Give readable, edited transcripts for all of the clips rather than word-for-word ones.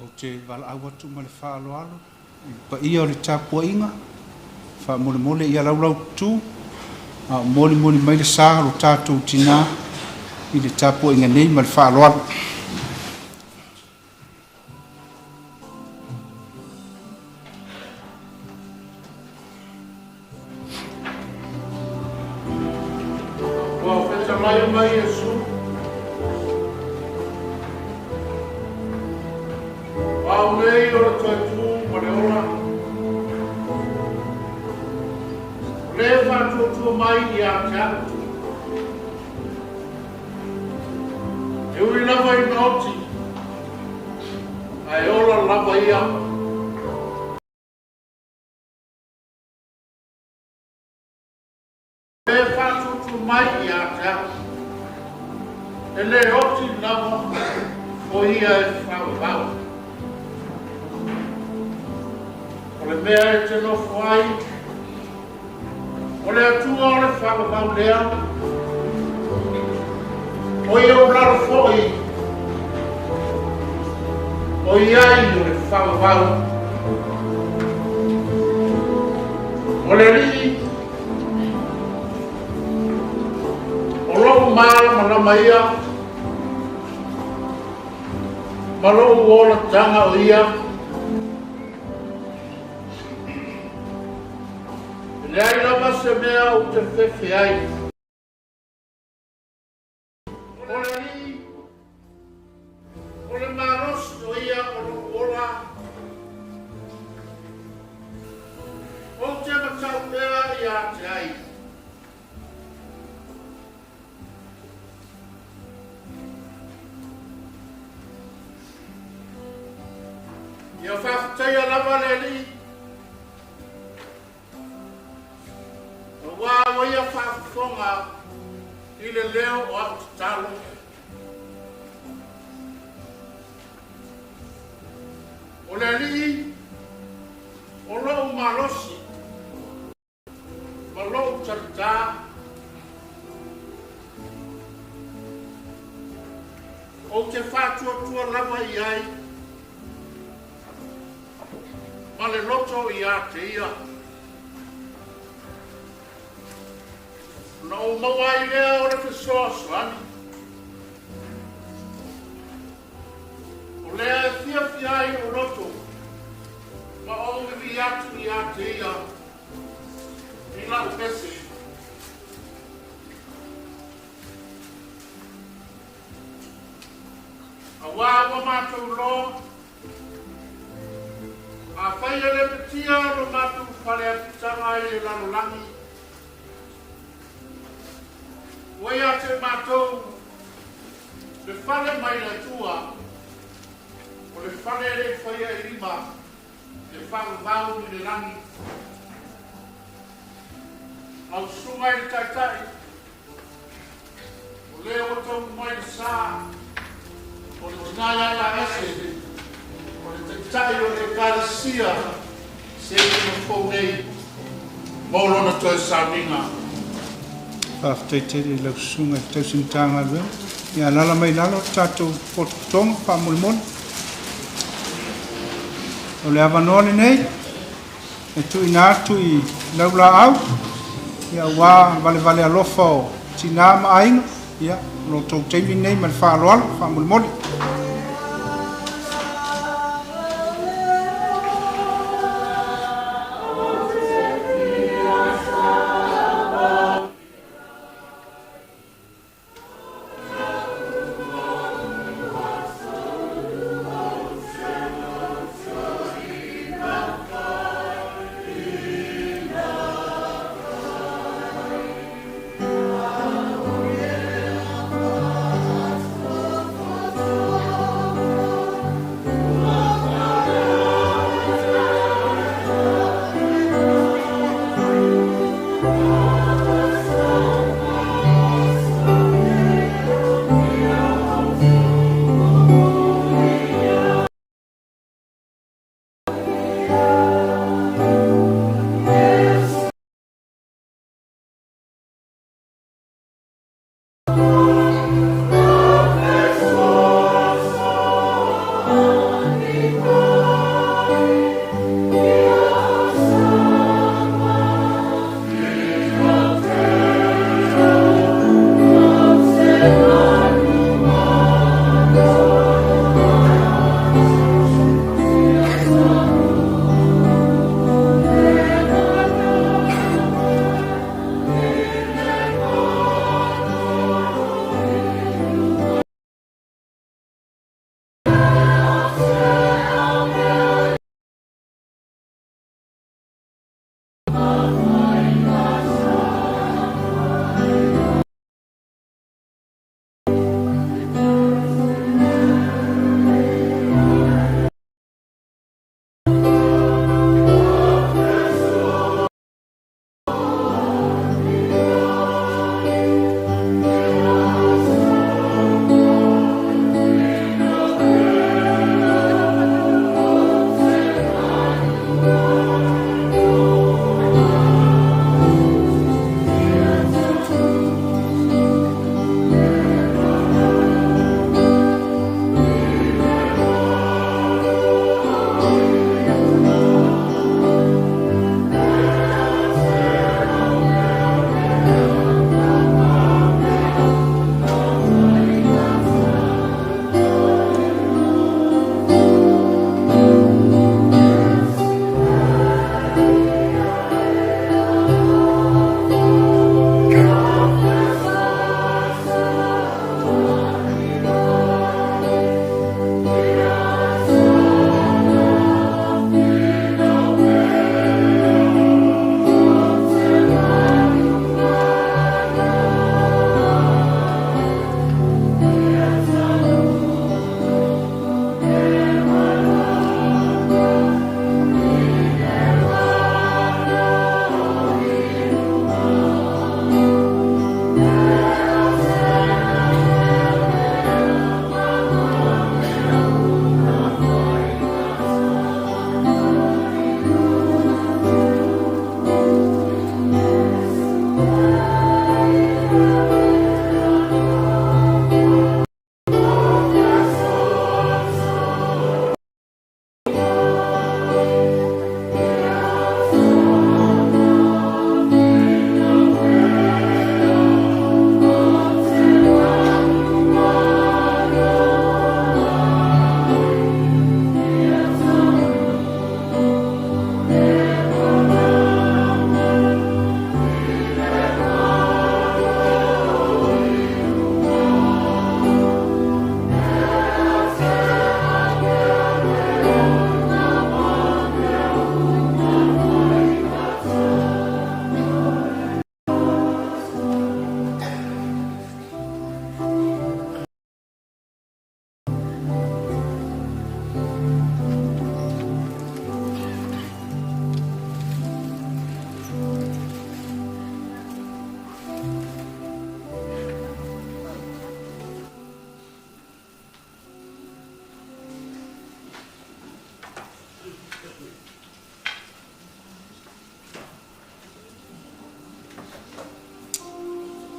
o te wala au atu ma le whaaloalo. Pa ia o le tāpua inga. Wha mole mole ia laulau tu. Mole mole mai le sā lo tātou tina. I le tāpua inga nei ma le whaaloalo. Mai Yesu. Au nei o le tatu ma le ora. Le whātuatua mai I a te atu. E ui lava I noti. Ai ola lava ia. Le whātuatua mai I a te atu. E le oti lava o ia e whau. O le mea e te nofo ai. O le atua o le whau lea. O ia o laro foi. O ia I o le whau. O le ri. O lou malama ia. Malou ola tanga o ia. Le ai lava se mea o te whewhi ai. O le ri. O le maros o ia o lo ola. O te matau mea I a te ai. Ia whawhataia lava le li. Wā waia whawhonga I le leo o atu talo. O le li, o lou malosi, ma lou tarita. O te whātuatua lava I ai. Ma le loto I a te ia. Na o mawai lea o le fesoa soani. O lea e fia ai o loto. Ma o ngivi atu I a te ia. I lau pese. A wā wa mātou loa. A whaia le petia lo mātou whare a pitanga I le lalo langi. Wai a te mātou le whare mai na tua. O le whare le whaia I rima. Le whare vau I le langi. Au sunga I le taitai. O le o tau mai le sā. O le tinaya I a ese. O le taitai o le karasia. Se I no fau nei. Molo na toi Sauniga. Whawhataiteri lau sunga I tausinitanga lua. Ia lala mai lalo tātou pototonga whamulimoni. O le awanone nei. E tui nā tui laula au. Ia wā vale alofa o Tinā maainga. Ia lo tau teimi nei ma le whaaloalo whamulimoni.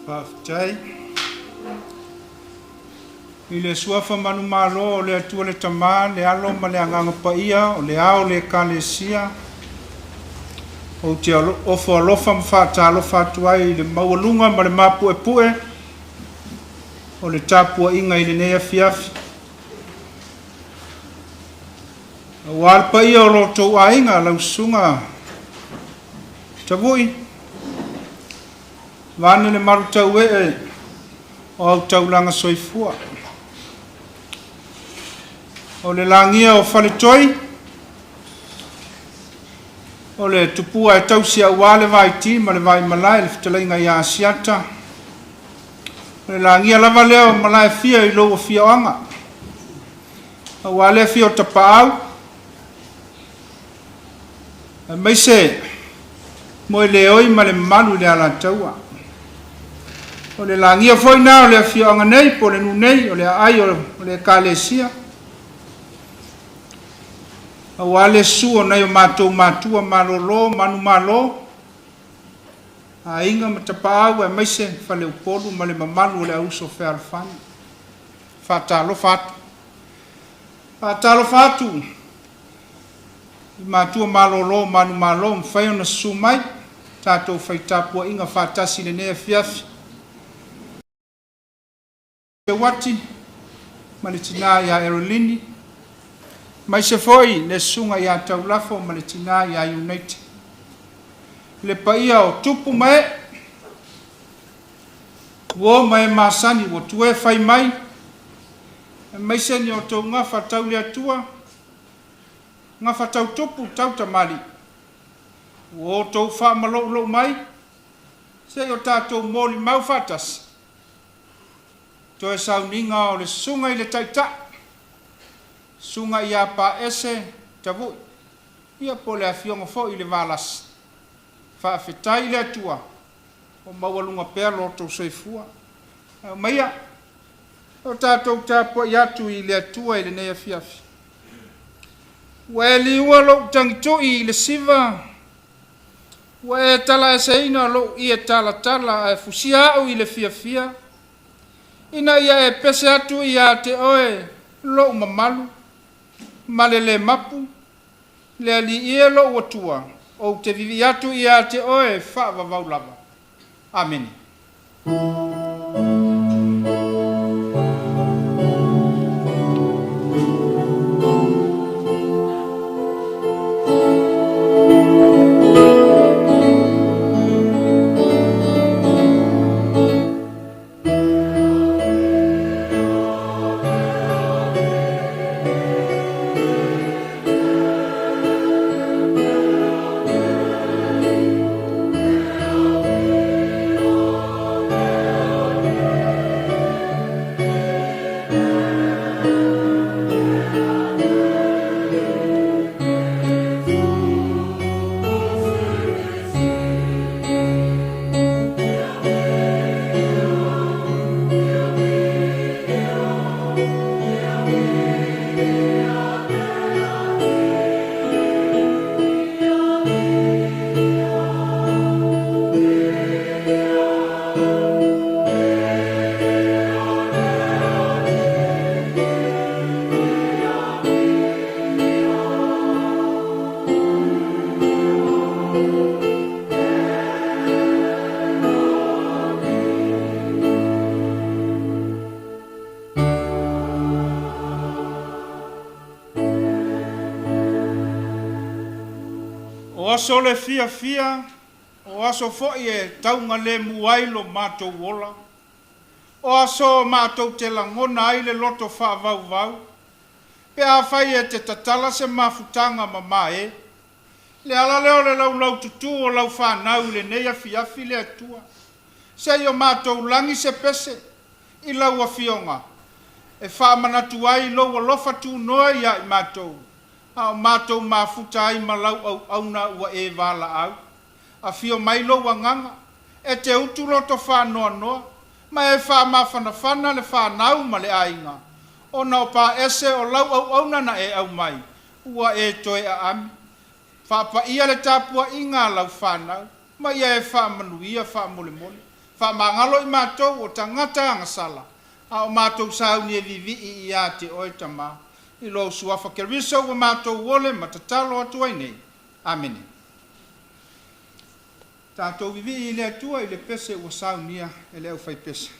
Whaafitai. I le suafa manu malo o le atua le tamā, le alo ma le anganga paia, o le ao le kalesia. O te ofo alofa ma whaatalofa atu ai le maualunga ma le mapue pue. O le tapua inga i le nea fiafi. O alpaia o lo tau ainga lau sunga. Tavui. Vane le maru tau e o au taulanga soifua. O le langia o whaletoi. O le tupua e tausia wale vai ti ma le vai malai le fitalainga i asiata. O le langia lava leo malai fia i loa fia oanga. O wale fia o tapaau. Maise mo le oi ma le malu le ala taua. O le langia foi na o le fia oanga nei po le nunei o le ai o le kalesia. O wale su o nei o mātou mātua malolo manu malo. A inga ma tapaau e maise fale upolu ma le mamalu o le auso fe alfani. Fatalo fatu. Fatalo fatu. I mātua malolo manu malo mwhai ona sumai. Tātou whai tāpua inga whātasi le nea fiafi. E wati. Ma le Tinā ia Erolini. Mai se foi le sunga ia taulafo ma le Tinā ia United. Le paia o tupu mai. Wo mai masani wo tue fai mai. Mai se ni o tau ngafa tau le atua. Ngafa tau tupu tau tamali. Wo tau wha malo mai. Se o tātou moli mau fatas. Toe Sauniga o le sunga i le taita. Sunga ia Paese Filo. Ia po le afionga fo i le valas. Whaafetai le atua. O maualunga pēr loto soifua. Maia. O tātou tāpua i atu i le atua i le nea fiafi. Wa li ua lo tangito i le siva. Wa e tala e seina lo i e tala e fusia au i le fiafia. Ina ia e pese atu i a te oe lo mamalu. Male le mapu. Le ali ia lo watua. O te vivi atu i a te oe wha wavau lava. Amen. O aso le fia, o aso foi e taunga le muailo mātou wola. O aso mātou te langona ai le loto whaavau. Pe a whai e te tatala se mafutanga mama e. Le ala leo le lau tutu o lau whanau le neia fiafi le atua. Se o mātou langi se pese i lau a fionga. E whaamanatu ai lau a lofa tu noa ia i mātou. A mātou mafuta ai malau au na ua e wala au. A fio mai lo wanganga. E te utu loto whanoa noa. Ma e wha mawhanawhana le whanau ma le ainga. O na o Paese o lau au na e au mai. Ua e toe a ami. Wha ia le tāpua inga lau whanau. Ma ia e wha manuia wha mole mole. whamangalo I mātou o tangata angasala. A o mātou sauni e vivi I a te oi tamau. I lo suafa ke riso wa mātou wole matatalo atua nei. Amene. Tātou vivi I le atua I le pese o saunia e le au fai pese.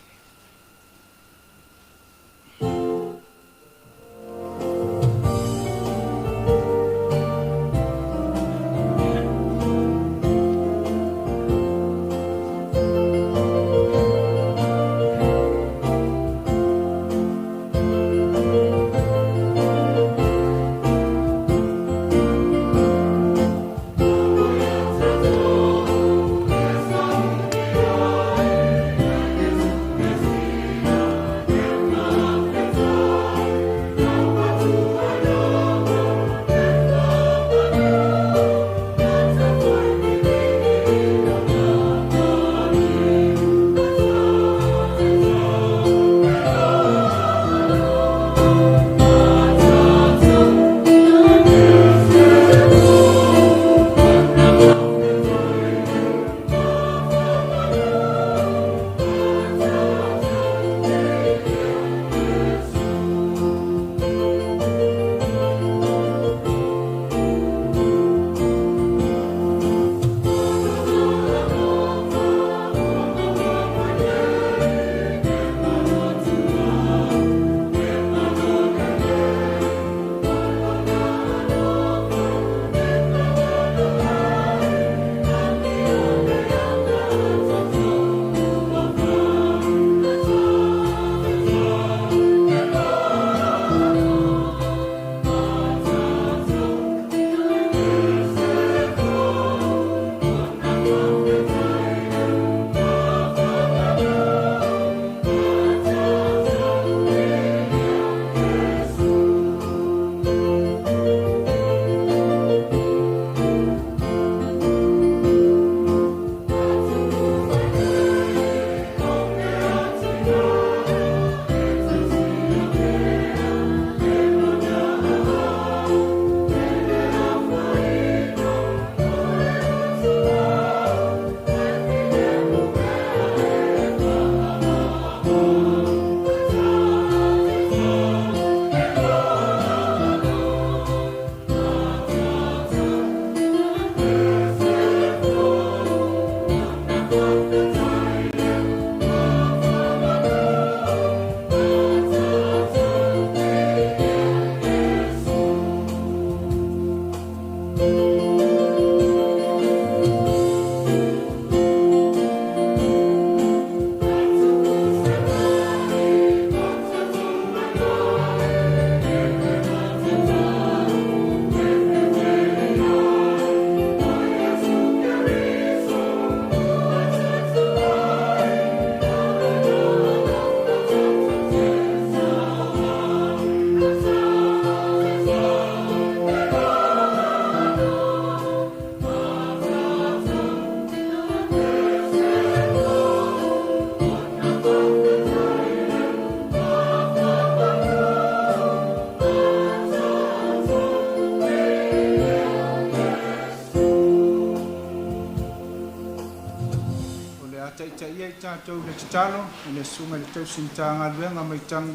Tātou le titalo, le sunga le tau sinta ngā luenga mai tang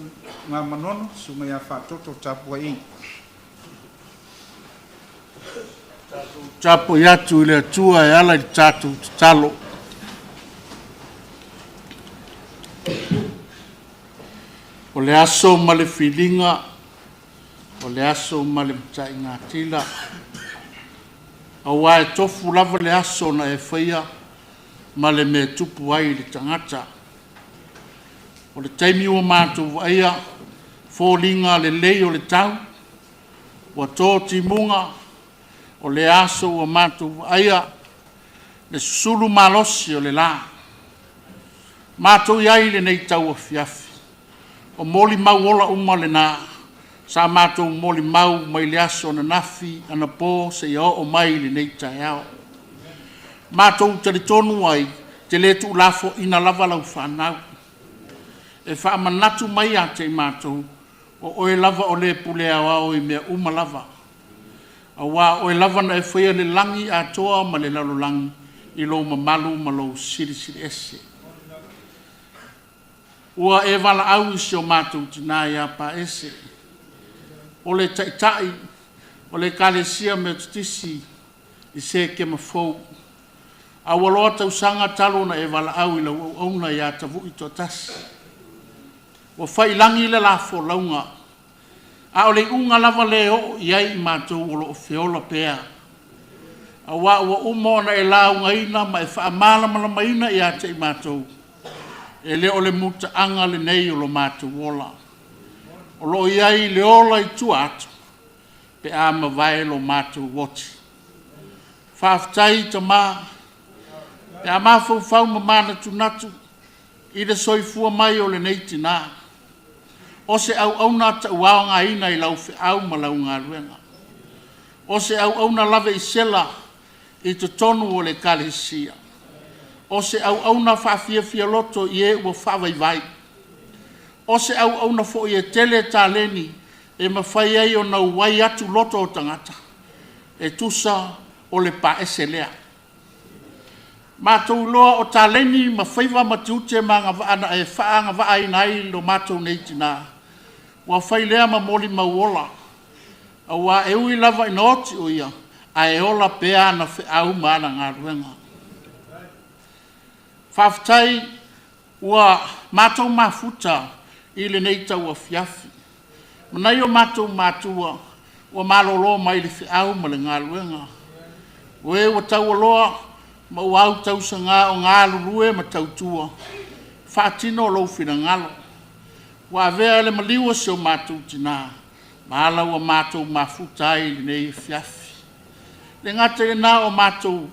ngā manono, sunga ia whātoto tāpua I. Tāpua iatu I le atua e ala I tātou titalo. O le aso ma le whilinga, o le aso ma le mtai ngā tila. Awa e tofu lava le aso na e whaia, ma le me tupu ai le tangata. O le taimi ua mātou aia, fōlinga le lei o le tau, ua tō timunga, o le aso ua mātou aia, le susulu malosi o le la. Mātou iai le nei tau a fiafi, o moli mau ola uma le nā, sa mātou moli mau mai le aso na nafi, ana pō se ia o mai le nei tai ao. Mātou tari tonu ai, te le tu lafo ina lava lau whanau. E wha manatu mai a te mātou, o oe lava o le pule awa o I mea uma lava. A wā oe lava na e whaia le langi a toa ma le lalo langi, I lo mamalu ma lo siri siri ese. ua e wala au si o mātou tina ia paese. O le taitai, o le kalesia me tutisi i se ke mafou. A waloa tau sanga talo na e wala au i lau au na ia tavu i to tasi. Wa whailangi le lafo launga. A o le unga lava leo iai i mātou o lo o whiola pēa. A wa umo na e lau ngaina ma e whaamala malamaina i ate i mātou. E leo le muta anga le nei o lo mātou wola. O lo iai le ola i tu atu. Pe a ma vai lo mātou woti. Whaftai ta maa. Pe a maa fau ma mana tunatu. I le soifua mai o le nei Tinā. O se au na ta uao ngā ina i lau whi au ma lau ngā ruenga. O se au na lave i sela i te tonu o le kalesia. O se au na whawhia loto i e ua whawai vai. O se au na fo i e tele tā leni e mawhai ei o nau wai atu loto o tangata. E tusa o le paese lea. Mātou loa o tā leni ma whaiva matiute ma ngā vaana e whaa ngā vaai nai lo mātou nei Tinā. Wa whai lea ma moli mauola. A wa e ui lava ina oti o ia. A e ola pēa na whi au maana ngā ruenga. Whaftai ua mātou mafuta i le nei tau a fiafi. Manai o mātou mātua ua malolo mai le whi au ma le ngā ruenga. Ue ua tau aloa ma uau tau sa ngā o ngā lulue ma tau tua. Whaatino lo whina ngalo. Wa vea le maliwa se o mātou Tinā. Mahala ua mātou mafuta i le nei fiafi. Le ngata e nā o mātou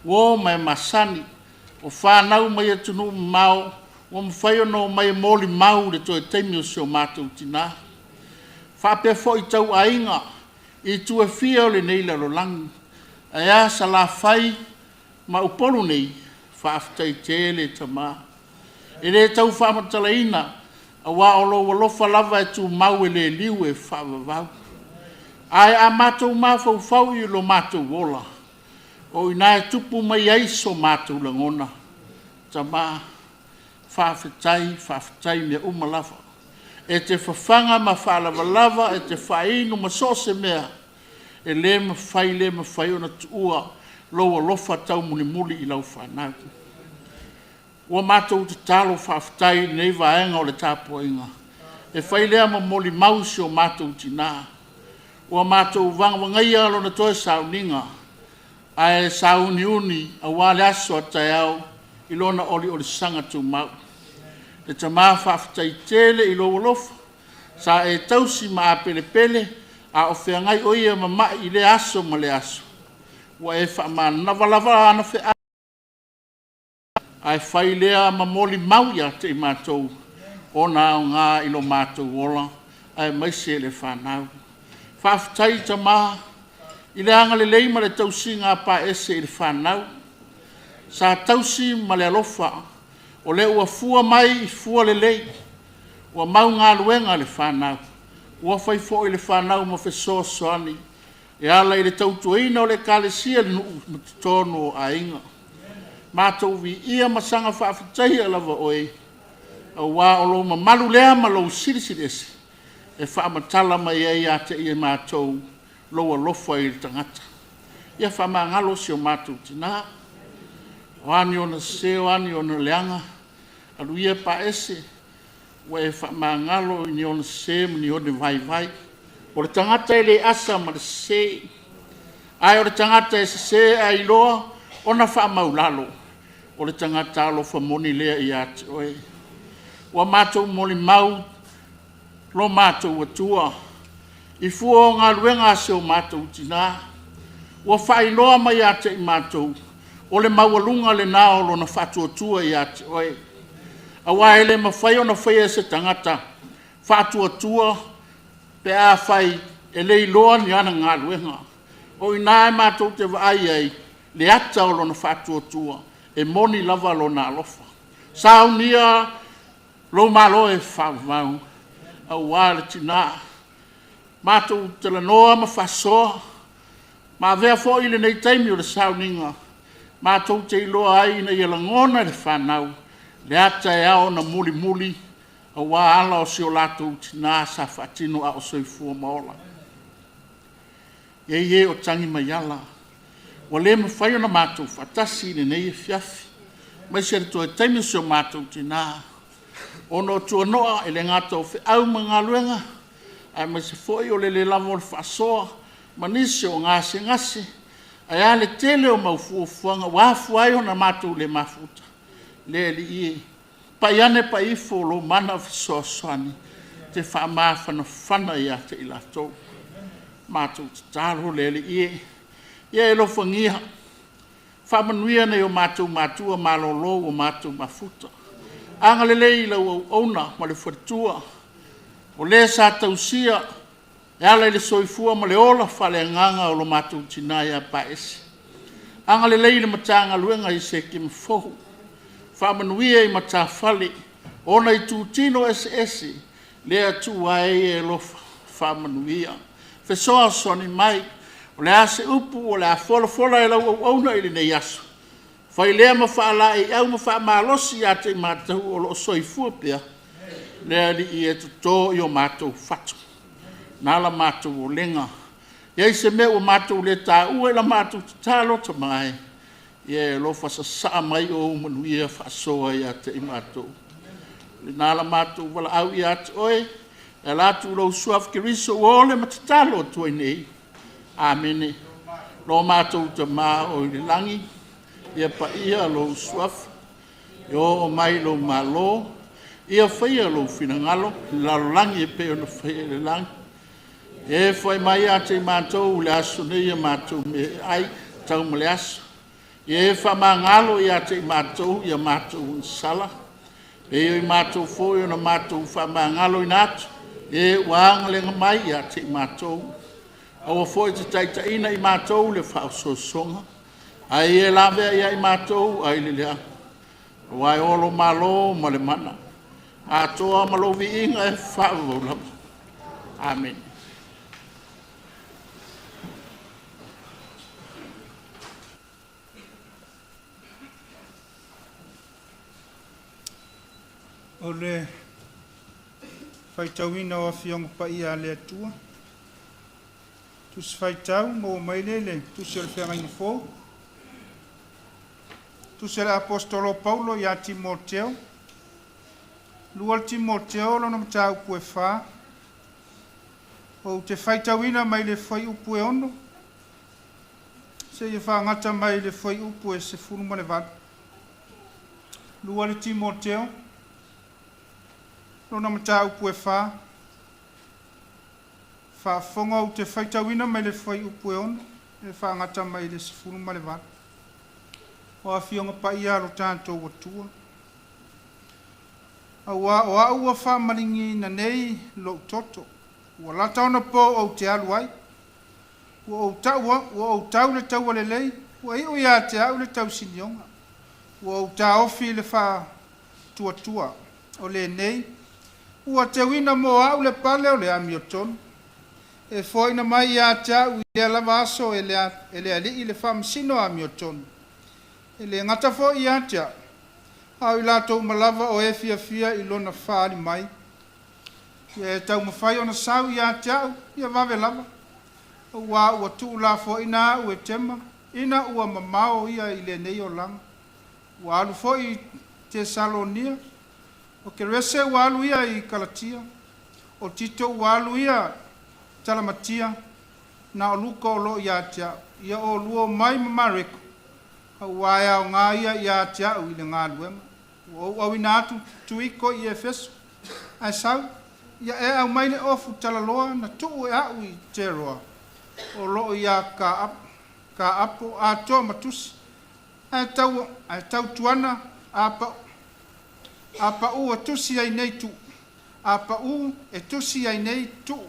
wō mai masani. O whanau mai e tunu mau. O mwhai ono mai e mōli mau le toi teimi o se o mātou Tinā. Whape fo i tau ainga. I tu e fia o le nei lalo langi. A ea sa la whai ma upolu nei. Whaaftai tele ta mā. E le tau whaamatalaina. A wā olo walofa lava e tu mau e le liu e whaavavau. Ai a mātou mawhau fau i lo mātou wola. O ina e tupu mai aiso mātou langona. Ta mā whaafetai mea umalafa. E te whawhanga ma whaalavalava e te whainu ma sose mea. E le ma whai ona tuua loa lofa tau muli i lau whanau. Ua mātou te talo whaafetai nei vaenga o le tāpua inga. E whai lea ma moli mausi o mātou Tinā. Ua mātou wangawangai alo na toi Sauniga. Ai Sauniuni a wale aso a tai au i lona oli sanga tu mau. E ta maa whaafetai tele i loa lofa. Sa e tausi ma a pele a o whiangai oia ma mai i le aso ma le aso. Ua e wha ma navalava ana whi ai whai lea ma moli mauia te i mātou. O nā o ngā i lo mātou wola. Ai maise le whanau. Whaafetai ta maa. I le anga le leima le tausi ngā paese i le whanau. Sa tausi ma le alofa. O le ua fua mai i fua le lei. Ua mau ngā luenga le whanau. Ua whai fo i le whanau ma whesoa soani. E ala i le tautuaina o le kalesia le nuu matutono a inga. Mātou vi ia masanga whaafetai alava oe. A wā o lo ma malu lea ma lo sirisidesi. E whaamatala mai e ia te ia mātou loa lofa i le tangata. Ia whamangalo si o mātou Tinā. Wani o na se, wani o na leanga. Alu ia paese. Wa e whamangalo i ni o na se, ni o ne vai. O le tangata e le asa ma le se. Ai o le tangata e se ai loa, o na whamaulalo. O le tangata alo whamoni lea i ati oe. Wa mātou moli mau, lo mātou atua. I fua o ngā luenga se o mātou Tinā. Wa whailoa mai ate i mātou. O le maualunga le nao lo na whatuatua i ate oe. A waele ma whai o na whai e se tangata. Whatuatua pe a whai e lei loa ni ana ngā luenga. O ina e mātou te vai ai le ata o lo na whatuatua. E moni lava lo na alofa. Saunia lo malo e whavau. A wale Tinā. Mātou te la noa ma whasoa. Ma vea fo i le nei taimi o le Sauniga. Mātou te iloa ai na i la ngona le whanau. Le ata e ao na muli. Awa ala o si o lātou tina sa whaatino a o soifua maola. Ye o tangi mai ala. Wa le mawhai o na mātou whatasi ne nei e fiafi. Mai se to e taimi si o mātou tina. Ono tua noa e le ngātou whi au mga luenga. Ai mai se foi o le lamo o le whaasoa. Manisi o ngase. Ai ale tele o maufuafuanga. Wafu ai o na mātou le mafuta. Le li ie. Pai ane pa ifo lo mana fisoasani. Te whaamawhana whana ia te ilatou. Mātou te tāro le li ie. Ia e lo whangia. Whamanuia nei o mātou mātua malolo o mātou mafuta. Anga lelei lau au ona ma le whatua. O le sa tausia. E ala le soifua ma le ola whale nganga o lo mātou tina ia paese. Anga lelei le matanga luenga i se kim fohu. Whamanuia i mata whale. Ona i tūtino ese. Le atu ai e lo whamanuia. Fesoa soni mai. O le ase upu o le a fola e lau au ona i le nei aso. Whai lea ma whaala e au ma wha malosi a te mātou o lo soifua pia. Lea li i e tuto i o mātou whatu. Nala mātou o lenga. Iei se me o mātou le tā ua la mātou te tālota mai. Ie lo whasasa mai o manuia whasoa i a te i mātou. Nala mātou wala au i atu oe. E lātou lau suaf ki riso o le ma te tālota i nei. Amene. Lo mātou te mā o i le langi. Ia pa ia lo suaf. Yo o mai lo malo. Ia whaia lo finangalo. Lalo langi e peo na whaia le langi. E whai mai a te mātou le aso nei a mātou me ai tau ma le aso. E wha mangalo i a te mātou i a mātou sala. E i mātou fōi o na mātou wha mangalo i nātu. E wāanga lenga mai i a te mātou. Awa fōi te taitaina i mātou le whao sosonga. Ai e lawe ia i mātou ai le lea. Wai olo malo ma le mana. A toa malo vi inga e whao lama. Amen. O le whaitauina o awhionga pa ia le atua. Tusi whaitau mo mailele, tusi o le whengaina fōu. Tusi le apostolo Paulo i a Timoteo. Lua Timoteo lona mata upu e whā. O te whaitauina mai le whai upu e ono. Se i whangata mai le whai upu e se funu mane vada. Lua le Timoteo. Lona mata upu e whā. Whaafonga o te whaitauina mai le whai upu e ono. E whangata mai le se funu mane vada. O a whionga pa ia ro tātou watua. O a ua whamaringi na nei lo toto. Ua lata ona po o te alu ai. Ua o tau le tau ale lei. Ua i o ia te au le tau sinionga. Ua o ta ofi le wha tua o le nei. Ua te wina mo au le pale o le amiotonu. E foina mai ia te au i le lava aso e le ali i le wha msino amiotonu. E le ngata fo i atia. Au i lātou malava o e fia i lona whaari mai. E tau mawhai ona sau i atia au, ia wawe lava. Ua tuu la fo ina ue tema, ina ua mamao ia i le nei o langa. Ua alu fo i te Salonia, o ke rese ua alu ia i Kalatia, o tito ua alu ia Talamatia, na o luka o lo i atia, ia o luo mai mamareko. Waia o ngā ia i a te au i le ngā luenga. Au ina atu tuiko i Efeso. Ai sau, ia e au maile ofu talaloa na tuu e au i te roa. O loo ia ka apo a toa matusi. Ai tau tuana a pa u a tusi ai nei tu. A pa u e tusi ai nei tu.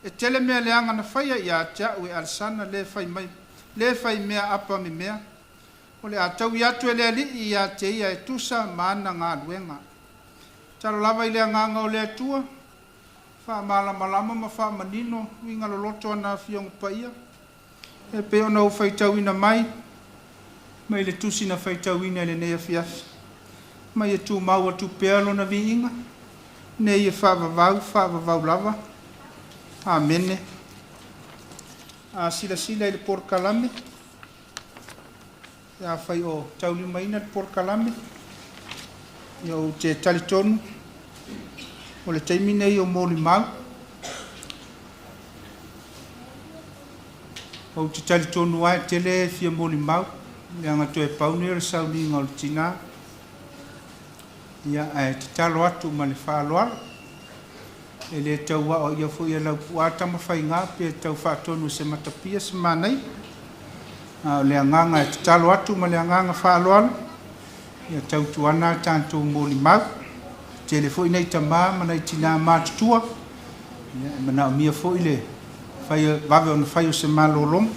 E tele mea leanga na whaia i a te au e alsana le whai mea apa me mea. O le atau i atu e le ali i a te ia e tusa maana ngā luenga. Talo lava i lea nganga o le atua. Wha malama ma wha manino. Winga loloto ana fionga pa ia. E peo na u whaitauina mai. Mai le tusi na whaitauina le nea fiafi. Mai e tu maua tu pealo na vi inga. ne ia whaavavau lava. Amene. A sila i le porkalame. Ia whai o tauli maina le porkalame. Ia o te talitonu. O le taimine i o mōli mau. O te talitonu ai tele fia mōli mau. Le anga toe pauni o le Sauniga o le Tinā. Ia te talo atu ma le whaaloalo. E le tau wa o ia fu ia lau puata ma whainga pe tau whaatonu se matapia se manai. Le anganga e te talo atu ma le anganga whaaloalo. Ia tau tuana tātou mōli mau. Te le fu inei tamā mana i Tinā mātutua. Ia mana o mia fu ile vave o na whai o se malolong.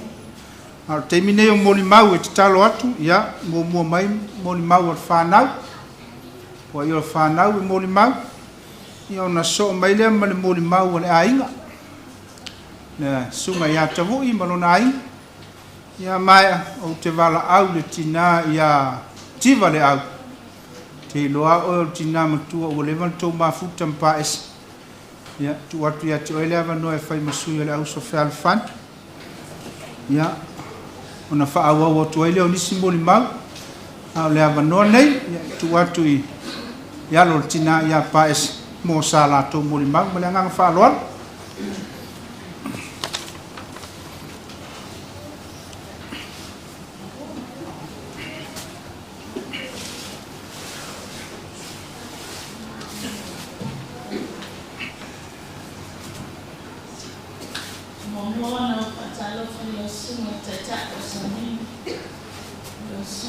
Te mine o mōli mau e te talo atu. Ia mua mai mōli mau o le whanau. Wa i o le whanau e mōli mau. Ia ona so mai lea ma le mōli mau o le ainga. Le sunga ia tavui ma lona ainga. Ia mai o te wala au le Tinā ia tiva le au. Te loa o le Tinā matua o lewa tau mafuta Paese. Ia tu atu ia te oele awa noe whai masui le au so whea fan. Ia ona wha awa o tu oele o nisi mōli mau. Au le awa noa nei. Ia tu atu i ia lo le Tinā ia Paese. Mo sa la to mōli mau ma le anganga whaaloalo.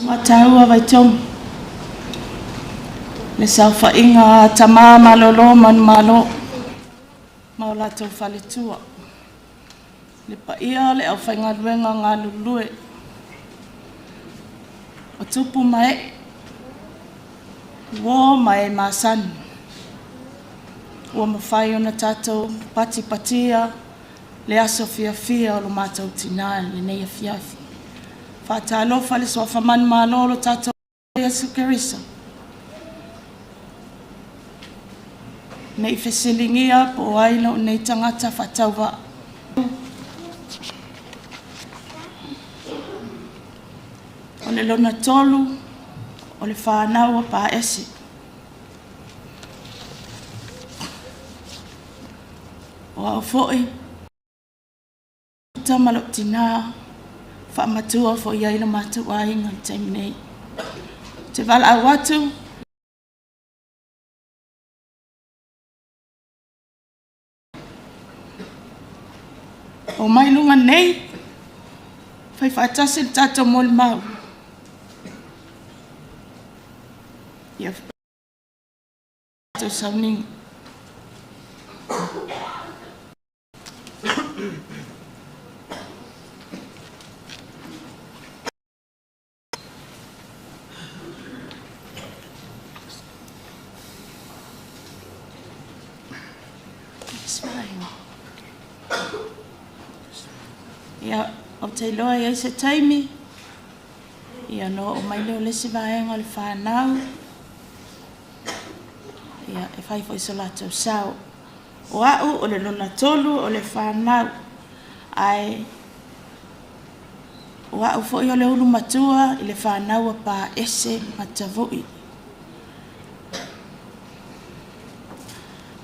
Matau vai tom. Le saufa inga tamā malolo man malo. Maula tau whaletua. Le paia le au whainga ruenga ngā lulue. O tupu mai. Wo mai māsani. Ua mawhai o na tātou pati patia. Le aso fia o lo mātou Tinā le nei a fiafi. Whātālofa le soafa man malolo tātou Yesu Keriso. Nei whesilingia po ailo nei tangata whatauwa. O le lona tolu, o le whanau a Paese. O au foi, tamalo Tinā, whaamatua fo iaila mātou ainga i taimi nei. Te wala au atu, o mai lunga nei, whai whaatasi le tātou mōli mau. Ia tātou Sauniga. Ia o te loa ia se taimi. Ia no o mai leo lesi vaenga o le whanau. Ia e whai fo iso lātou sao. O au o le lona tolu o le whanau. Ai o au fo i o le ulu matua i le whanau a Paese matavui.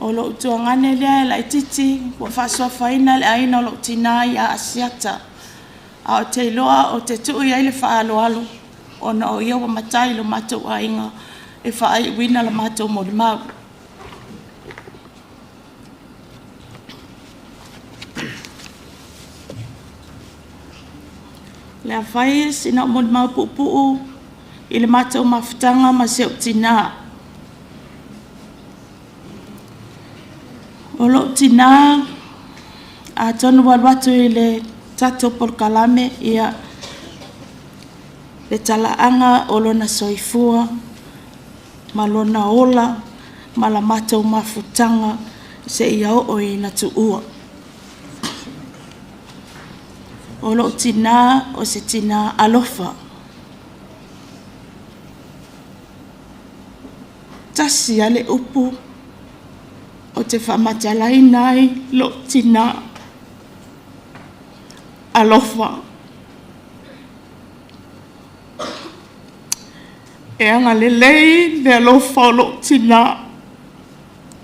O lo tuangane lea la ititi, wa whasofa ina le aina o lo Tinā i a asiata. A o te loa o te tuu i aile whaaloalo, o na o ia wa matai lo mātou ainga, e whaai wina la mātou mōli mau. Lea whai sina mōli mau puupuu, i le mātou mawhitanga ma seo Tinā. O lo Tinā, a tonu walwatu i le tato porkalame ia le talaanga o lona soifua, ma lona ola, ma la mātou mawhitanga se ia o i na tuua. O lo Tinā o se Tinā alofa. Tasi ale upu, o te whamatala inai lo tina alofa. E anga lelei le alofa o lo tina.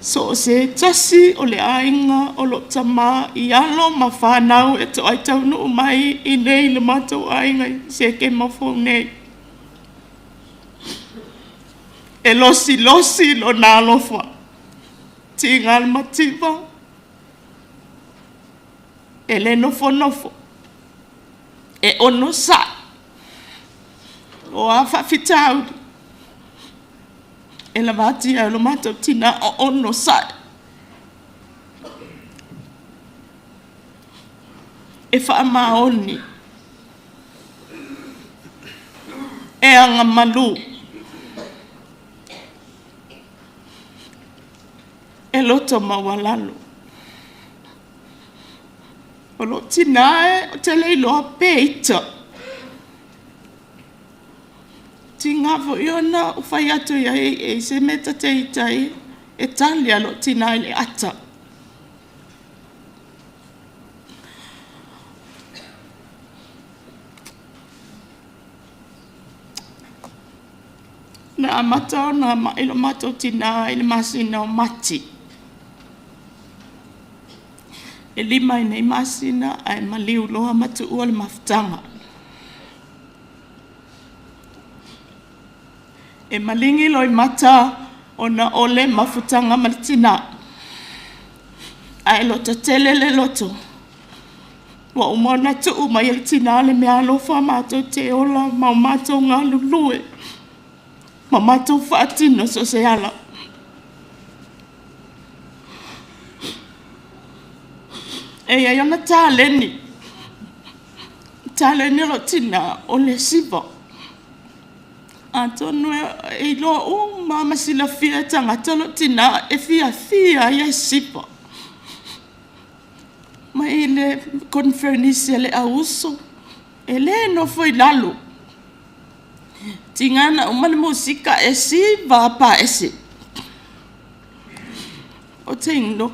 So se tasi o le ainga o lo tama I alo ma whanau e to ai tau no mai I nei le matau ainga se ke mawhau nei. E losi lo nā alofa. Ti ngal mativa. E le nofo. E ono sa. O a whawhitauri. E la vati a lo matau tina o ono sa. E wha maoni. E anga malu. E loto mawalalo. O lo tina o te leilo peita. Tinga fo iona o whai atu iai e se meta te itai e tali alo tina I le ata. Na amata o na ilo mato tina I le masina o mati. E lima I nei masina ai maliu loa matu ua le mafutanga. E malingi loi mata o na ole mafutanga martina. Ai loto tele le loto. Wa umona tu uma yel tina le mea lofa mato te ola ma mato ngā lulue. Ma mato whaatino so se ala. E ai ona tāleni. Tāleni lo tina o le siva. Atonu e lo o mama sila fia tangata lo tina e fia ia sipa. Ma ele conferenisi le auso. Ele no foi lalo. Tingana umana musika e si va pa ese. O tingo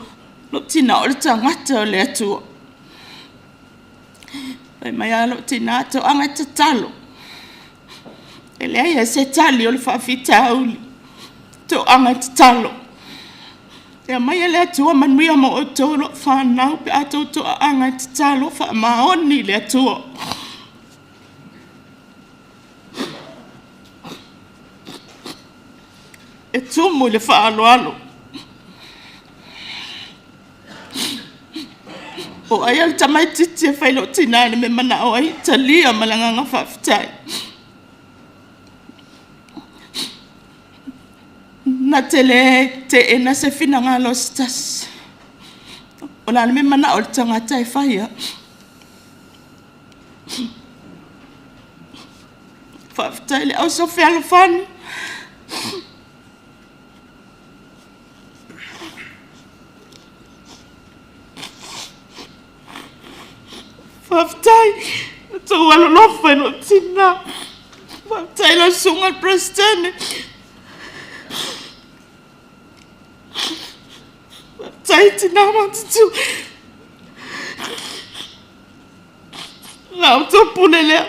lo tina o le tangata le atua. Pai mai lo tina to anga tatalo. Ele ai se tali o le whawhitauli. To anga tatalo. E mai ele atua manuia mo o tolo whanau pe ato to anga tatalo wha maoni le atua. E tumu le whaaloalo. O ai al tamai titi e whailo tina me mana o ai talia malanganga whawhitai. Na tele te ena se fina ngā lo stas. O la me mana o tangata e whaia. Whawhitai le au so whialo whani. Whawhitai tō walo lofa no tina. Whawhitai la sunga prestane. Tina matutu. La auto pulele.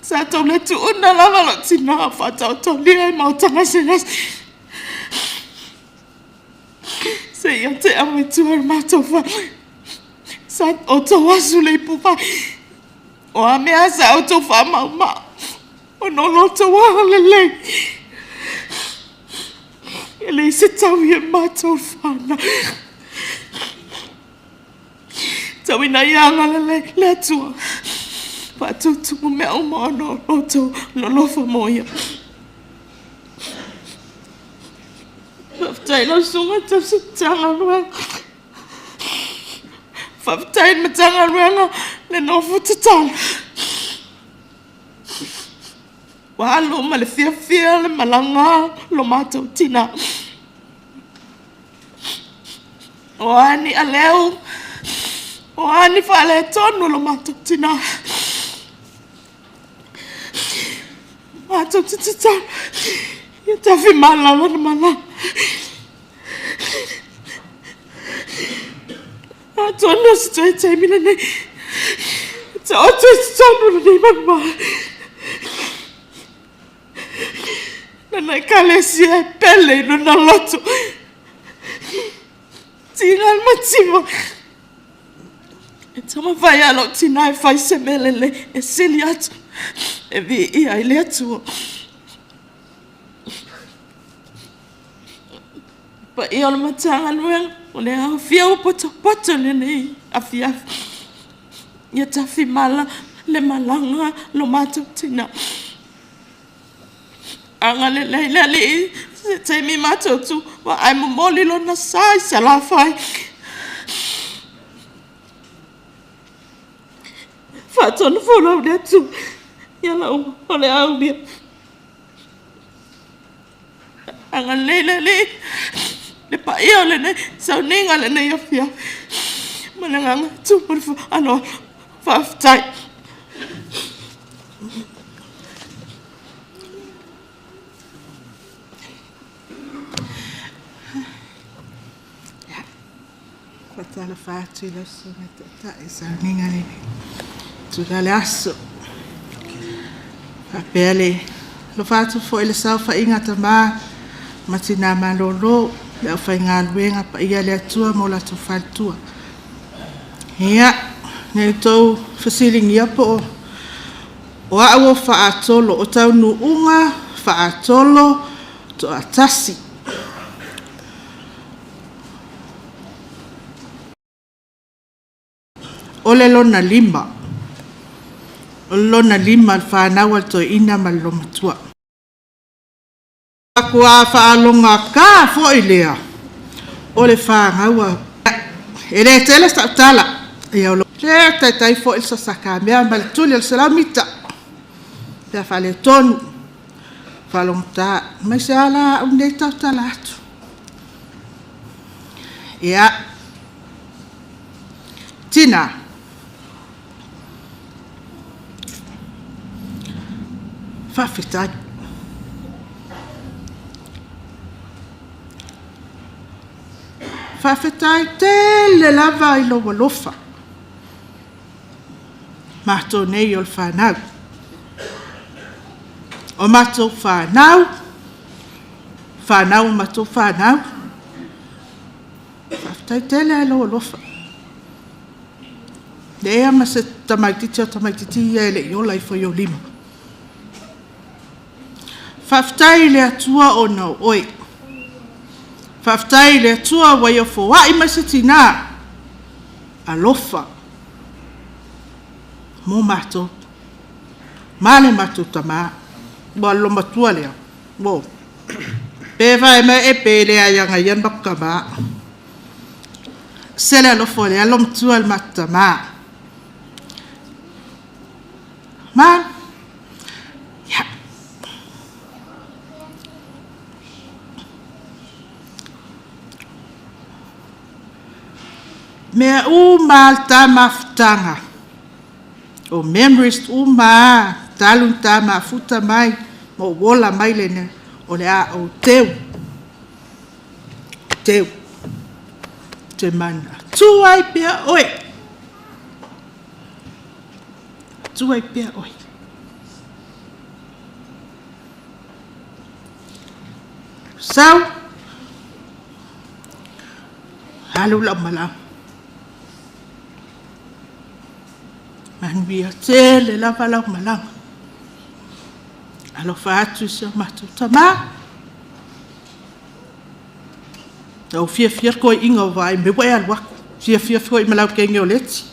Sa to le tu una lava lo tina fata to lia ma tanga senas. Se ia te ame tu ma to fa. Sa auto wasu le pupa. O ame asa auto fa ma. O no lo to wa le. Ele se tau ia matou whana. Tau ina ianga le atua. Whatutungu mea o mono roto lolofa moia. Whaftai no sunga tau se tanga ruanga. Whaftai ma tanga ruanga le nofu tatala. Walo ma le fia le malanga lo matou tina. O ani aleu. O ani whale tonu lo matou tina. Matou tititana. Ia tawhi malala na mana. Tono se te mina nei. Te o te tono nei mama. Nana kalesia pele no na loto. Tinā matimo. E tama vai alo Tinā e fai se melele e sili atu. E vi ia i le atu. Pa ia o le matanga nuenga. O le au fia o poto nei a fia. Ia tafi mala le malanga lo matou Tinā. Anga le le te mi matou tu wa ai momoli lo na sai se la fai. Fa tonu folo de tu. Ia la o le au bia. Anga le pa ia le ne Sauniga le ne ia fia. Malanga tu por fa ano fa tai. Patala fatu la sumeta ta Sauniga ni. Tu le aso. Apele lo fatu fo ile sa fa inga tama matina malolo le fa inga luenga pa ia le atua mo la tu fatua. Ia ne to fasiling ia po o awo fa atolo o tau nu unga fa atolo to atasi. Ole lona lima. Lona lima fa nawa to ina malo matua. Akua fa longa ka fo ilea. Ole fa ngawa. Ere tele sta tala. Ia lo. Le tai fo il saka mea mal tuli al salamita. Ya fa le ton. Fa longta. Ma se ala unde ta talatu. Ia. Tinā. Fafitai. Fafitai tele lava I lo walofa. Mato nei ol whanau. O mato whanau. Whanau mato whanau. Fafitai tele lo walofa. Lea ma se tamaititi ia ele iola I fo io lima. Faftai le atua o na oi. Faftai le atua wa yo fo wa I ma se Tinā. Alofa. Mo mato. Male mato tama. Bo lo matua lea. Bo. Pe vai me e pe le ayanga yan bakama. Sele alofo le alom tua al matama. Man. Ya. Me malta maftanga. O memories ma talunta mafuta mai mo wola mai lene o le a o teu. Teu. Te mana. Tuai pia oi. Tuai pia oi. Sao? Halu la malang. Man via tele la malang malang. Alo fatu se matu tama. Au fia ko inga vai me wa al wak. Fia ko malau ke ngoleti.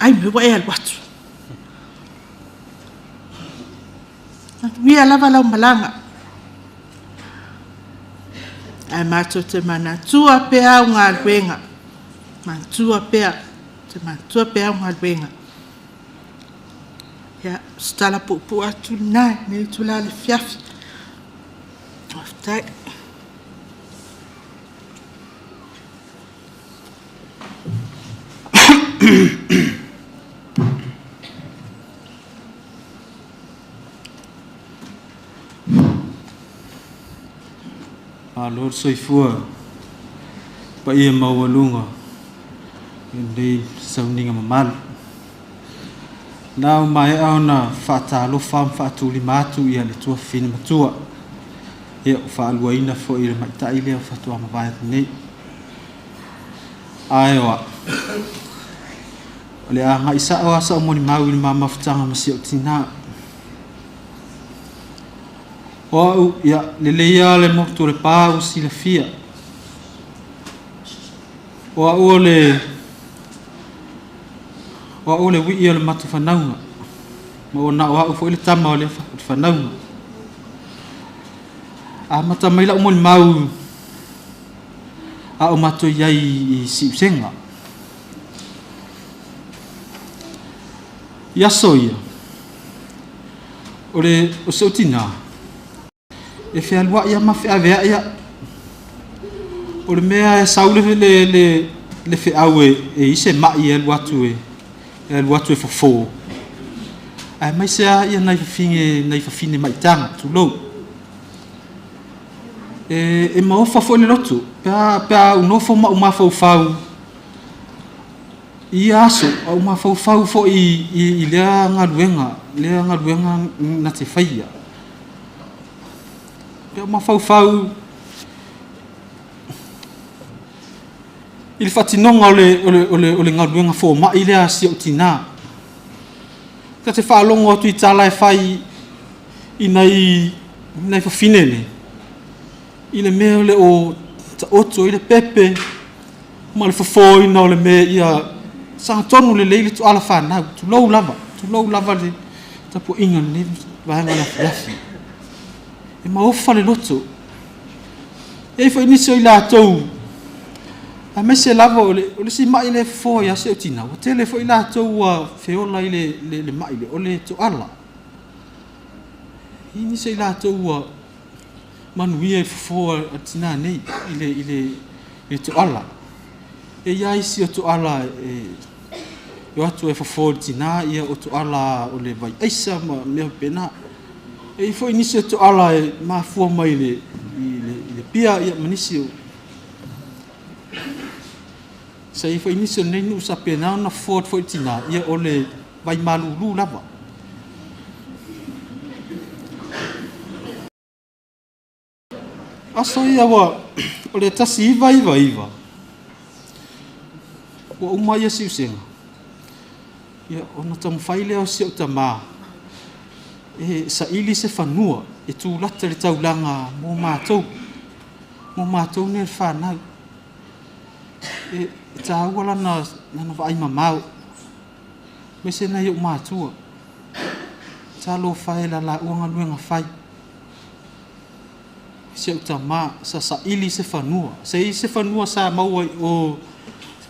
Ai me wa al watu. Via la malanga. Ai mato te mana tua pea unga alwenga. Man tua pea. Te man tua pea unga alwenga. Ya stala pu atu nai. Ne tula le fiafi. Aftai. Lord soifua pa ia mawalunga Nei Sauniga mamalu. Nau mai au na whaatalofa whaatuli matu ia le tua whina matua. Ia whaaluaina fo i le maitai lea whatua mawai nei. Ai oa. Le a ngai sa o asa o moni mau i ma mafutanga masi o Tinā. Oa u ia le leia le motu le pā usi le fia. Oa u le wi ia le matu whanaunga. Ma o na oa u fo i le tama o le whanaunga. A mata maila o moni mau a o mato iai i siusenga. Aso ia. O se o Tinā. E whea lua ia ma whea vea ia. O le mea e saule le whea au e ise mai e luatu e fofo. Ai mai sea ia nai whawhine maitanga tu lou. E maofa fo le lotu. Pea unofo ma umafau I aso au mafau fo I lea ngaluenga na te whaia. Pea mafau I le whatinonga o le ngaluenga fo ma I lea si o Tinā. Ka te whaalongo atu I tala e whai I nei whawhinene. I le mea o le o ta oto I le pepe ma le fofo ina o le mea ia sa tonu le leile tu ala whanau tu lou lava le tapu inga le vahenga na fiafi e maofa le loto e fo inisio I lātou a mese lava o le si mai le fo ia se o Tinā o tele fo I lātou a feola I le mai le o le tu ala inisio I lātou a manuia e fo a Tinā nei I le tu ala e ia isi o tu ala e atu e fofo Tinā ia o tu ala o le vai eisa ma mea pena e fo inisi o tu ala e mafua mai le pia ia manisi o sa i fo inisi o nei nu sa pena na fo Tinā ia o le vai malulu lava aso ia wa o le tasi iva o uma ia siusenga ia ona tamu whaile o si o tamā e sa ili se whanua e tū lata le taulanga mō mātou ne le whanau e tā uala na vai mamau me se nei o mātua tā lo whae la uanga luenga whai si o tamā sa ili se whanua se whanua sa maua o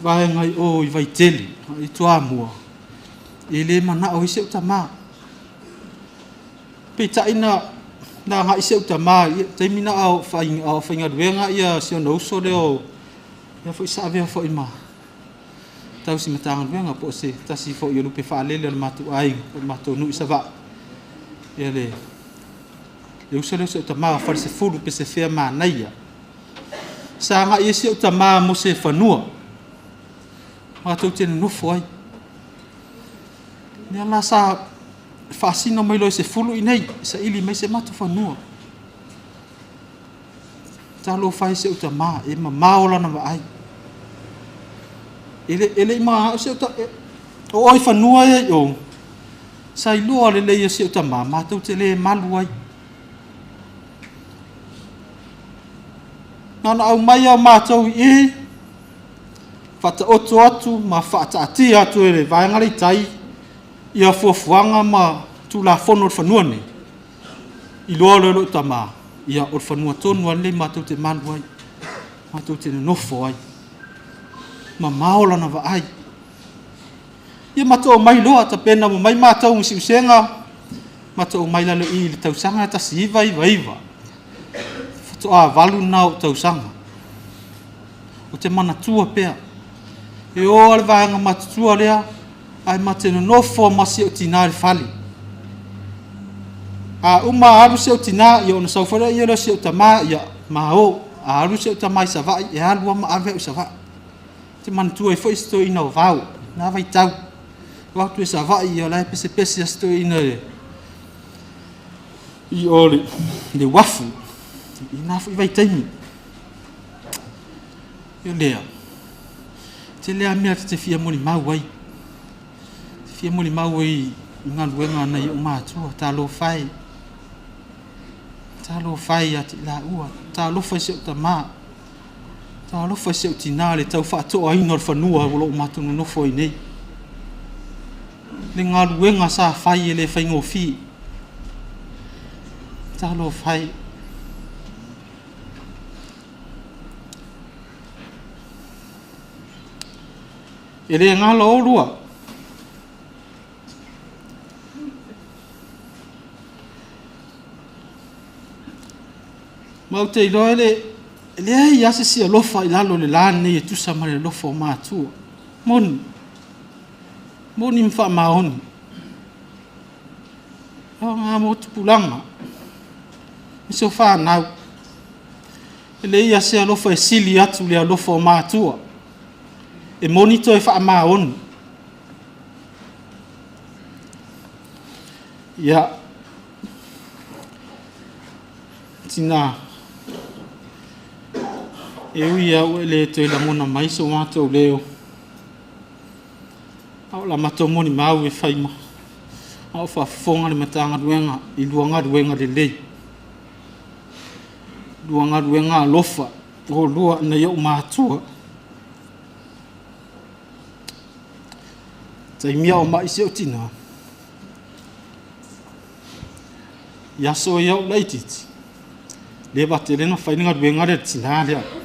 vai ngai o I vai tele I tua mua e le mana o ise utama pe taina na nga ise utama te mina au fainga duenga ia se no so leo ia foi sabe foi ma tau si matanga duenga po se tasi fo yo lupe fa lele matu ai matu nu isa va ele usale se utama fa se fulu pe se fea manaia sa nga ise utama mo se fanua ma tau tēne nofo ai. Nea la sa whaasino mai loi se fulu I nei, sa ili mai se matu whanua. Tā lo whai se uta mā, e ma maola na wa ai. Ele I maa se uta, o oi whanua e o, sa I loa le leia se uta mā, ma tau te le malu ai. Nana au mai au mātou I fata oto atu ma fata ati atu ele vai ngari tai ia fofuanga ma tu la fono fanua ne I lo tama ia o fanua tonu ale ma tu te malu ai ma tu te nofo ai ma maola na va ai ia ma to mai loa ta pena mo mai ma tau si senga ma to mai la I le tau sanga ta si iva to a valu nau tau sanga o te mana tua pea e o le vaenga matutua lea ai mateno nofo masi o Tinā le fali a uma alu se o Tinā ia ona saufara ia le se o tamā ia ma o a alu se o tamā I savai e alu ama ave o savai te mantua e foi sto ina vau na vai tau wa tu sa vai o lai pese sto ina i ole le wafu ina vai taimi yo lea te lea mea te fia moli mau ai fia moli mau ai ngā luenga nei o mātua tā lo fai ati la ua tā lo fai se o ta mā tā lo fai se o Tinā le tau whaatoa ino le whanua o lo o mātunu no foi nei le ngā luenga sa fai e le fai ngofi tā lo fai e le ngā lo orua mau te iloa le ai ase si alofa i lalo le lāne e tusa ma le lofa o mātua moni mwha maoni o ngā motu pulanga miso whanau le ia se alofa e sili atu le alofa o mātua e moni to e wha maoni ia Tinā e ui au e le te la mona mai so mātou leo au la matou moni mau e whaima au whafonga le matanga ruenga i luanga ruenga le lei luanga ruenga lofa o lua na iau mātua taimia o mai se o Tinā Aso iau laititi le bate le na whainga ruenga le Tinā lea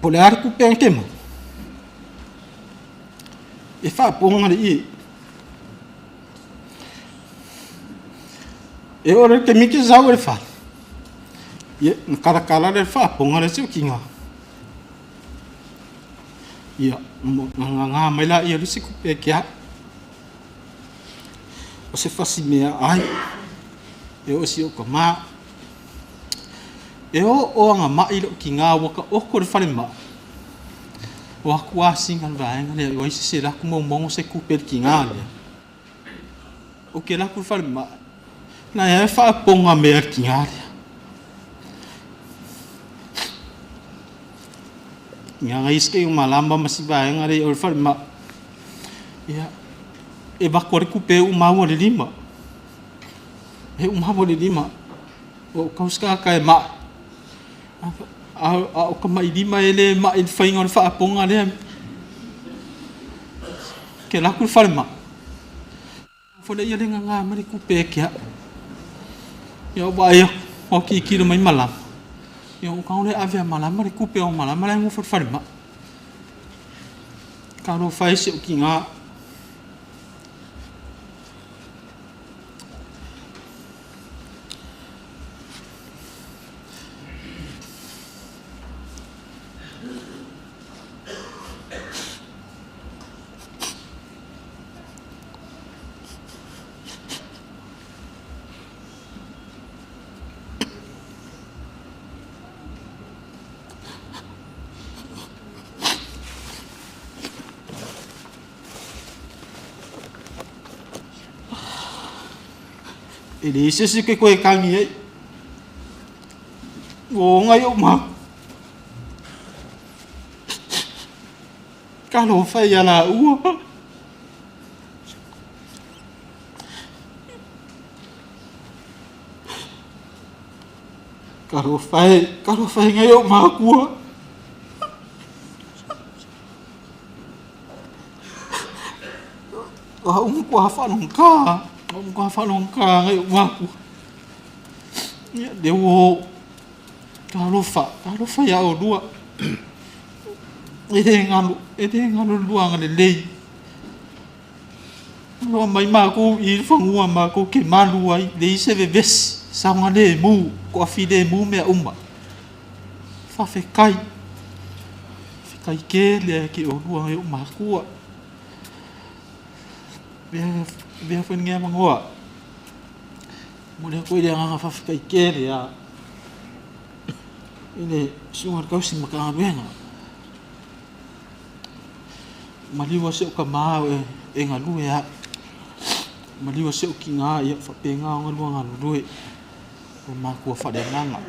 po le ariku pe kema e fa ponga le e ora ke miki zau le fa ye kala le fa ponga le kinga ia nga mai la ia risi ku pe kia o se fasi mea ai e o si o kama e o nga mai lo ki ngā waka o kore whare ma o aku a singa vaenga lea o isi se raku mau mongo se kupe ki ngā lea o ke raku whare ma na e wha ponga mea ki ngā lea ngā iske o malamba masi vaenga lea o whare ma e wako re kupe u maua le lima e u maua le lima o kauska ka e ma o ka mai lima ele ma il whainga o le whaaponga lea ke laku le whare ma whole ia renga ngā mare kupe kia ia o ba ia o ki kira mai malama ia o kaore avea malama le kupe o malama le ngu whare ma ka ro whai se o ki ngā e le se ke koe kangi e o ngai o ma ka lo fai ala ua ka lo fai ngai o ma kua o kua whanonga Kau whanonga ngai o maku. Ia de o ka lofa ia o lua. E te ngalo lua ngale lei. Loa mai maku i whangua maku ke malu ai le ise vevesi. Saunga le mu, ko afi le mu mea umma. Whawhekai. Whekai ke lea ki o lua ngai o makua. Bia foi ninguém mangoa. Mulher coisa nga fa fikai kere ya. Ini sungar kau sing makanga benga. Maliwa se ka ma e ngalu ya. Maliwa se ki nga ya fa penga ngalu ngalu o ma ko fa de nga.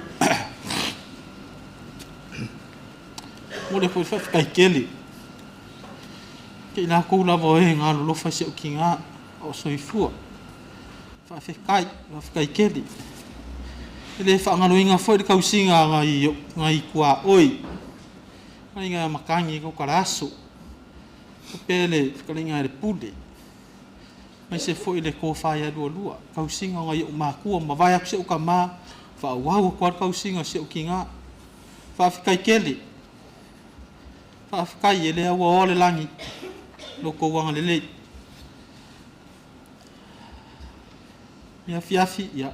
Mulher foi fa fikai kele. Ke na ko la vo e ngalu lo fa se ki nga o soifua. Fa fikai kele. Ele fa ngaloinga foi de kausinga ngai kua oi. Ngai nga makangi ko karaso. Ko pele kalinga de pude. Mas se foi de ko fa ya lua. Kausinga ngai maku ma vai se o kama fa wau ko kausinga se o kinga. Fa fikai kele. Fa fikai ele a ole langi. Loko wanga lele. Ya fiafi ya.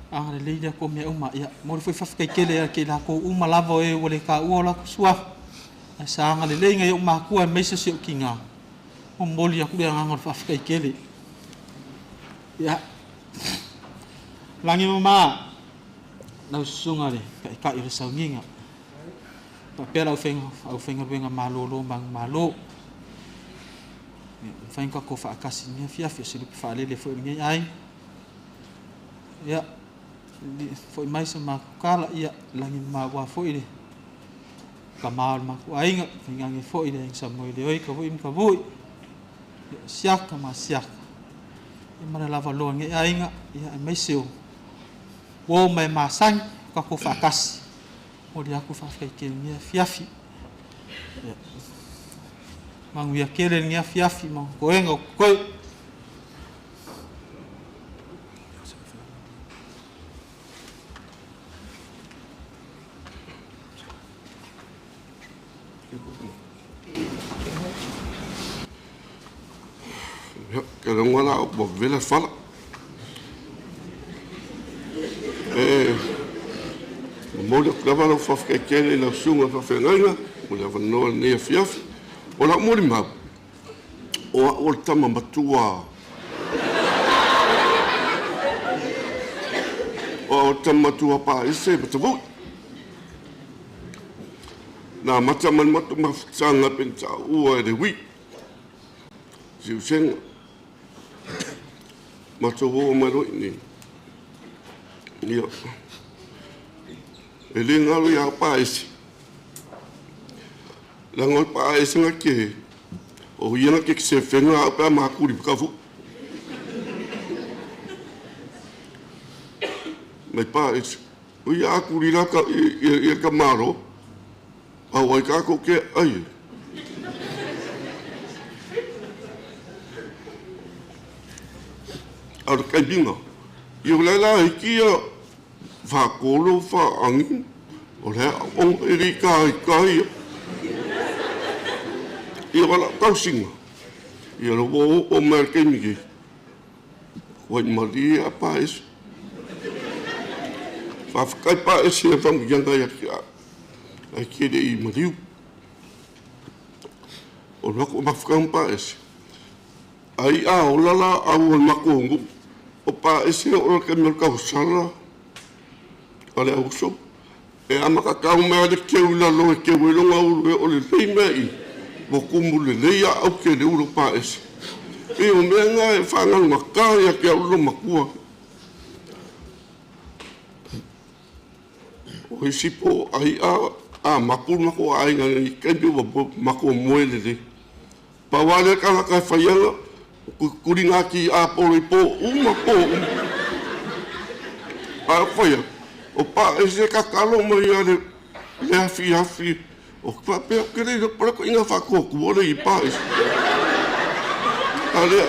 Ang leida ko me uma ya mo foi fa kai kele ke la ko uma lava e wole ka u la sua sa nga le nga yo ma ku me se se kinga o moli aku ya nga fa kai kele ya langi mama na sunga le ka i Sauniga pa pela o fenga benga malo bang malo fenga ko fa kasi ni fia se fa le foi ni ai ya foi mais uma kala ia langi mawa foi de kamal ma ainga ngangi foi de samoi de oi ka voi siaka ma siaka e mana lava lo ngi ainga ia mai seu wo mai masang ka ko fakas o dia ko fa kai ke ni fiafi mang via kele ni fiafi mo ko engo ko Kada ngwana o bo vela fala mo le kava no fa ka kele la sunga fa fenanga mo le va no ne fiaf o la mo ma o tama matua o tama tua pa ise betu na mata man matu ma sanga pensa o de wi siu sen Matovo maro ini. Ia. Ele ngalo ya paese. Lango paese ngake. O ia ke se fenga pa makuri kafu. Mai paese. O ia akuri la ka ia kamaro. Awai ka ko ke ai. Ar kai binga eu la kia fa kolo fa ang o le on erika kai eu la kausinga eu lo o merkemi o maria paz fa kai paz e fa nganga ya aqui de mariu o lo ko mafkan paz ai a o la a o makongo o pa ese o que me causala ole uso e amaka ka me de que la lo que o lo o le mai bo kumu le ya o que le o pa ese e o me nga fa nga maka ya que o lo makua o sipo ai a makul mako ai nga que bo mako moele de pa wale ka ka fa ya kuringa ki a polo po uma po a foi o pa ese kakalo mo ia le afi o pa pe que le para ko inga fa ko ko le pa ale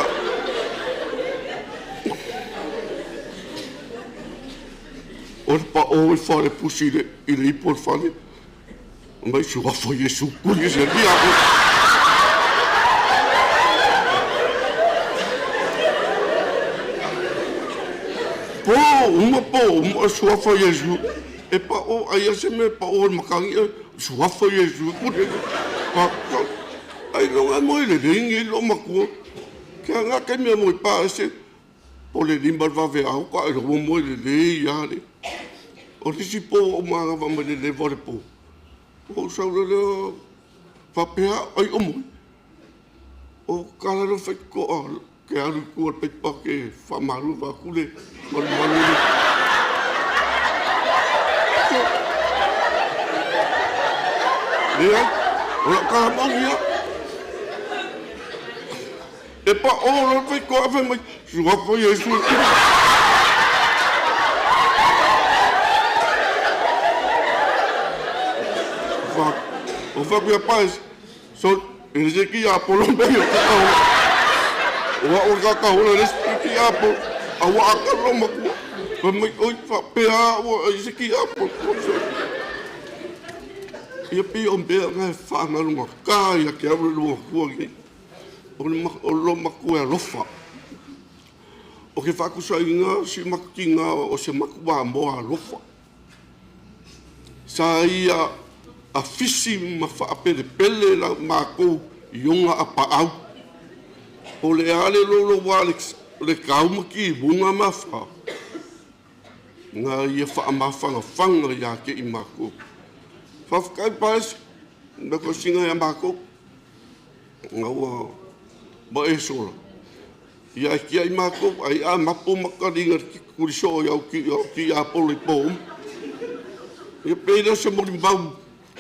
o pa o fare pusile il por fare ma su va foi su kuri se dia uma sua foi Jesus e pa o aí se me pa o makangi sua foi Jesus ai não é moi le ringi lo maku Kia ngā kai mea mo I paese, po le limba vave au, ka e romo mo le le iare. O risi po o mga vama le vore po. O sau le whapea ai o mo. O kalaro whai ko a, ke aru kua peipa ke whamaru wa kule, maru. Lea, ora karamangia. E pa ora whai ko a whai mai, sua whai e sua kira. O whapea paes, so, e se ki a polo mai o kakao. O kakao na resi ki a polo, a wa akaro makua. Wha mai oi whapea o e se ki a polo. Ia pi o mbea ngai whangarunga kāia ki aure runga kua ki. O lo maku e rofa. O ke whakusa inga, si maku ki ngā o se maku wā moa rofa. Sa ia a fisi ma whaapere pele la mākou I onga a paau. O le ale lolo wā le kaumaki I bunga mawha. Ngā ia whaamawhanga whanga ia ke I mākou. Whawhakai paes, na ko singa ia mākou. Ngā ua ma e sola. Ia ki ai mākou, ai a mapo makaringa ki kuriso iau ki a polo I pōum. Ia peira se mori mau,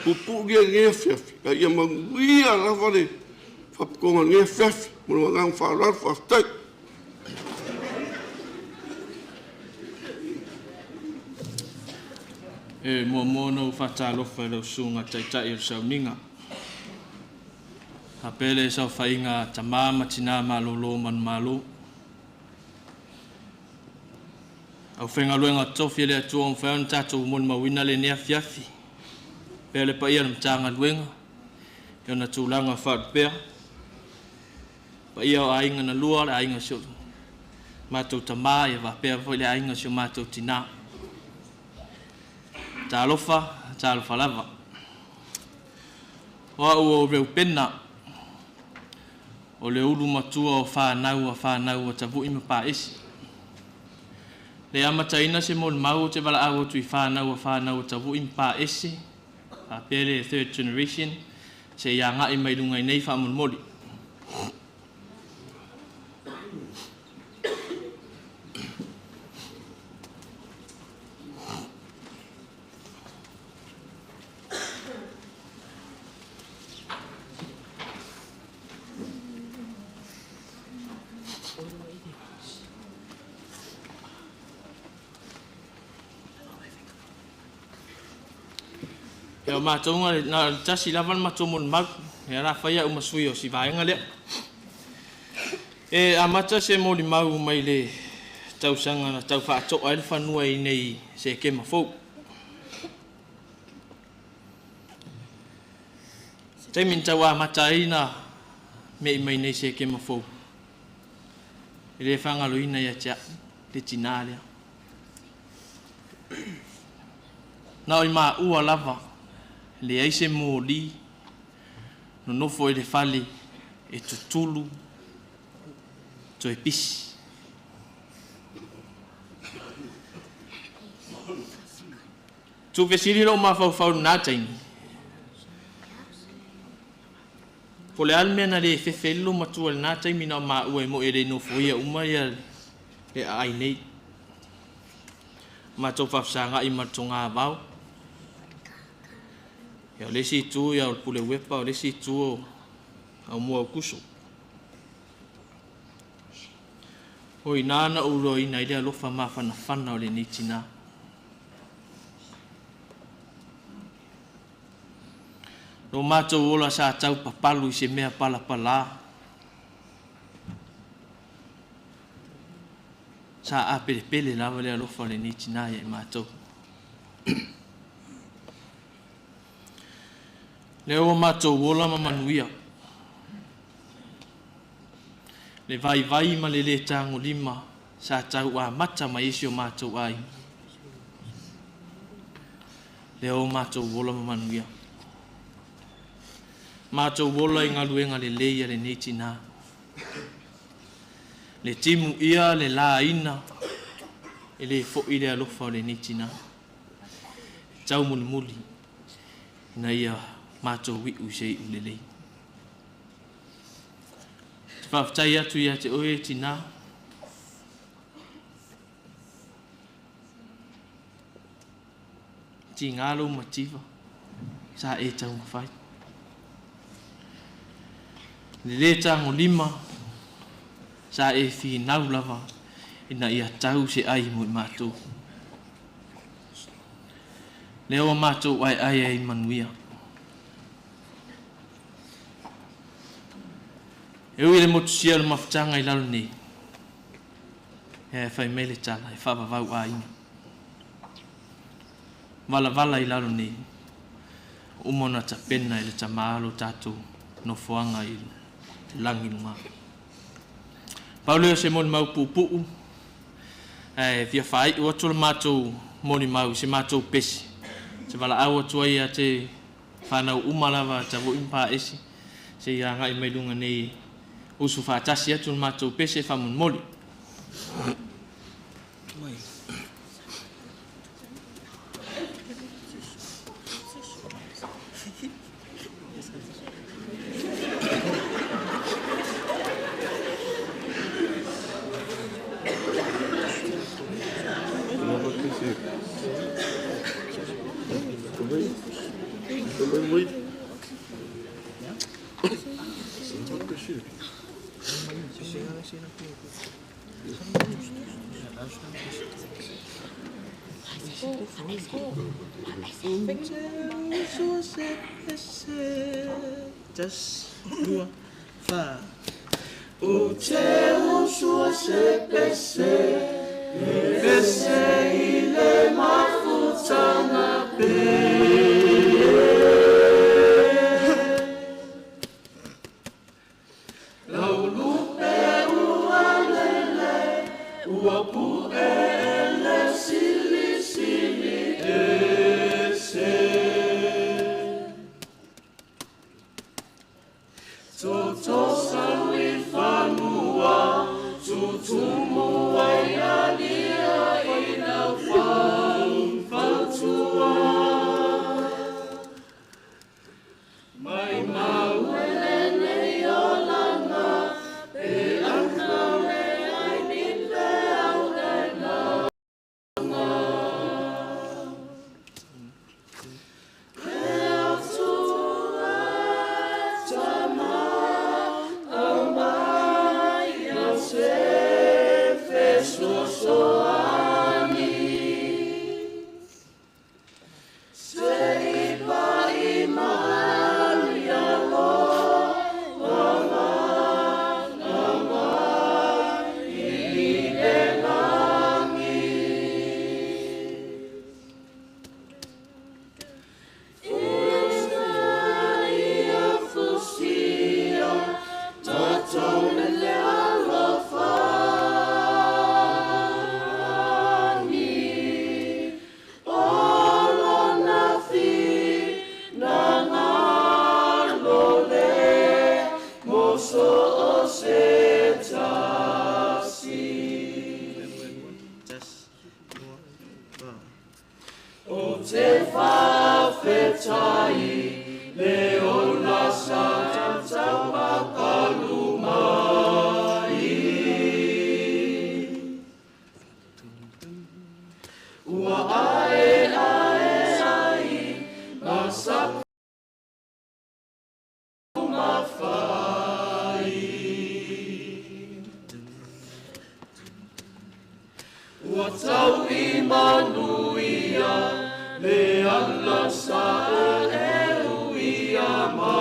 pupu ngia ngea whiawhi. Ia manguia rawale, whapukonga ngea whiawhi. Mura ngang wharar whaftai. E mua mono whatalofa lau sunga taitai o Sauniga. Ha pele sau whainga tamama Tinā malolo man malo. Au whenga luenga tofi le atua o mwhaon tatou mon mawina le nea fiafi. Pele pa ia mtanga luenga. Io na tūlanga whaatpea. Pa ia o ainga na lua le ainga sio. Mātou tamā ia wapea foi le ainga sio mātou Tinā. Ta alofa lava. Wa o reu pena. O le ulu matua o whanau a tavu ima Paese. Le amataina se mon mau te wala awo tui whanau a tavu ima Paese. A pere third generation. Se ia ngai mai lungai nei whamon mori. Ia mātou na tasi lawan mātou mon mag. Ia rā whaia umasui o si vāenga lea. E amata se mōli mau mai le tausanga na tau whaato aile whanua I nei se ke mawhou. Teimin tau amata ina me I mai nei se ke mawhou. I le whangalo ina ia tia le Tinā lea. Nā oi mā ua lava. Le aise mōli no nofo I le whale e tutulu to e pisi. Tu vesiri lo ma whau nā taimi. Po le almena le whewhelo matua le nā taimi na mā ua mo e le nofo ia umai le ai nei. Ma tau whafsanga I matonga vau. Ia lesi tu ia o pule wepa o lesi tu o mua kuso. O I nāna uro I nai lea lofa maa whana o le ni Tinā. No mātou ola sa tau papalu I se mea pala. Sa a pele lava lea lofa o le ni Tinā ia I mātou. Leo mātou wola mamanuia. Le vai ma le tango lima sa tau a mata ma isi o mātou ai. Leo mātou wola mamanuia. Mātou wola I ngaluenga le leia le nei Tinā. Le timu ia le la ina. E le fo i le alofa o le ni Tinā. Tau muli muli. Na ia mātou wi u sei u le lei. Te whawhtai atu ia te oe Tinā. Ti ngalo mativa. Sa e tau mawhai. Le tango lima. Sa e fi nau lava. Ina ia tau se ai mo i mātou. Leo mātou ai ai manuia. E ui le motusia le mawhitanga i lalo nei. E whai mele tala, e whawawau a inga. Vala i lalo nei. Umona ta pena i le tamalo tātou no fuanga i te langi lunga. Pauleo se moni mau pupuu. Via whai ua tula mātou moni mau se mātou pesi. Se vala awa tua ia te whanau umalawa ta vo impa esi. Se ia ngai mai lunga nei usu whaatasi atu mātou pesi e whamun moli. O teu sua se pese ile mafuta na pe. Laulupe ualele uapu ele sili ese. Toto sawi fanua tutumu waialia ina fautua mai mauelele yolana e anna me ainite aunena O te whawhetai le o nasa tau makalu mai. Ua ae masapu mawhai. Ua tau I manuia le ana sa e uia mai.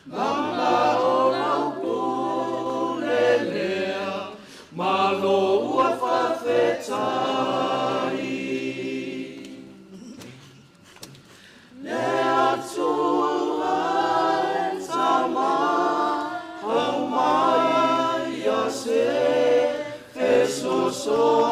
Mama o raupu le lea, malo ua whawhetai. Lea tua e tama, hau mai a se so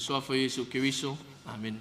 soafa Iesu Keriso. Amen.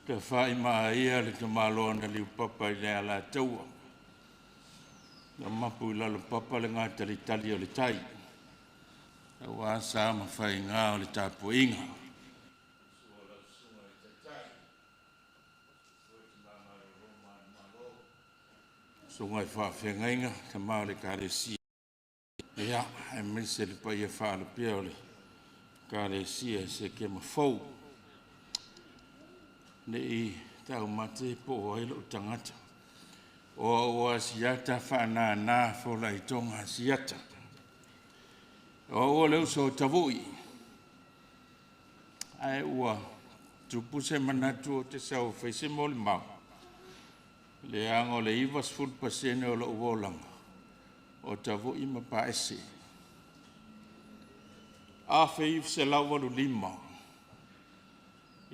Te whai maa ia le te malo na liu papa i lea la taua. Na mapu i lalo papa le ngā tali o le tai. Na wā sā ma whai ngā o le tāpua inga. So ngai whawhenga inga, te mao le kāre si. Ia, e mise le pai e whaala pia o le kāre si e se ke ma fau. Ne i tau mate po o ilo tangata. O asiata whaana nā whola i tonga asiata. O leo so tavui. Ai ua tupuse manatu o te sau whaise mo le mau. Le ango le ivas fulpasene o lo uolanga. O tavui ma paese. A whaiv se lauwalu lima.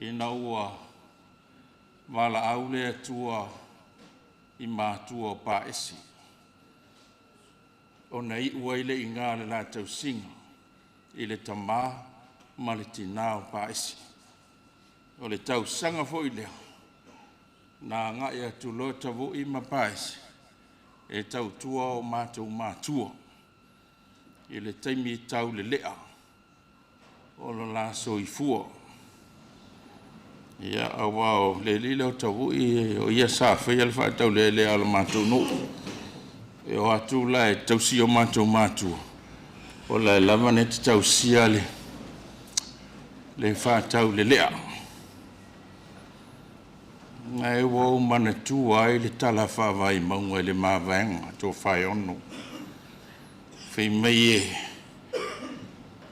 Ina ua wala aule atua i mātua o paesi. O nei uaile i ngā le la tau singa, i le tamā ma le Tinā o paesi. O le tau sanga fo i lea, nā ngai atu lo tavu i ma paesi, e tau tua o mātua, i le taimi tau le lea, o lo la so i fua. Ia awao le lile o tavu i o ia sa whai al wha tau le ala mātou no. E o atu la e tau si o mātua. O la e lama ne te tau sia le wha tau le lea. Nga e wau mana tu ai le tala wha vai maunga le mawanga tō whai ono. Whai mei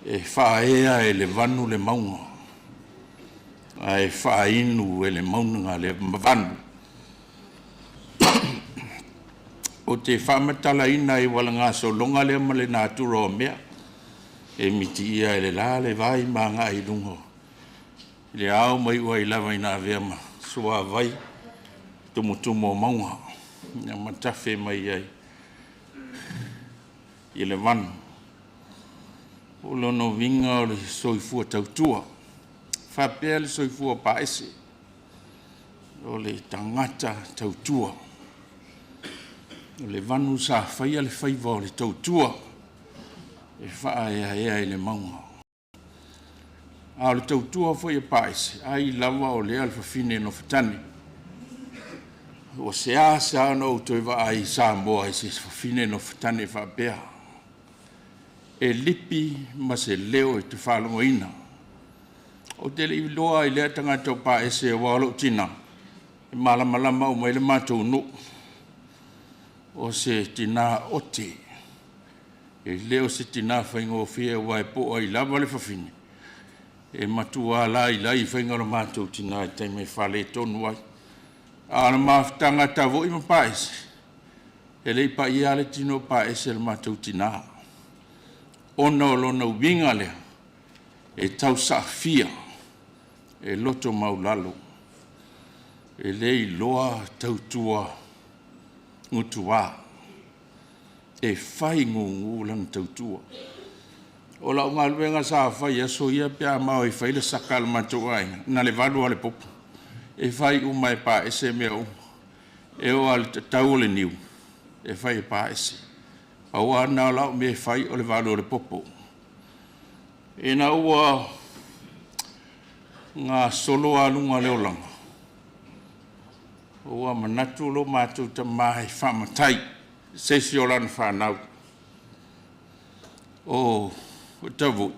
e wha ea e le vanu le maunga. Ai whainu e le maunanga le mawanu. O te whamatala ina i wala ngā so longa le ma le nātura o mea. E miti ia e le la le vai ma ngā i lungo. Le au mai ua i lawa i nā vea ma sua vai tumu o maunga. Nga matafe mai ai. I le vanu. O lono vinga o le soifua tautua. Whapea le soifua paese. O le tangata tautua. O le vanu sa whaia le whaiva o le tautua. E wha ea le maunga. A le tautua whaia paese. Ai lawa o le alfawhine no whatani. O se asa ana o toiva ai sa moa i se whawhine no whatani whapea. E lipi ma se leo e te whalongo ina. O te li loa i lea tangata o paese o walo Tinā. E malamalama o mai le mātou no. O se Tinā ote. E leo se Tinā whaingo whia wai po ai lava le whawhine. E matua la i lai whainga o mātou Tinā i teimei whale tonu ai. Ana mawhtanga tawo i ma paese. E lei pa i ale tino paese le mātou Tinā. Ona o lona uwinga lea. E tau sa fia. E loto maulalo. E lei loa tautua ngutua. E whai ngungu lan tautua. O la unga luenga sa whai aso ia pia mao e whai le sakal matou ai. Na le valu ale popu. E whai umai pa ese mea uma. E o ale tau le niu. E whai pa ese. Au ana lau me whai o le valu ale popu. E na ua ngā solo alunga leolanga. Ua manatu lo mātou ta mahi whamatai. Sesi o lana whanau. O tavu.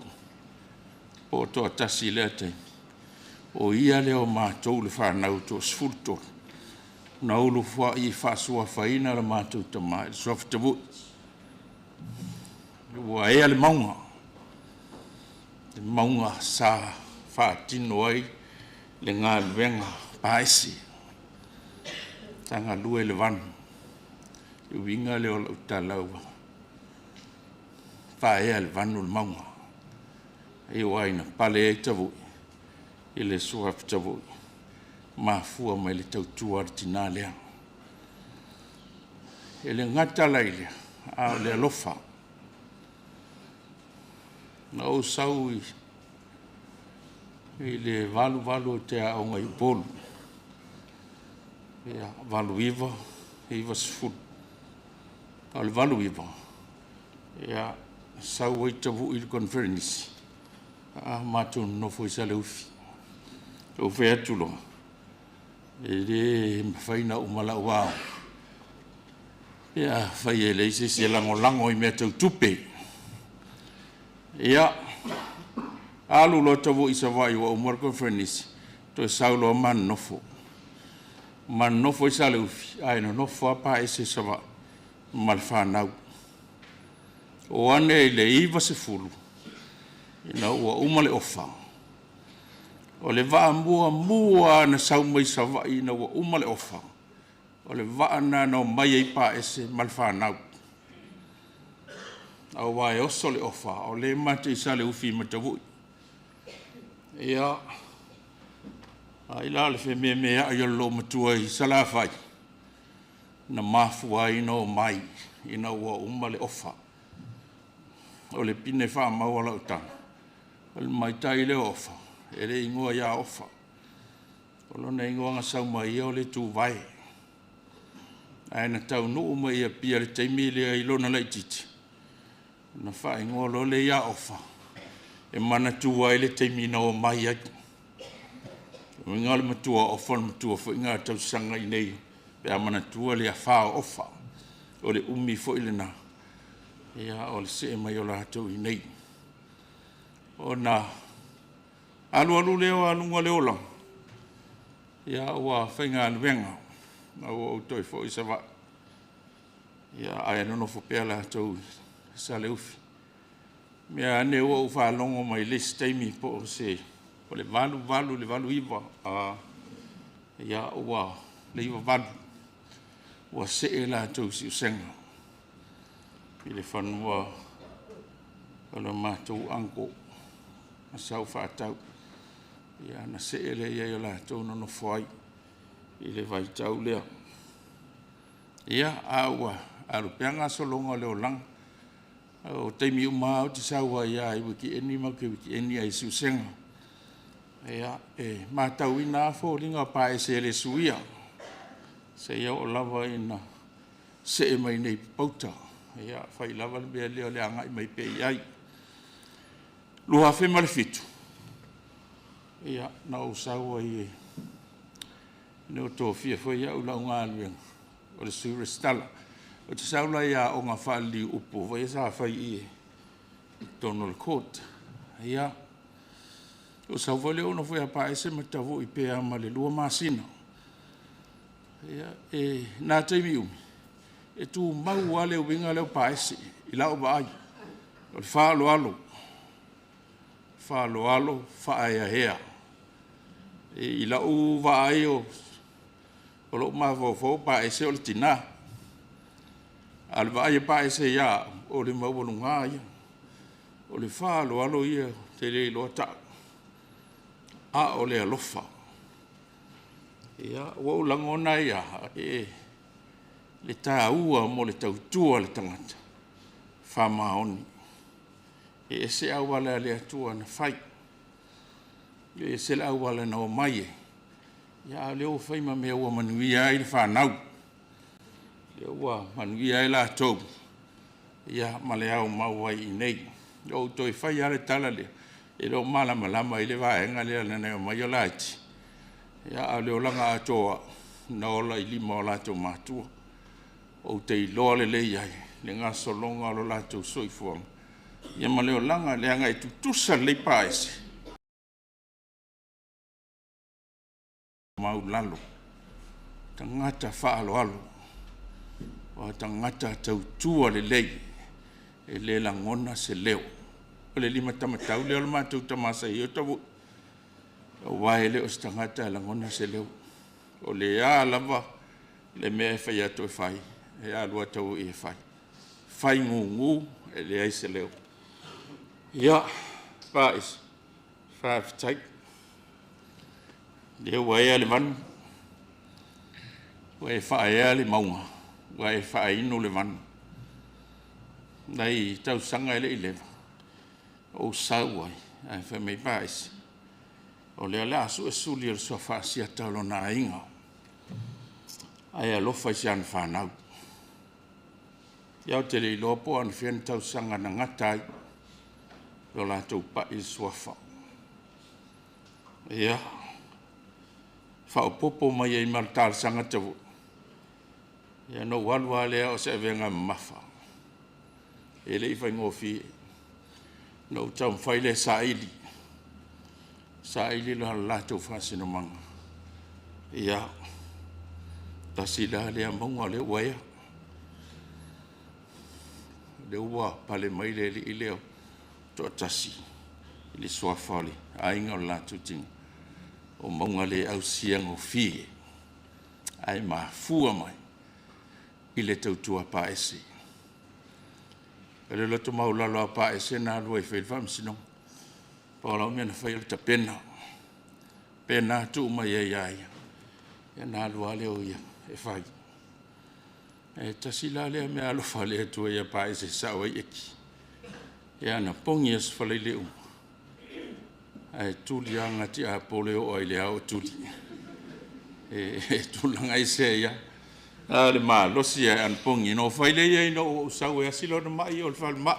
O toa tasi lea tei. O ia leo mātou le whanau to sfulto. na ulu fua I whaasua whaina la mātou tamā, I sofa tavu. Ua ea le maunga. Le maunga sa whaatino ai le ngā luenga paesi. Tanga lue le vanu. I winga le ola utalaua. Wha ea le vanu le maunga. I waina pale e tavu. I le sofa tavu. Mafua mai le tautua le Tinā lea. E le ngata lai lea, a le alofa. Na o sau I le valu te a onga I polu. Ia valu iwa sifuru. A le valu iwa. Ia sau ai tavu I le conference. A mātou nofo I sa le ufi. O whea tuloa. E le whaina umala wao. Ia whai e leise se lango I mea tau tupe. Ia alu lo tavu I sa wai wa umar conference. To saulo man nofo. Man nofo I sa le ufi. Ai no nofo a Paese sa wa. Mal whanau. O ane le iwa se fulu. Ina ua umale ofa. O le waa mua na sau mai sa vai na ua umale ofa. O le waa na mai I Paese mal whanau. Au wae oso le ofa. O le mate I sa le ufi matavui. Ia. Ai la le fe mea ai lo matua I sa la whai. Na mafua I no mai. Ina ua umale ofa. O le pine wha mawala utana. O le mai tai le ofa. E le ingoa ia ofa. O lona ingoa nga sau mai o le tu vai. Aina tau nuu mai ia pia le teimi le I lona lai titi. Na wha ingoa lo le ia ofa. E mana tua le teimi na o mai ai. O inga le matua ofa le matua fo inga tau sanga I nei. Pe a mana tua le a wha ofa. O le umi fo I le na. Ia o le se mai o la tau I nei. O na alu leo alunga leo lang. Ia ua whainga aluenga. Na ua utoi fo I sa wa. Ia ai anono fo pea la tau sa le ufi. Mea ane ua uwha longo mai les taimi po se. O le valu iwa. Ia ua le iwa valu. Ua se e la tau si usenga. I le whanua. O le mātou anko. A sau whātau. Ia na se ele ia la tau no whai. I le vai tau lea. Ia aua. Aru peanga solonga leo lang. O teimi uma o te saua ia I wiki eni mau ke wiki eni ai siusenga. Ia mātau ina fo linga Paese ele suia. Se ia o lava ina se e mai nei pauta. Ia whai lava le leo le angai mai pe iai. Lua fe male fitu. Ia na o saua I no to fia foi ia ula unga alwen. O le sura stala. O te saula ia o ngā whaali upo. Vai sa whai I Donald Court. Ia. O saua leo na foi a Paese matavu I pea ma le lua masina. Ia nā teimi umi. E tu mau wale o winga leo Paese. I lao ba ai. O le whaalo alo. Whaalo whaaya hea. I lau waai o lo mawawau Paese o le Tinā. Al waai Paese ia o le mawalunga ia. O le whaalo ia te le loa ta. A o le alofa. Ia wau langona ia le tā ua mo le tautua le tangata. Whamaoni. E se awala le atua na whai. E se le awala na o mai e. Ia leo whaima mea ua manuia I le whanau. Ia ua manuia I la tau. Ia male au mauai I nei. Ia toi whai ale tala lea. E lo malama I le vaenga lea nana o mai o laiti. Ia a leo langa atoa. Na ola I lima o lato mātua. O te iloa le iai. Le ngā solonga o lo lato soifuanga. Ia ma leo langa le anga I tutusa le Paese. Mau lalo. tangata whaaloalo, o tangata tautua le lei, e le langona se leo. O le lima tamatau leo le mātou tamasa i o tavu, o wae le o se tangata langona se leo. O le a lava, le mea e whai ato e whai, e a lua tau e whai. Whai ngu, e le ai se leo. Ia, Paese, whaafitai. Leo wae le vanu, wae whae le maunga, wae whae ino le vanu. Nei tau sanga ele i lewa, o sau ai, ai wha mei Paese. O lea lea asu e suli al soa whaasia taulo na inga. Ai alofa i sian whanau. Iau te le ilopo an whian tau sanga na ngatai, lo la tau pa i suafa. Ia, whao popo mai e martal sanga tavu. Ia no walua lea o se venga mafa. E le i ngofi, no tau mwhaile sa ili. Sa ili lo la tau whasino manga. Ia, ta sila lea maunga le waia. Le ua pale mai le li leo to tasi. Le soafale, ainga o la tutinga. O maunga le au siango fie. Ai ma fua mai. I le tautua Paese. E le loto maulalo a Paese na alua i whailwha msino. Paola mea na whaile ta pena. Pena tu mai e iaia. E na alua leo ia e whai. E tasila lea mea alofa lea tua ia Paese sawa i eki. E ana pongi as whalei leo. E tuli anga ti a poleo o ile au tuli. E tulanga i se ia. Ale ma losi e an pongi no whaile ia ino o sawe asilo na mai o le whalma.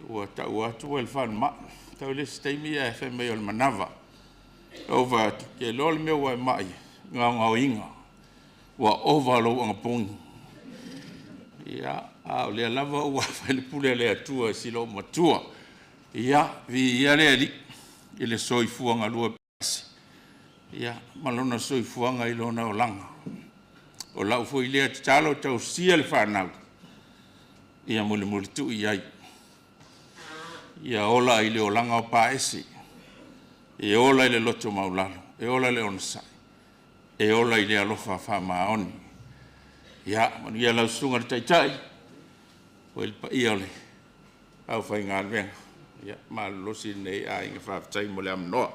Ua tau atu o le whalma. Tau le steimi e whemei o le manawa. Ova ke lole mea wa mai. Ngā inga. Ua ovalo anga pongi. Ia, au lea lava ua whaile pule lea tua silo matua. Ia, vi ia lea li. Ile soifuanga lua Paese. Ia, malona soifuanga ilona o langa. O lau foi lea te talo tau sia le whanau. Ia muli tu iai. Ia ola ile o langa o Paese. E ola ile loto maulalo. E ola ile onasai. E ola ile alofa whamaoni. Ia, manu ia lau sunga le taitai. O il pa ia ole. Au whai ngā luenga. Ia, maa losi nei a inga whaafitai mo le amnoa.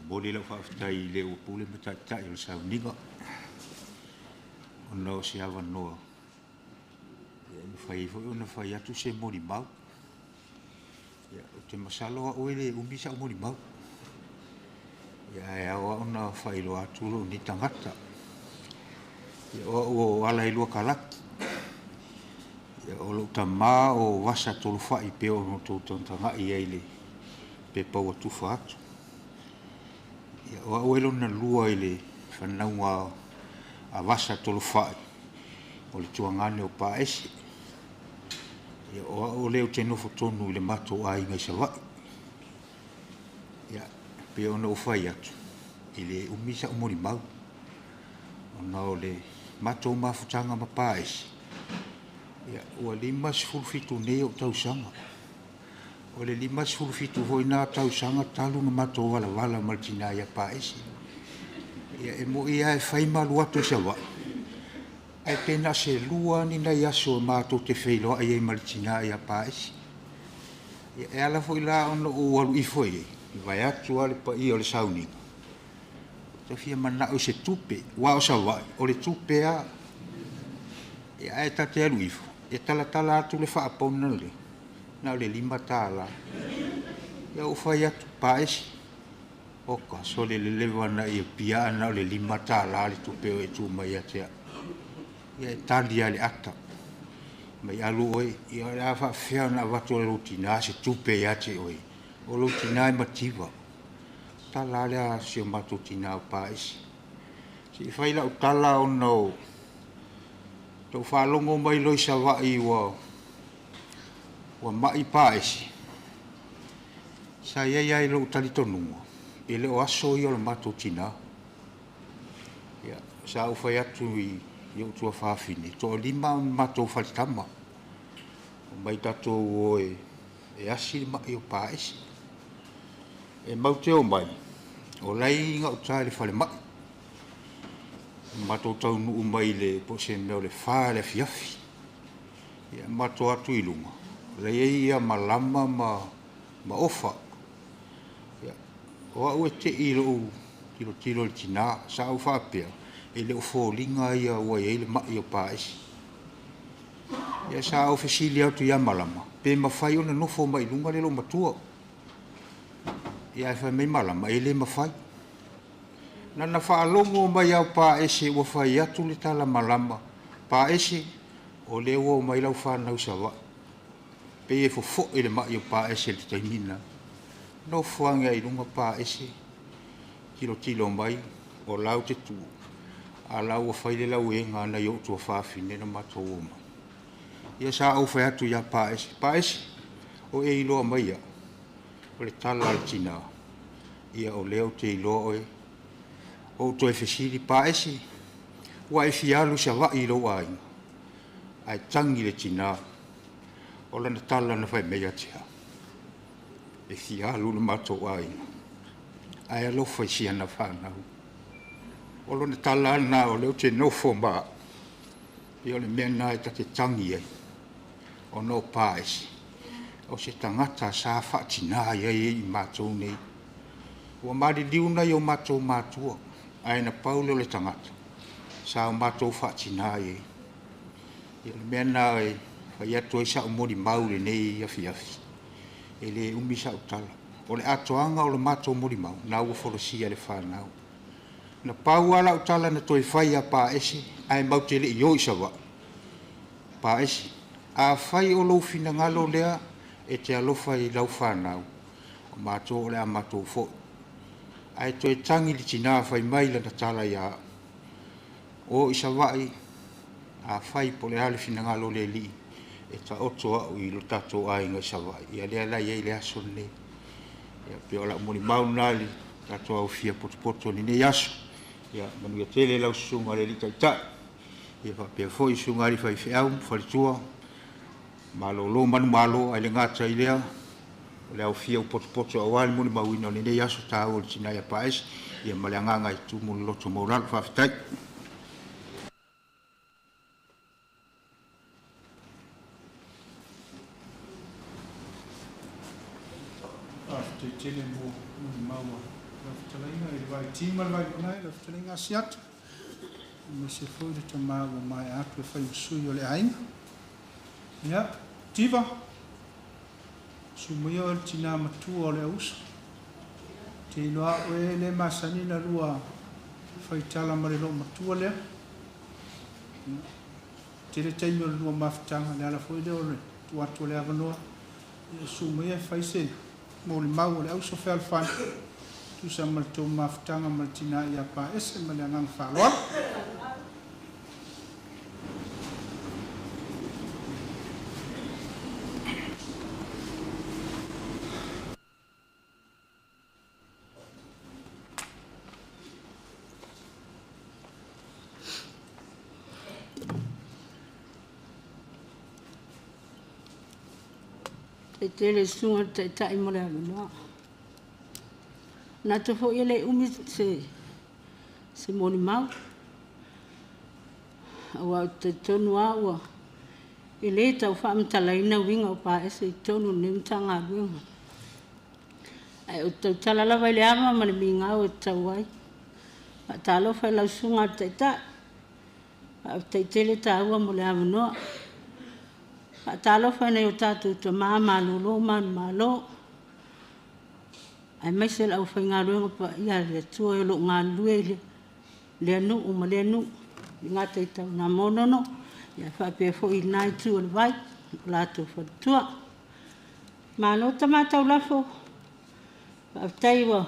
Bole la whaafitai le o pule me tai o Sauniga. O nao se awa noa. Ona whai atu se mori mau. O te masaloa o ele umisa o mori mau. E awa ona whailo atu lo ni tangata. O ala ilua kalaki. O lo tamā o wasa tolu whai peo no tō tanga i eile. Pe pau atu whaatu. O auelo na lua i le whanaunga a wasa tolu whai. O le tuangane o Paese. O leo te nofo tonu i le mato a inga i sawai. Pe ona o whai atu. I le umisa o mori mau. Ona o le mato mafutanga ma Paese. O lima sifulufitu nei o tausanga. O le lima sifulufitu hoi nā tausanga talu na mato wala wala ma le Tinā ia Paese. E mo ia e whai malu atu i sawa. E pena se lua ni nei aso mato te whailoa i e ma le Tinā ia Paese. E ala foi la ono o alu i foi. I vai atu ale pa i o le Sauniga. Te fia mana o se tupe. Wa o sawa. O le tupe a. E a e tate alu i fo. E tala atu le whaapona le. Na le lima tala. Ia o whai atu Paese. Oka, so le lewa na i pia na le lima tala le tupeo e tu mai atea. ia talia le ata mai alu oi ia la fa fia na watu le Tinā se tupe ia te oi o lo Tinā mativa ta la le si o matu Tinā Paese si fai la utala o no to fa longo mai lo sa wa I wa mai Paese sa ia lo tali tonu ele o aso I o matu Tinā ia sa u fai atu I eu tua fafine to lima matou faltama mai tatou e asi mai o Paese e mau te o mai o lai nga utale fale mai matou tau nuu mai le po se meo le fa le fiafi ia matou atu I lunga le ia malama ma ofa ia o au e te I lo tilo le Tinā sa au whapea ele o fōlinga ia ua ele mai o Paese. Ia sa au fesili atu ia malama. Pe mawhai ona nofo mai lunga lelo matua. Ia e whai mai malama, ele mawhai. Nana whaalongo mai au Paese ua whai atu le tala malama. Paese o le ua mai lau whanau sawa. Pe e fofo ele mai o Paese le taimina. Nofo anga I lunga Paese. Tilo mai o lau te tuu. Ala ua whaile lau e ngā na iau tua whawhine na matou o mai. Ia sa au whai atu ia Paese. Paese o e iloa mai ia. O le tala al Tinā. Ia o leo te iloa oe. O to e whesiri Paese. Ua e fialu sa wa iloa ai. Ai tangi le Tinā. O lana tala na whai mea tia. E fialu na matou ai. Ai alofa I siana whanau. O lona tala na o leo te nofo ma. I o le mea nai ta te tangi ai. O no Paese. O se tangata sa whaatina ai I mātou nei. Ua mari liuna I o mātou mātua. Ai na paule o le tangata. Sa o mātou whaatina ai. I o le mea nai whai atu ai sa o mori maure nei I afi. E le umi sa o tala. O le atoanga o le mātou mori mau. Na ua forosia le whanau. Na pau ala utala na toi whai a Paese, ai mau te le I oi sawa. Paese, a whai o lau fina ngalo lea, e te alofa I lau whanau. O mātou o lea mātou fo. Ai toi tangi li Tinā whai mai la na tala ia. O I sawai, a whai po le hale fina ngalo le li, e ta oto au I lo tatou ai ngai sawai. Ia lea lai ei le aso ne. Ia pe o la moni maunali, tatou au fia poto ni ne aso. Ia manuia tele lau sunga le lita ita. Ia whapea foi sunga li whai whiau, whalitua. Malo lo manu malo, ai le ngata I lea. O le au fia u poto awali muni mawina o le nei aso tā o le Tinā ia Paese. Ia male anganga I tu muni loto mauralo whawhitai. Te tele mo maua. Talainga I vai tima vai kunai la talainga siat. Me se foi de tomar o mai atu e fai sui o le ainga. Ia, tiva. Sumia o Tinā matua o le usa. Te iloa o e le masani na rua fai tala ma le lo matua lea. Te le taimi o le rua mafutanga le ala foi de o le tuatu le avanoa. Sumia fai se mo le mau o le auso fe alfana. Tusa mal tau mafutanga mal Tinā ia Paese ma le angang whaloa. E tele sunga te tai mo le aloa. Na te fo ele umi se moni mau. Awa te tonu awa. Ele tau wha amtalaina winga o Paese I tonu nemtanga winga. Ai o tau talalawa I le ama ma le minga o tau ai. A talo whai lau sunga te tai. A te tele taua mo le amanoa. A talo whai nei o tātou ta maa malolo manu malo. Ai mai se lau whai ngā ruenga pa ia le tua e lo ngā lue le anu o ma le anu. ngā te tau nā monono, ia whapea fo I nai tu al vai, lātou whatua. Mālo tamātau lafo, whaptai wa,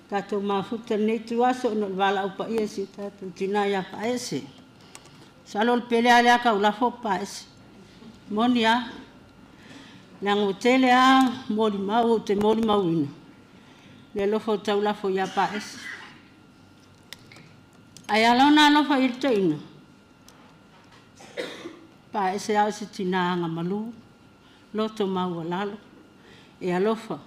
tātou mafuta nei tu aso, no wala upa ia si tātou Tinā ia Paese. Salo le pele alea ka ulafo Paese. Moni a, nango tele a, mori mau, te mori mau ina. Le lofo tau lafo ia Paese. Ai alona lofa irto ina. Paese au si Tinā anga malu, loto mau alalo, e alofa.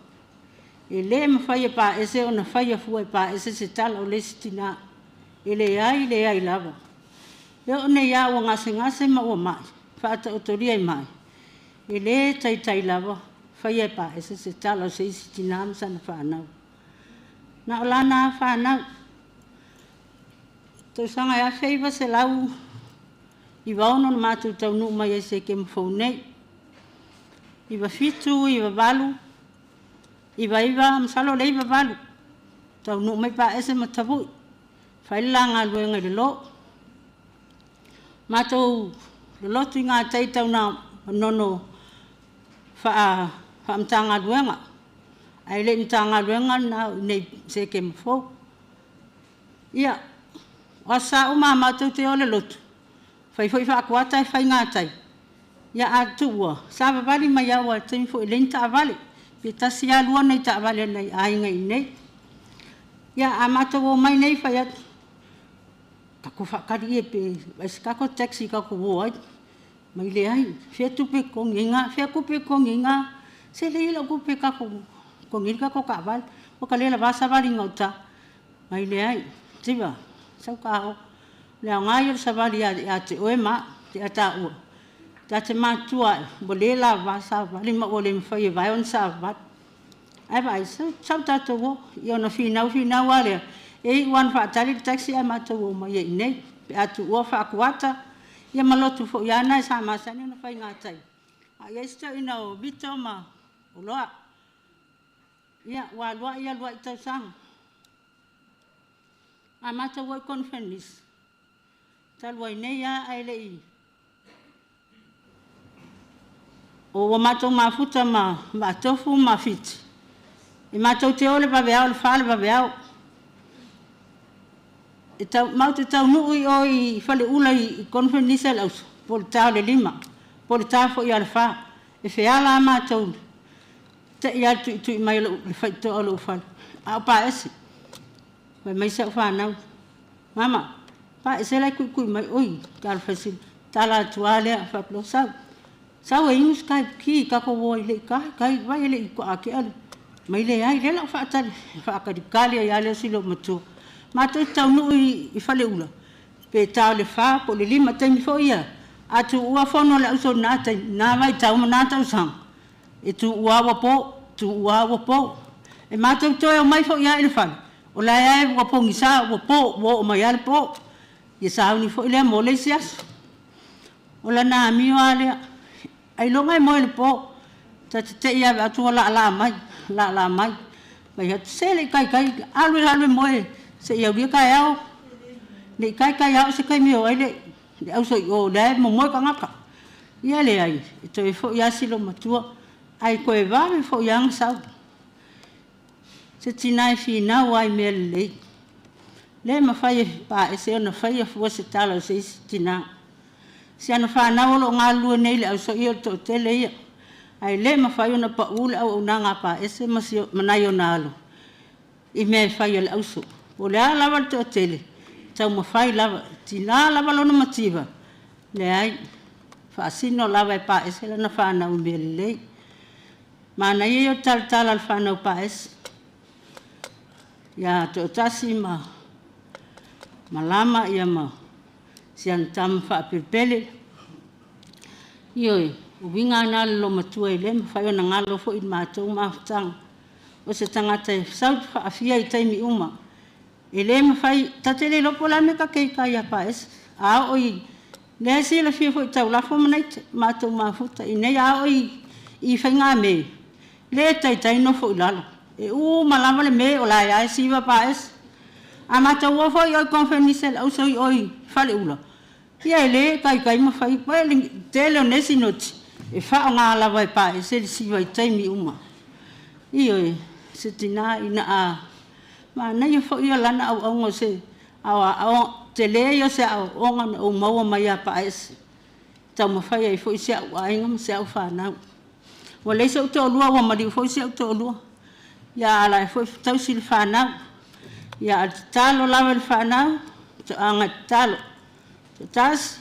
E le mawhai e Paese o na whai a fua e Paese se tala o le si Tinā. E le ai lava. Le o ne ia o ngase ma o mai, whaata o toria I mai. E le tai lava, whai e Paese se tala o se isi Tinā msana whanau. Na o lana whanau. Tau sanga ea whaiva se lau I waono na mātou tau nuu mai e se ke mwhau nei. I wa fitu, I wa walu, I wa iwa msalo le iwa walu. Tau nuu mai Paese matavui. Whaila ngā luenga le lo. Mātou le lotu I ngā tei tau nā nono wha mta ngā luenga. Ai le mta ngā luenga nā nei se ke mwhau. Ia, wasa o mā mātou te ole lotu. Whai whaakuata e whai ngā tai. Ia atua, sāwa wali mai au a temi fo I lein ta avale. Pe tasi a lua nei ta avale nei ainga I nei. Ia a mātou o mai nei whai atu. Kako whakari e pe, waisi kako taxi kako woi. Mai le ai, whia tupe konginga, whia kupe konginga. Se le ila kupe kako konginga kako ka avale. O ka lela vasa wali ngauta. Mai le ai, tiba, sau ka ho. Lea ngai o savali a te oe ma, te ata ua. Ta te mātua, bo le la vasa wali ma o le mwhai e vai on sa vat. Ai vai, sau tātou o, I ona whinau alea. E I uan whaatari taxi ai mātou o mai e nei. Pe atu ua whaakuata, ia malotu fo iana e sa masani ona whai ngā tai. A ia sta ina o vito ma o loa. Ia, wa loa ia loa I tau sanga. A mātou o I konfenis. Talwai nei a ai lei. O wa mātou mafuta ma tofu ma fiti. E mātou te ole babeau, le whale babeau. E mau te tau nui o I whale ula I konfenisa lausu. Po le tau le lima. Po le tau fo I ale wha. E whiala a mātou. Te I atu I mai le whaito o le ufale. A o Paese. Vai mai sa whanau. Mama. Paese lai kui mai oi, kar fasil. Tala tuale a whaplo sau. Sau e inus kai ki kako woi le kai vai le ko ake ale. Mai le ai le la whaatari. Whaakari ai ale silo matua. Mātou tau nui I whale ula. Pe tau le wha po le lima taimi fo ia. Atu ua whono le auso nātai. Nā vai tau ma nātau sang. E tu ua wapo. E mātou toi o mai fo ia ele whale. O lai ai wapo ngisa wapo wo o mai ale po. Ia sauni fo ile mo le sias. Ola na mio ale ai longa mo le po. Te ia atu la mai. Mai hat sele kai alwe mo se ia wi kai au. Ni kai au se kai mio ai le au so o le mo ka ngaka. Ia le ai to fo ia silo matua ai ko e va fo yang sau. Se Tinā fina wai me le. Le ma fai Paese ona fai a fua se tala o se isi Tinā. Se ana whanau lo ngā lua nei le au so I o to tele ia. Ai le ma fai ona pa ule au una ngā Paese manai o nalo. I me fai le au so. O le a lava le to tele. Tau ma fai lava. Tinā lava lona mativa. Le ai. Whaasino lava e Paese lana whanau me le. Mana I o tala le whanau Paese. Ia to tasi malama ia ma sian tam fa pele ioi o winga na lo matua I le fa ona ngalo fo I matou mafutanga o se tangata sau fa afia I taimi uma e le ma fai tatele lo pola me ka kei kai a Paese a oi le se la fia fo I tau la fo manai matou mafuta I nei a oi I whainga me le tai no fo I lalo e malama le me o la ia siva Paese a mātou wafo I oi konfenisel au soi oi fale ula. Ia ele kai ma fai pa tele nesi noti. E fa nga la vai pa e se si vai taimi uma. Io se Tinā ina a ma na yo fo ia lana au ngo se au tele yo se au onga o mau mai a pa ese. Tau ma fai ai fo se au ai ngam se au fa na. Wa le se to lua wa ma di fo se to lua. Ya la fo tau sil fa na. Ya talo la vel fa na. To anga talo. To tas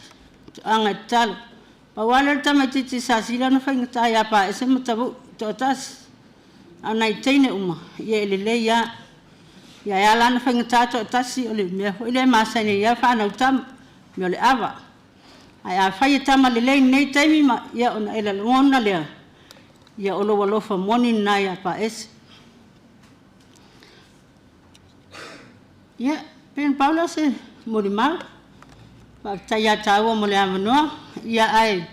to anga talo. Pa wala tama titi sa sila na fai ngata ya pa ese matabu to tas. Anai teine uma ye le ya la na fai ngata to tas si ole me fo ile ma sa ni ya fa na utam me ole ava. Ai a fai tama le nei taimi ma ya ona ela ngona le ya olo walo fa moni na ya pa ese. Ya pen Paulo se morima. Pa taya tawa mo le amano ya ai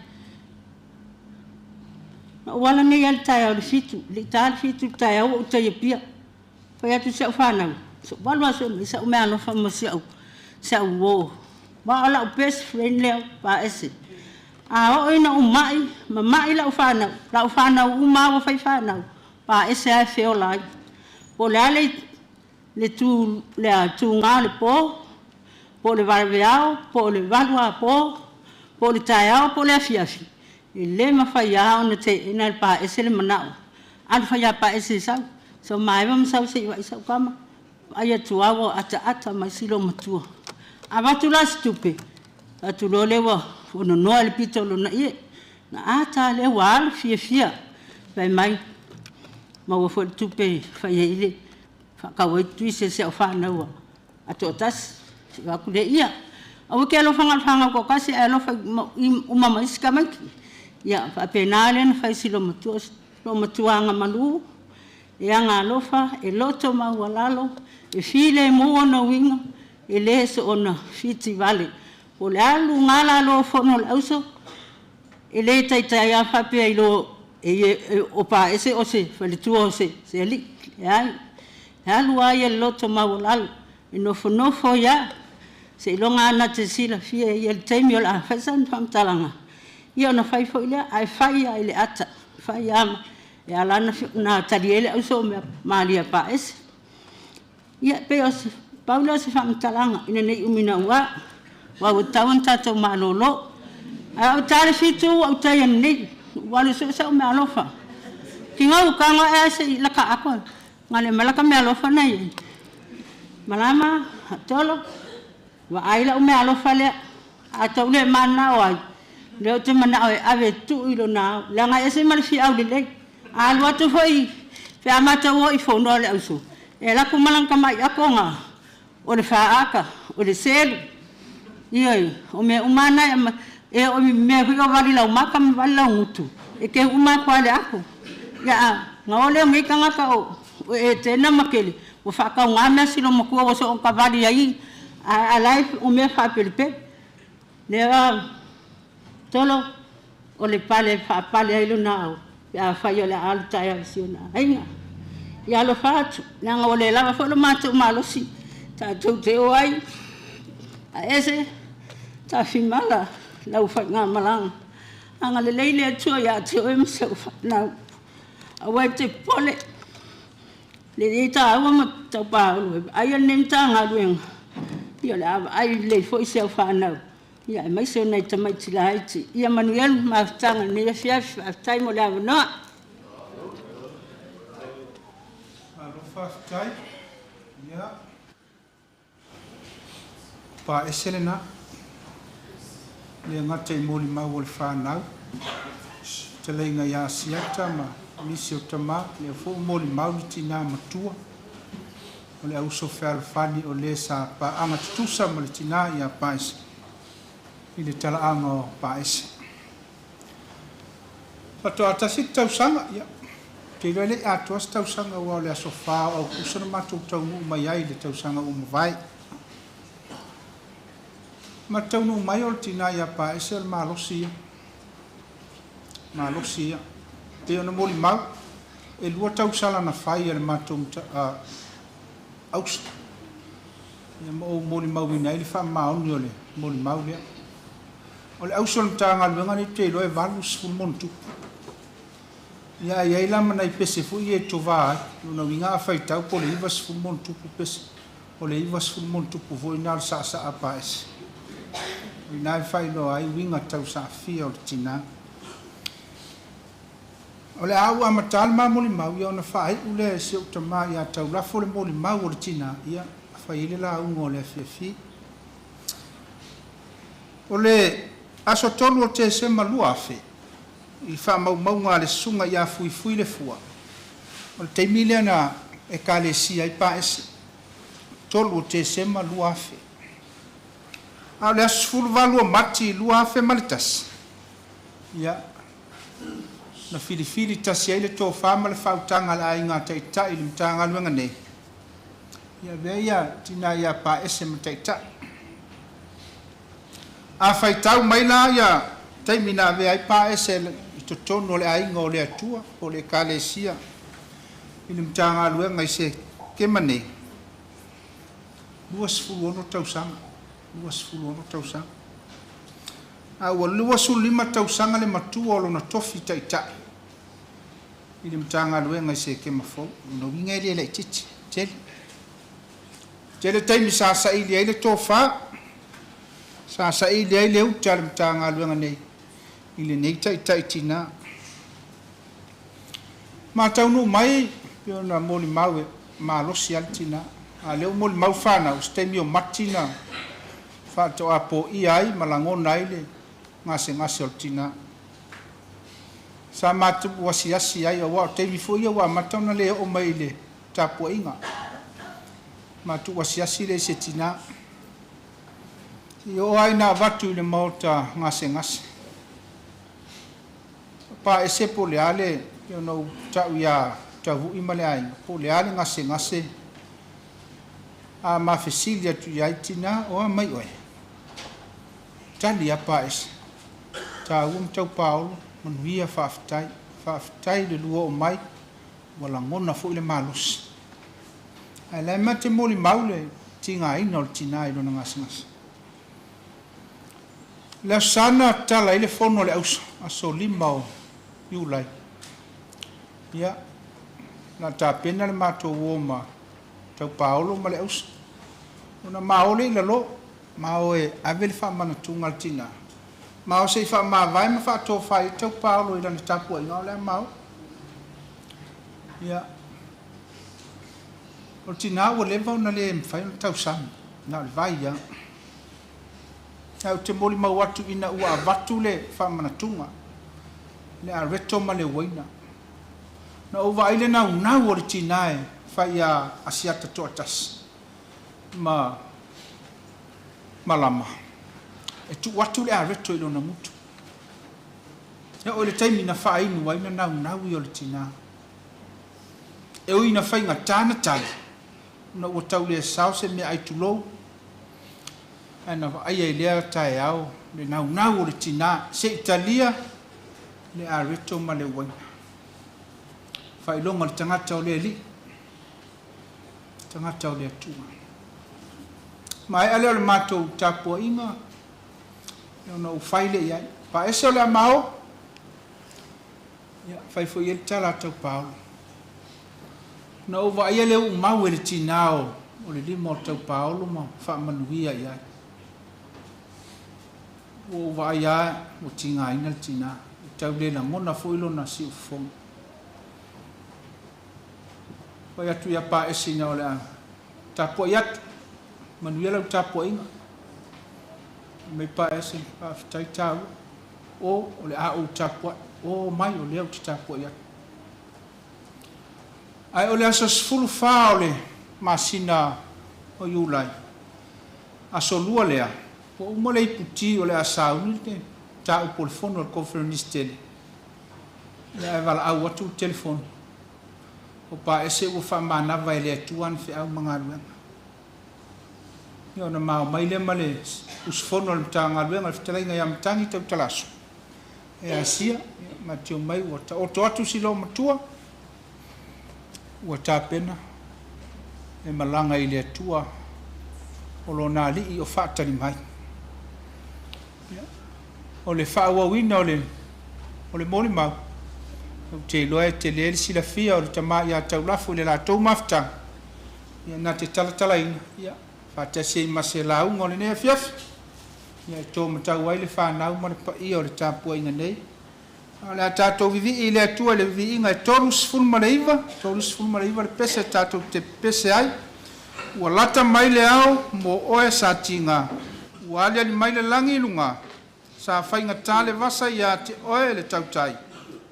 wala ne yal taya o fitu le tal fitu taya o taya pia pa ya tu se fana so balwa so me sa o me ano fa mo se o wo ba ala o best friend le pa ese a o ina o mai la o fana o ma o fai fana pa ese a fe o lai po le tu ngale po le varveao, po le valua po le taeao, po le afiafi. E le mawhaiao na te ina le pa ese le manao. Al whaia pa ese sau. So mai wa masau se iwa isau kama. Ai atu awa ata mai silo matua. A watu la stupe. Atu lo lewa ono noa le pito lo na ie. Na ata le wa al fia. Vai mai. Ma wa fo tupe whaia ile. Whakawai tuise se au whanau. Atu atas. Wa kule ia au ke lo fanga ko kasi alo fa uma mais kamaki ya fa penale na fa silo matua nga malu ya nga lo fa e loto ma walalo e file mo no winga e leso ona fiti vale o le alu ngala lo fono auso e le tai ya fa pe ilo e o pa ese o se fa le tuo se li ya alu ai e loto ma walalo e no fo ya se longa na te sila fia ia le taimi o la faisan famtalanga ia na fai fo ile ai fai ai le ata fai ama e ala na tariele au so malia pa ese ia pe os Paulo se famtalanga ina nei umina wa tawan tato malolo au tare fitu au tayan nei wala so sa me alofa kinga ukanga ese la ka ako ngale malaka me alofa nei malama tolo wa aila o me alo fale a tau le mana o ai le te mana o ave tu ilo na la nga ese mal fi au le a lo tu foi fe amata o i fo no le uso e la ku malang ka mai akonga o le fa aka o le sel ia o me umana e o me fi o vali la umaka me vali la ngutu e ke uma kwa le ako ya nga ole ngi kanga ka o e te na makele o fa ka ngame silo mo ko so ka vali ai a life o me fa pelpe le tolo o le pale fa pale ai luna ya fa yo la alta ya siona ainga ya lo fatu na ngole la fa lo matu malo si ta te oi a ese ta fimala la fa ngamalang anga le leile tu ya te o me se fa na a wai te pole le ta wa ma ta pa ai nem ta ngalueng ia la ai le foi se fa na ia mai se nei tamai tilaiti ia Manuel ma tanga ni fia tai mo la no alo fa tai ia pa eselena le ngate mo li ma wol fa na telenga ya siata ma misi o tama le fo mo li ma Tinā matua o le au sofa alfani o le sa pa anga tusa mo le Tinā ia Paese i le tala anga Paese pato atasi tausanga ia te rele ato as tausanga wa le sofa o kusana matu tau mai ai le tausanga o vai ma tau no mai o Tinā ia Paese al malosia te ona moli mau e lua tausala na fai al matu aus ia mo moli mau ina ile fa mauni ole moli mau le ole au sol tanga luenga ni te loe valus ful montu ia ia ila mana I pese fu ia tova no winga fa tau po le ivas ful montu pu pese ole ivas ful montu pu vo ina sa apais ina fa no ai winga tau sa fia o Tinā ole au amatal ma moli mau ia na fa ai ule se o tama ia tau la fo le moli mau o Tinā ia fa ile la ungo le fi ole aso tolu o te se malua fe I fa mau nga le sunga ia fui le fua o te mile na e kalesia I Paese tolu o te se malua fe a le asfulu valu mati lua fe malitas ia na filifili tasi ai le tō whama le whautanga la inga teita I le mtanga luenga nei ia vea Tinā ia Paese ma teita a whaitau mai la ia taimina vea I Paese I totono le ainga o le atua o le kalesia I le mtanga luenga I se kema nei 2 tausanga a ua 2 tausanga le matua o lona tofi teita I le mtanga luenga I se kema fau no winga I le titi tele taimi sa ili ai le tofa sa ili ai le uta le mtanga luenga nei I le nei teita I Tinā ma taunu mai pio na moli mau ma losi al Tinā a leo moli mau fana o stemi o matina fa to apo ai malangona ai le ngase o Tinā sa matu wasiasi ai o wa temi fo ia wa matona le o mai le tapo inga matu wasiasi le se Tinā yo ai na vatu le mota ngase Paese po le ale yo no tau ia tavu I male ai po le ale ngase a ma fesilia tu ia Tinā o mai oe tali a Paese tau tau Paulo manuia whaafitai le lua o mai wala ngona fo le malos ai lai mate moli maule tinga ina o Tinā I lona ngase le sana tala ile fono le ausa aso lima o Iulai ia na tapena le mato woma tau Paulo ma le ausa una maole I lalo maoe avele fa mana tunga Tinā mao se fa ma vai ma fa to fai tau Paulo I lana tapu ai ngau le mao ia o Tinā o leva una le mfai tau sam na le vai ia au te moli mau atu ina ua avatu le fa mana tunga le a reto ma le waina na uva aile na unau o le Tinā fai a asiata to atas ma malama e tu watu le a reto ilo na mutu e o le taimi na fai inu waina na unau I o le Tinā e ui na fai ngatana tali na ua tau le sao se mea ai tulou ana ai ai lea tae au le nau o le Tinā se Italia le a reto ma le waina whailonga le tangata o le li tangata o le atua mai ale o le matou tapua inga e ona uwhaile iai Paese o le amao ia whaifo i le tala tau Paulo na uwa ia le umau e le Tinā o le lima o tau Paulo ma whaamanuia iai o uwa ia o tinga ina le Tinā tau le na ngona foilo na si ufong pai atu ia Paese ina o le ana tapua iatu manuia lau tapua inga mai Paese whaafitai tau o le a o tapua o mai o le au te tapua iatu ai o le aso sfulu wha o le masina o Iulai aso lua lea o uma le iputi o le a sauni te tau polifono o le conference tele le a vala au atu telefoni o Paese ua whaamanawa e le atuan whi au mangaruenga Ia na mau mai le male usfono le tanga luenga le fitalainga ia matangi tau talaso e asia ma tio mai o to atu silo matua ua tapena e malanga I le atua o lona ali'i o fa'atali mai o le fa'auauina o le molimau te loa e te lele silafia o le tamā ia taulafu i le latou mafutaga ia na te talatalaina ia fa'atasi ai ma se lauga o lenei afiafi ia e tomatau ai le fanau ma le pa'ia o le tapuaina nei a le a tatou vivi'i i le atua le vivi'iga e 3.5 le pese tatou te pese ai ua lata mai le ao mo oe sa tiga ua ale ali mai le lagi iluga sa faigatā le vasa iā te oe le tautai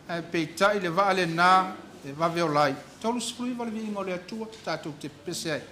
e peita'i le va'a lenā e vave o lai 3.5 le vi'iga o le atua tatou te pese ai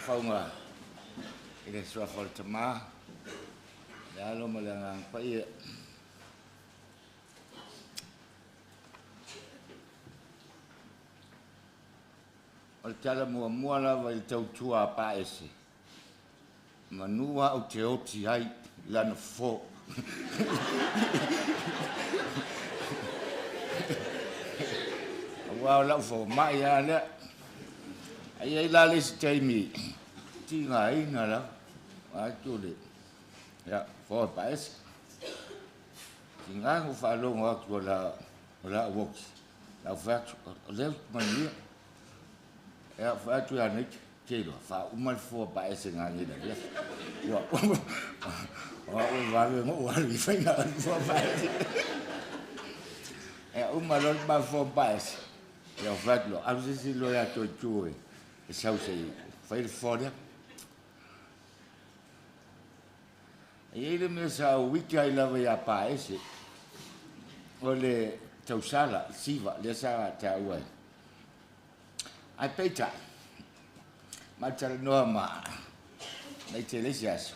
whaunga i le sua whare tamā. Le alo ma le ngang paia. O le tala Muamua lava i tautua a Paese. Manua au te oti ai lana fo. Wow, lau fo mai a lea. Ai la le si taimi. Tinā ina la. Ai tūle. Ya, fo Paese. Tinā ko whalonga atu o la woki. Lau whatu, o leo mania. Ya, whatu ya nik. Kelo, fa umal fo Paese ngā ngira. Ya. Wa vale mo wa li faina fo Paese. Ya, umal ma fo Paese. Ya, whatu lo. Au si lo ya to tue. E sau sei. Whaire fōrea. E le me sa wiki ai lava ia Paese. O le tausala, siva, le sa ta ua. Ai peita. Ma tala noa ma. Nei te lesi aso.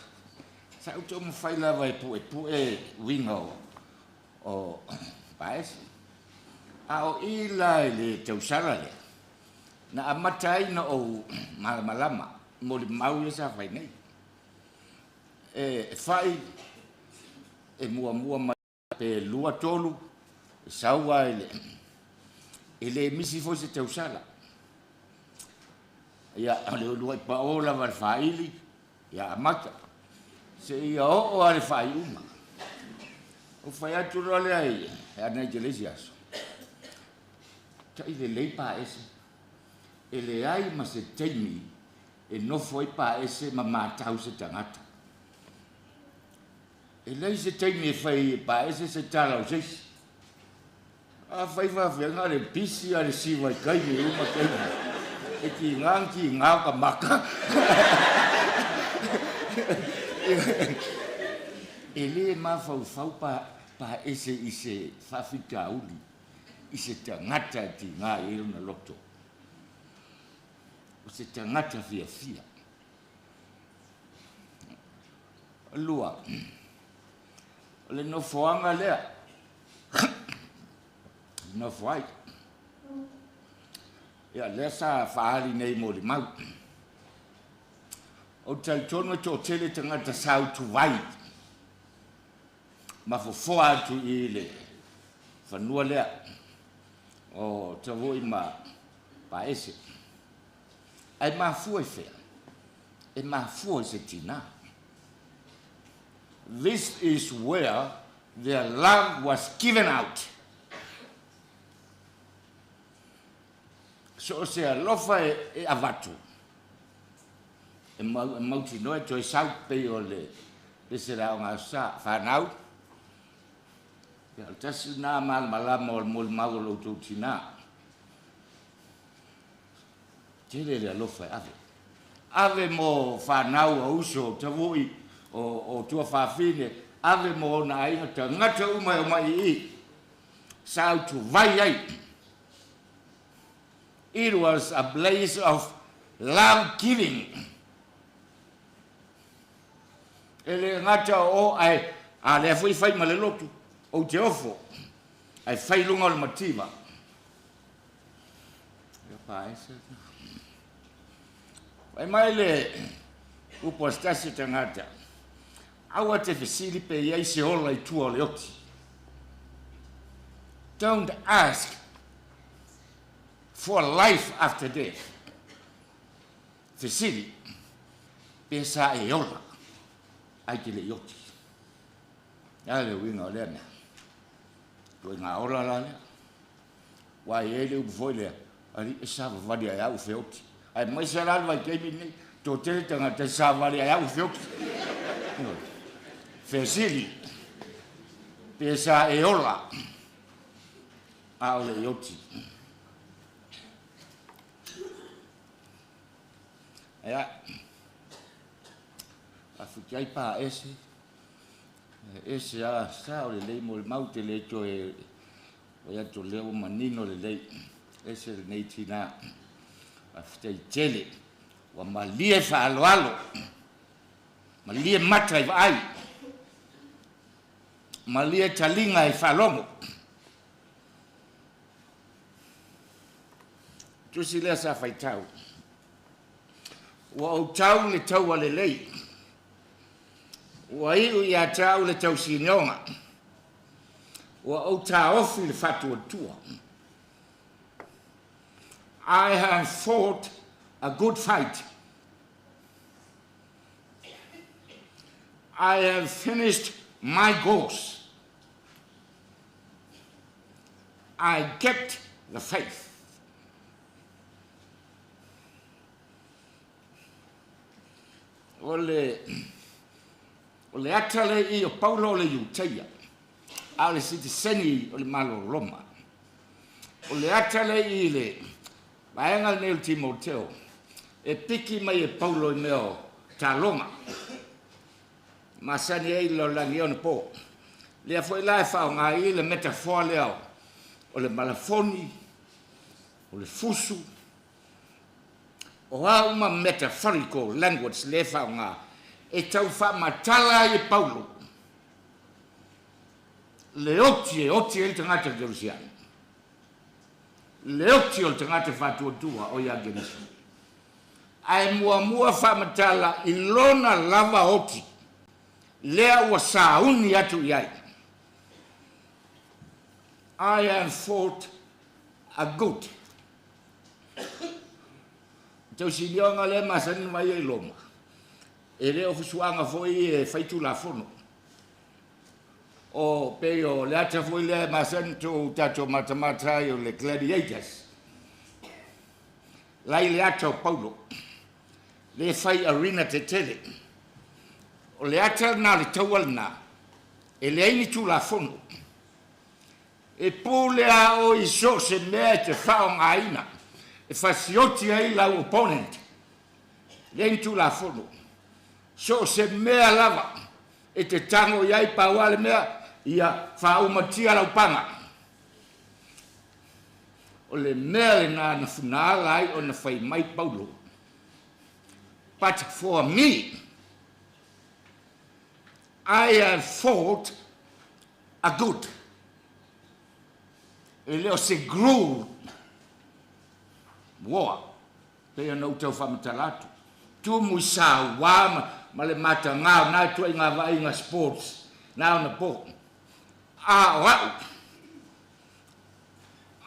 Sa uto mo fai lava e winga o Paese. A o ila le tausala le. Na amatai na o malama. Mo le mau le sa fai nei. Fai e mua mai pe lua tolu saua ele misi foi se teu sala ia ale lua pa ola var faili ia mata se ia o ale fai uma o fai atu role ai ana iglesias ta ile lei pa ese ele ai ma se teimi e no foi pa ese ma matau se tangata. E lei se teimi e fai Paese se tala o seis. A fai whawhianga le pisi a le siwa i kai me uma teimi. E ki ngā ka maka. E le ma fau Paese i se whawhita uli. I se tangata ti ngā e una loto. O se tangata fia. Lua. Le no foanga lea. No foai. Ia lea sa whaari nei mo le mau. O tai tono to tele tangata sau tu vai. Ma fofoa atu i le whanua lea. O te voi ma Paese. Ai ma fua fea. E ma fua se Tinā. This is where their love was given out. So se alofa e avatu. E mauti noe toi sau pe o le se rao ngā sa whanau. Ia tasi nā malama o mol mauro tau Tinā. Tere le alofa e ave. Ave mo whanau a uso te voi o tua whawhine, ave mo na inga te ngata umai o mai I. Sau tu vai ai. It was a blaze of love giving. Ele ngata o ai, a le fui fai ma le lotu, o te ofo, ai fai lunga o le mativa. Ia Paese. Vai mai le upo stasi te ngata. Aua te whesiri pe iai se ola I tua le oti. Don't ask for life after death. Whesiri pe sa e ola ai te le oti. Ia le winga o lea mea. Toi ngā ola la lea. Wai e le upu foi lea. Ari e sa wawari ai au whe oti. Ai mai sa lalwa I keimi nei. Tō tere tanga te sa wawari ai au whe oti. Whesiri, pesa e ola, a ole ioti. Ea, a whikai Paese, ese a sa o le lei mo le maute le to e ato leo manino le lei, ese le nei Tinā, a whitai tele, wa malie whaaloalo, malie mata I vai, malia talinga I whalongo. Tusi lea sa whai tau. Wa o tau le tau a le lei. Wa iu I a tau le tau sinionga. Wa o ta ofi le whatu atua. I have fought a good fight. I have finished my course. I kept the faith. O le atale I o Paulo o le iuteia. A le sitiseni o le malo Roma. O le atale I le vaenga neo Timoteo. E piki mai e Paulo I meo talonga. masani e lo langi ona po le foi la fa nga i le metafor le o le malafoni o le fusu o uma metaphorical language le fa nga e tau fa matala e Paulo le oti e tangata Jerusalem le oti o tangata fatuatua o ia Genesis ai muamua fa matala i lona lava oti lea wa sauni atu iai. I have fought a good. Tau si lionga le masani mai e loma. E leo fusuanga foi e faitu la fono. O peo le ata foi le masani tu tato matamata o le gladiators. Lai le ata o Paulo. Le fai arena te tele. O le ata na le tawalna. E le aini tu la fono. E pule a o iso se mea te whao ngaina. E whasioti ai la opponent. Le aini tu la fono. So se mea lava. E te tango iai pawale mea. Ia whao matia lau panga. O le mea le na funala ai o na whai mai Paulo. But for me, I have fought a good. E leo se grew war. Pea no tau whamatalatu. Tu muisa wama ma le mata ngau na tu inga vai inga sports. Na na po. Wow.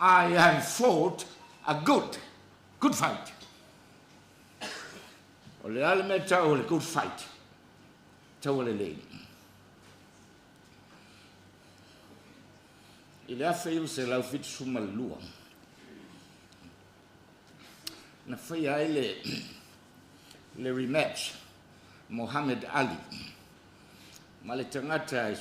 I have fought a good fight. O le ale me tau le good fight. Tau le lei. Il a fait se lau fit suma lua. Na foi ai le rematch Muhammad Ali. Ma le tangata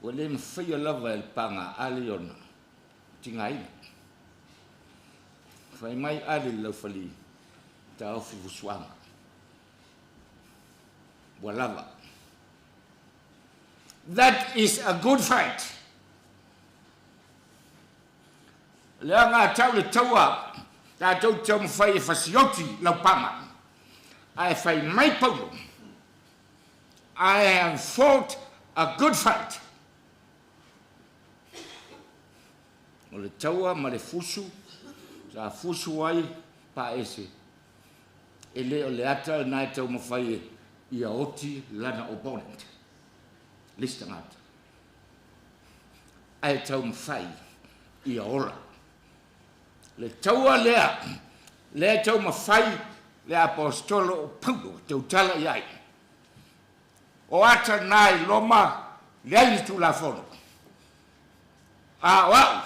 o le mfia lava el panga Ali ona tinga ina. Fai mai Ali lau fali ta ofi vuswanga. Walava. That is a good fight. Lea ngā tau le taua, tā tau tau mwhai e whasioti lau pama. Ai whai mai Paulo. I have fought a good fight. O le taua ma le fusu, sa fusu ai Paese. E le o le ata nai tau mwhai e ia oti lana opponent. Lista ngata. Ai tau mwhai ia ora. Le taua lea tau mwhai le apostolo o Paulo, tau tala iai. O ata nai loma lei tu la fono. Wow.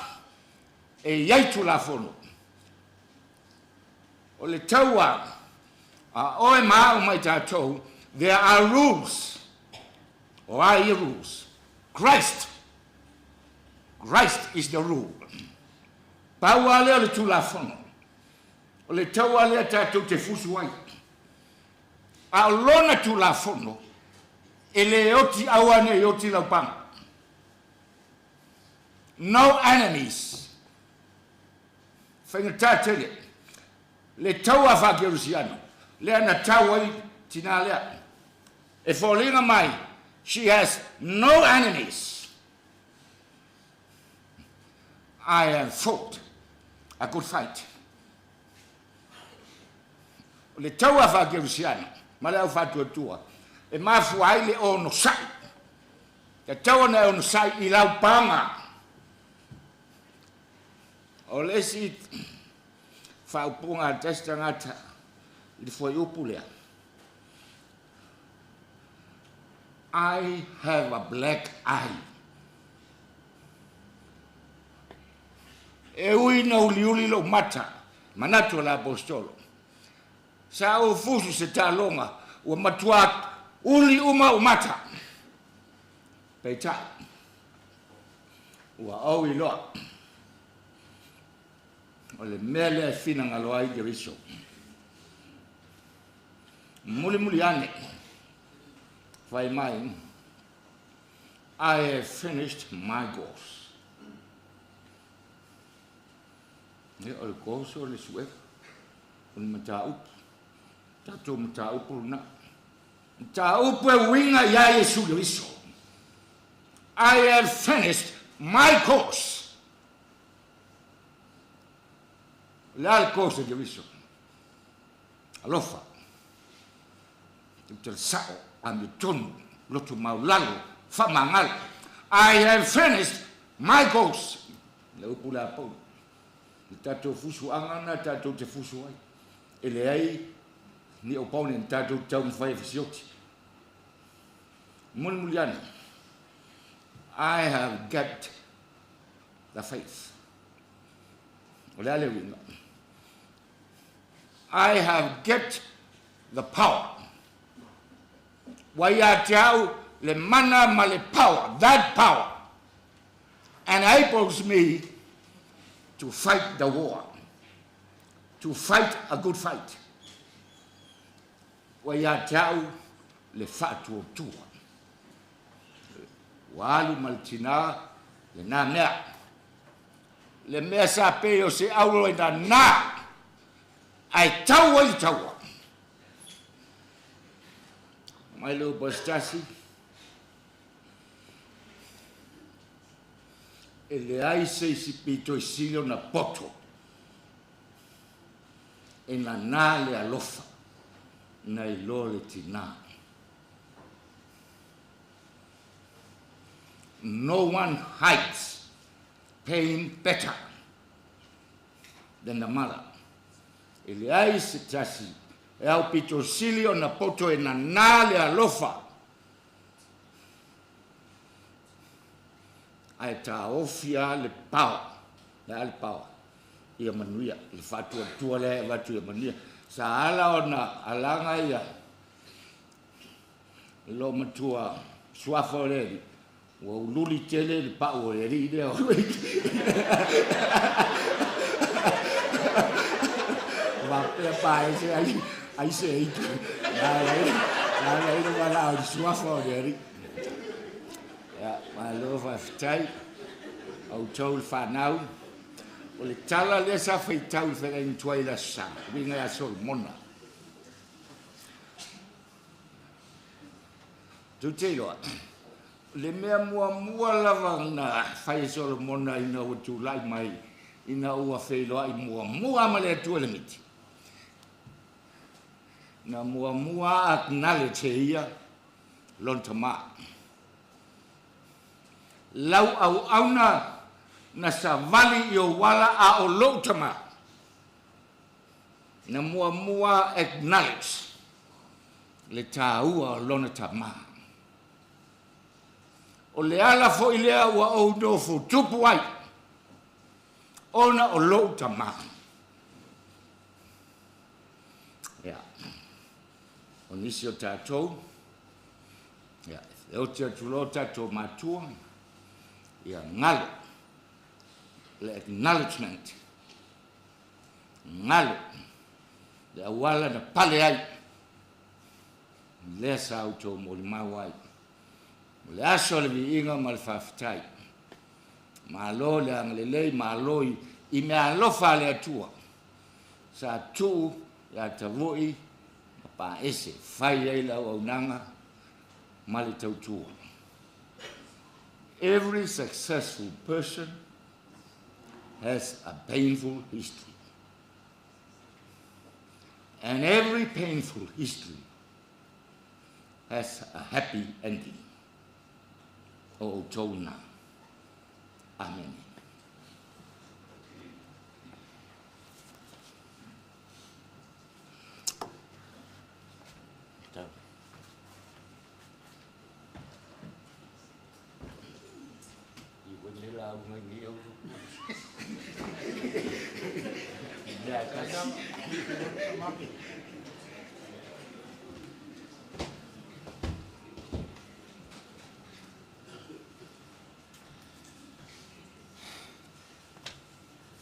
E iai tu la fono. O le taua, o e maa o mai tātou, there are rules. Or are you rules? Christ is the rule. Paua lea le tu la fono. O le taua lea tātou te fusu ai. A lona tu la fono. E le oti awane e oti lau panga. No enemies. Whainga tātere. Le taua whakerusiano. Lea na taua i Tinā lea. E wholinga mai, she has no enemies. I have fought a good fight. Le taua whakerusiano. Ma lea whatuatua. E mafu ai le ono sai. Te taua na ono sai I lau panga. O le si whaupunga testa ngata I foi upulea. I have a black eye. E ui na uliuli lo mata. Manatu la apostolo. Sa o fusu se talonga. Ua matua uli uma umata. Peita. Ua au iloa. o le mea lea fina ngalo ai ke riso. Muli ane, whai mai, I have finished my course. O le course o le suek, o le mata upu, tato mata upu na. Mata upu e winga ia Yesu ke riso. I have finished my course. Le al course ke riso. Alofa. Te sao am tonu lotu maulalo fa mangal. I have finished my course. Le upula po. Tato fusu angana tato te fusu ai. Ele ai ni opponent tato tau fai fisioti. Muliani. I have got the faith. I have got the power. Wayatau le mana male power, that power enables me to fight the war, to fight a good fight. Wayatau le fatu tua. Walu maltina le na mea. Le mea sa peo se aulo e na ai taua I taua. Mai lo bastasi e le ai se si pito silio na poto e na le alofa na ilo le Tinā. No one hides pain better than the mother. E le ai se tasi e au pitosilio na poto e na le alofa. Ai ta ofia le pau, le al pau. Ia manuia, le fatua tua le watu ia manuia. Sa ala o na alanga ia. Lo matua suafa o le. Wa ululi tele le pau o le ri le o le. Va pe pa ese ai se ai. La no va la suafa o le ri. Ja, maar loof even tijd. Auto fanau. O le tala le sa feitau fere in toila sa. Winga ya sol mona. Tu te lo. Le mea mua lava na fai sol mona ina o tu lai mai. Ina ua feilo ai mua ma le tu le miti. Na mua acknowledge ia lontama. Lau au na sa vali yo wala a o lotama. Na mua acknowledge le taua lona tama. O le ala fo ilea ua o no fo tupu ai. Ona o lotama. Ya. O nisi o tatou. Ya. E o te atulo tatou matua. Ia ngalo le acknowledgement ngalo le awala na pale ai le sa auto mo le mawai le aso le inga mal faftai malo le anglele malo I me alofa le atua sa tu ya tavoi pa ese fai ai la onanga mali tautua. Every successful person has a painful history. And every painful history has a happy ending. O Tona. Amen.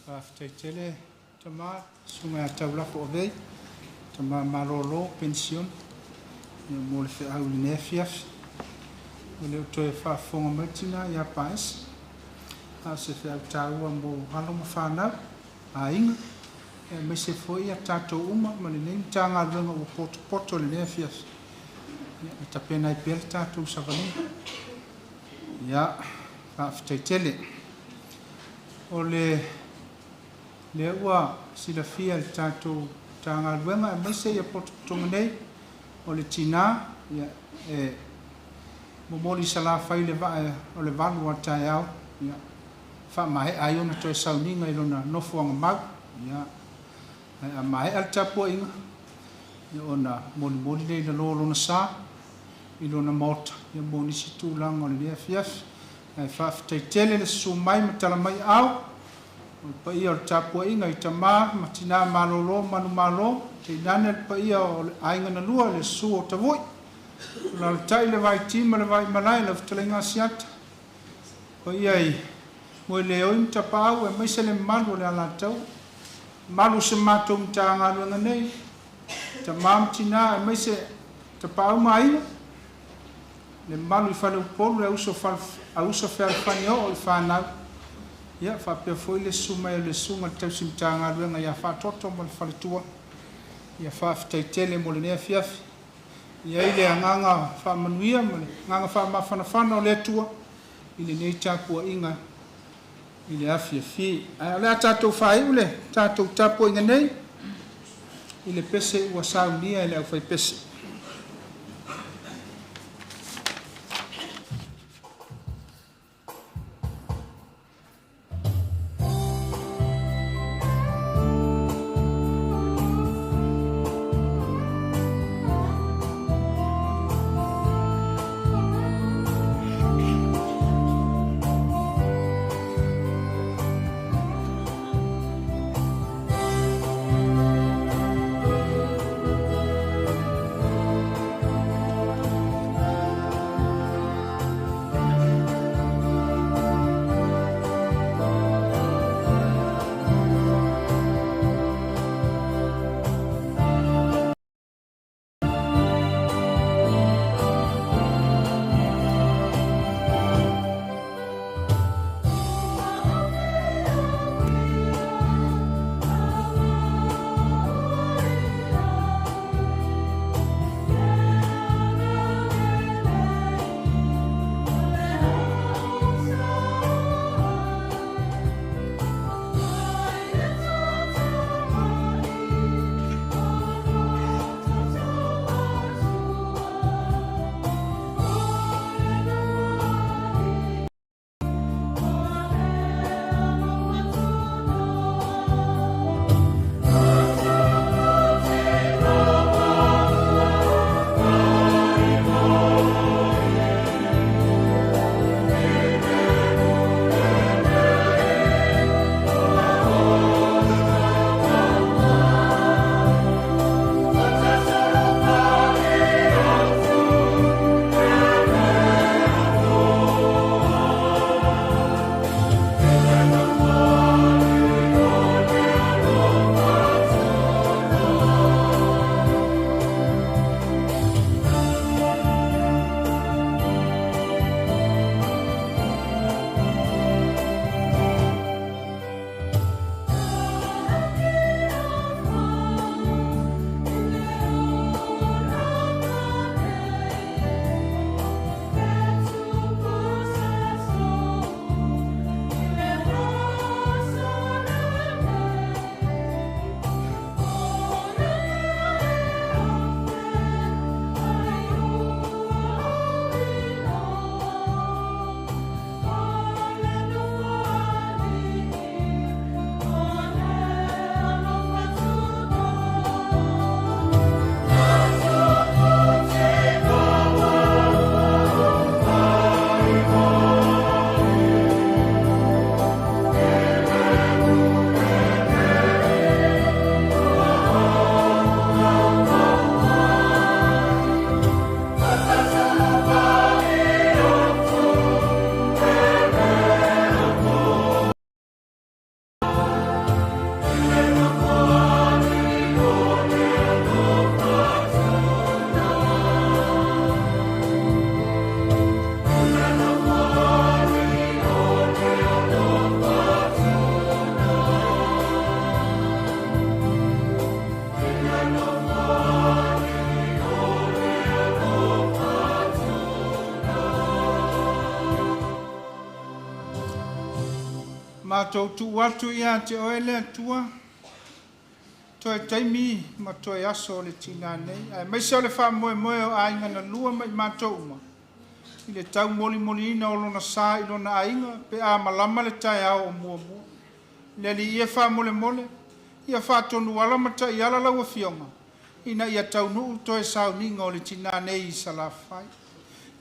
After tele Tama sunga taula po vei. Tama marolo pension. Mo le fe au ne fiaf. O le to fa fonga matina ya pais. A se fe au taua mo halo mo whanau. A inga. Me se foi a tato uma ma le nei tanga lunga o poto le ne fiaf. Ta pena I pel tato savani. Ya fa ftaitele. O le ua sila fia le tato tanga luenga me se ia poto tonga nei o le Tinā ia momoli sala fai le va o le valu a tai au ia fa mai ai ona to Sauniga I lona nofo anga mau ia a mai al tapo inga ia ona moli le lona sa I lona mota ia moni si tūlanga o le fiaf ai fa ftaitele le sumai matala mai au pa ia o tapo inga I tamā matina malolo manu malo te nana pa ia o ainga na lua le su o tavoi la tai le vai tima le vai malai le ftalenga siata pa ia I mo le o imta pau e mai se le malu le ala tau malu se mato mta ngalu nei tamā matina e mai se te pau mai le malu I fale upolu le uso fe alfanio o I whanau ia fa pe foi le suma le sunga tau simtanga luenga ia fa toto mo le faletua ia fa ftaitele mo le ne fiaf ia ile anganga fa manuia mo le nganga fa mafana o le tua ile nei tapu inga ile afia fi ale tato fa ile tato tapu inga nei ile pese ua saunia ile au fai pese Mātou tu watu ia te oele atua. Toi taimi ma toi aso le tina nei. Ai mai se le wha moe moe o ainga na lua mai mātou uma. I le tau moli moli ina o lona sā i lona ainga pe a malama le tai au o mua mua. Le li ia wha mole mole. Ia wha tonu ala mata i ala lau a fionga. Ina ia tau nuu toi Sauniga o le tina nei i salafai.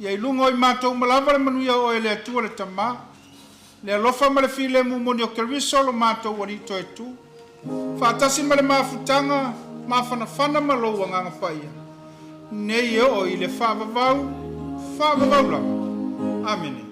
Ia i lungo i mātou malava le manuia o ele atua le tamā. Le alofa ma le file mu moni o keriso lo mātou wani toi tu. Whaatasi ma le mafutanga, mafanafana ma lo wanganga paia. Nei o i le whaavavau lava. Amene.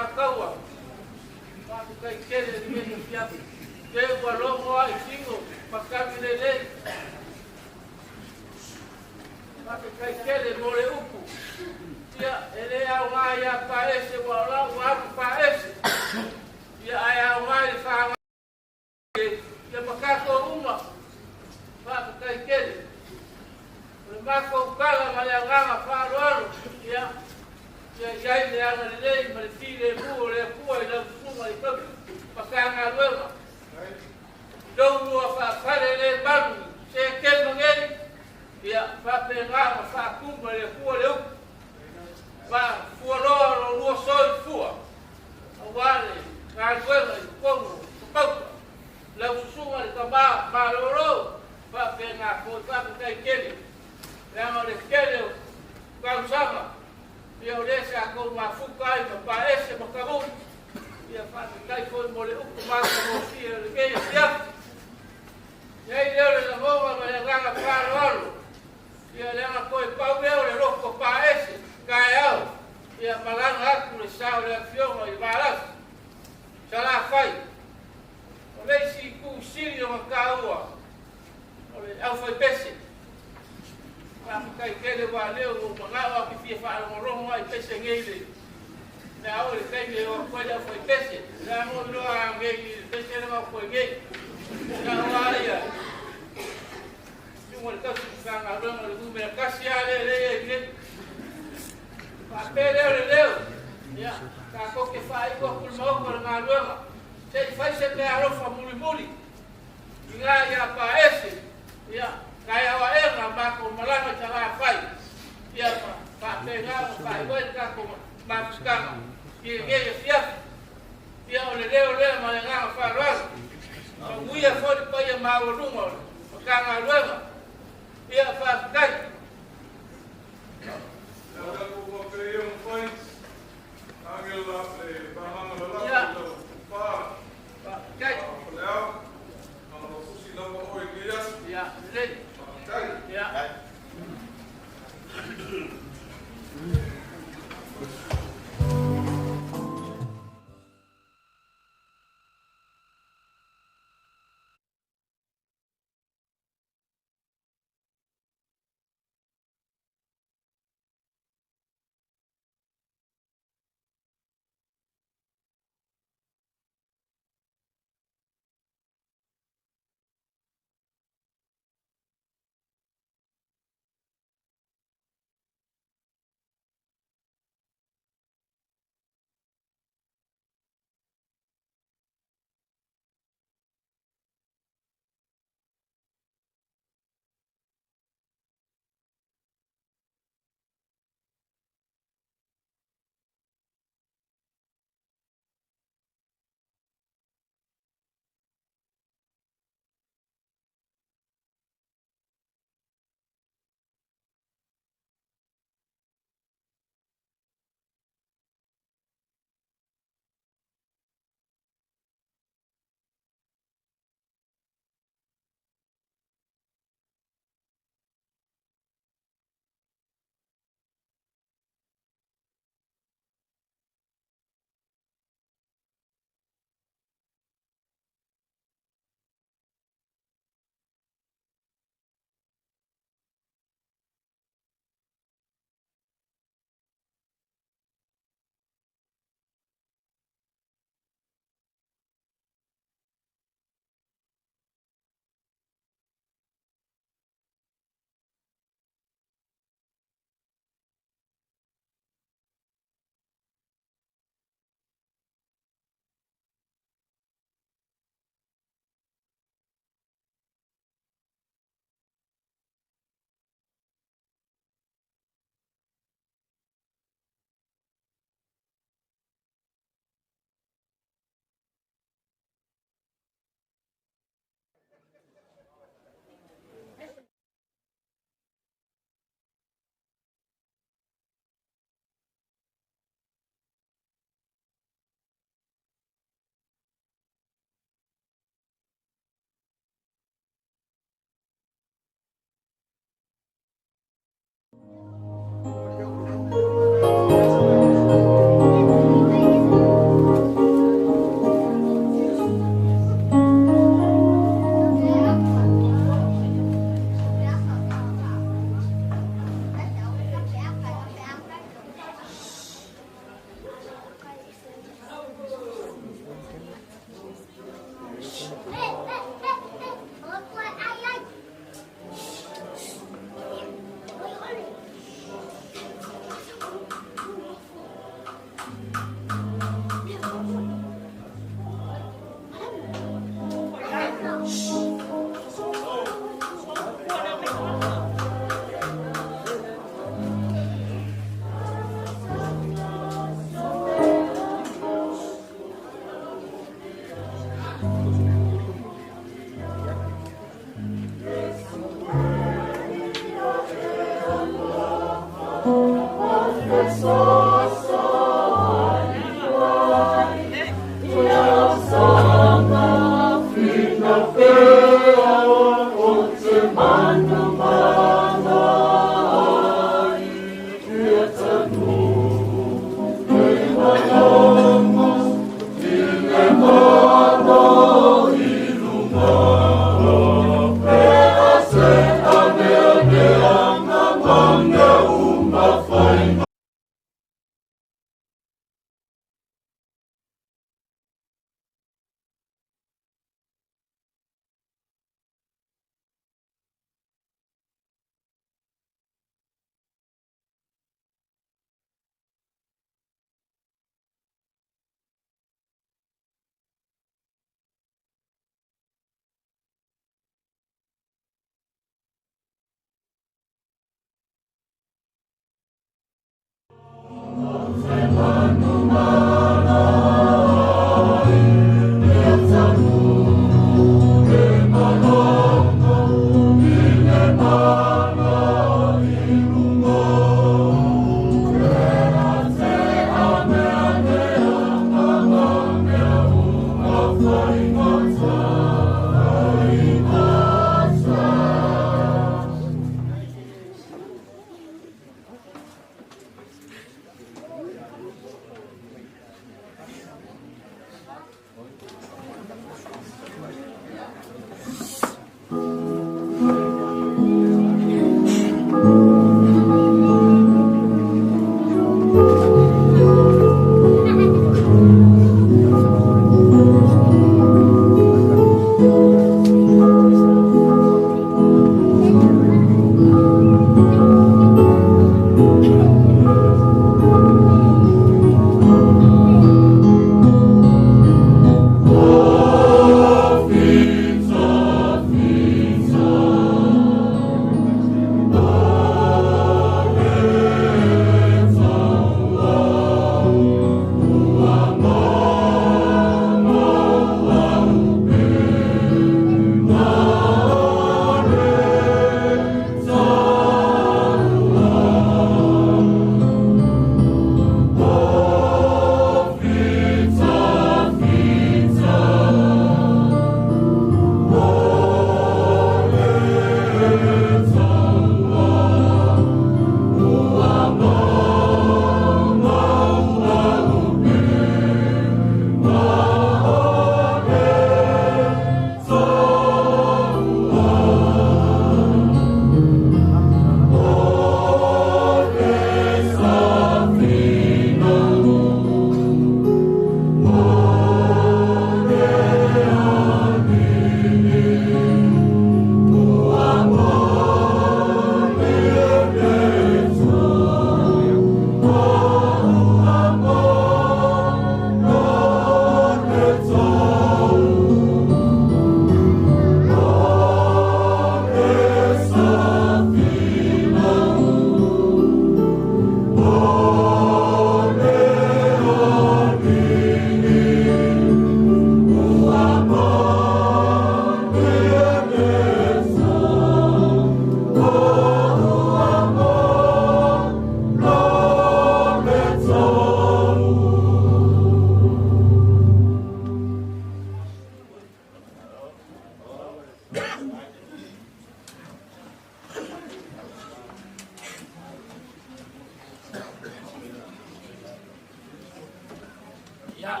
Ya,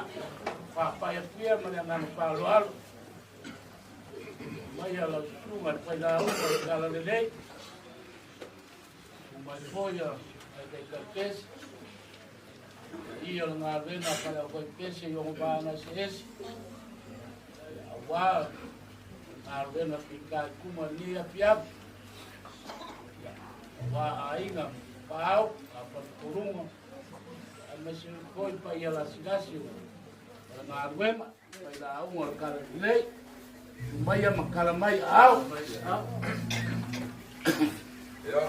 whakapaya pia mana ngana whaloalo. Mai ala sunga pai la upa i kala lelei. Umai foia ai kai karkesi. Ia ngā rena pai a koi pese i ongo bāna se esi. Awa, ngā rena ki kai kuma nia piapu. Awa a inga pāo, a paturunga. Mesi koi pai ala sigasi o ngā ruema pai la aunga kala lei mai a makala mai au ya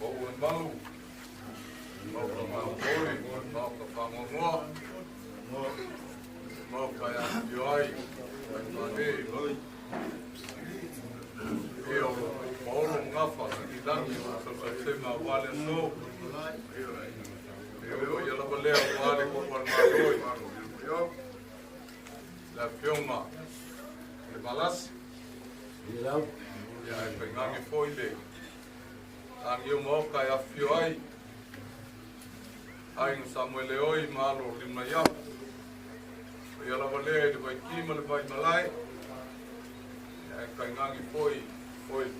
o mau ka mau koi mau ka whangongoa mau ka ia ioi mai e o paolo ngafa ki langi o sa tema wale so eu ia lava lea o ale ko kwa maroi la fioma le balas ia e pengangi foile angi o moka ia fioi ai no Samuel oi malo limna ia ia lava lea le vai kima le vai malai ia e pengangi foi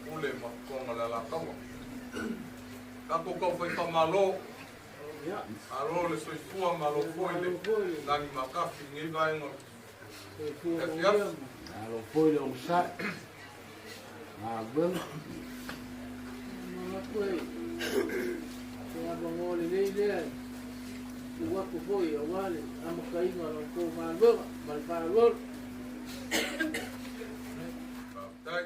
pule ma konga la kawa kako ko foi pamalo aro le soifua malo foile nani makafi ngi vai no alo foile o sa bem ma foi ya bongole le wa ko foi o vale am kai ma ko ma go mal pa go dai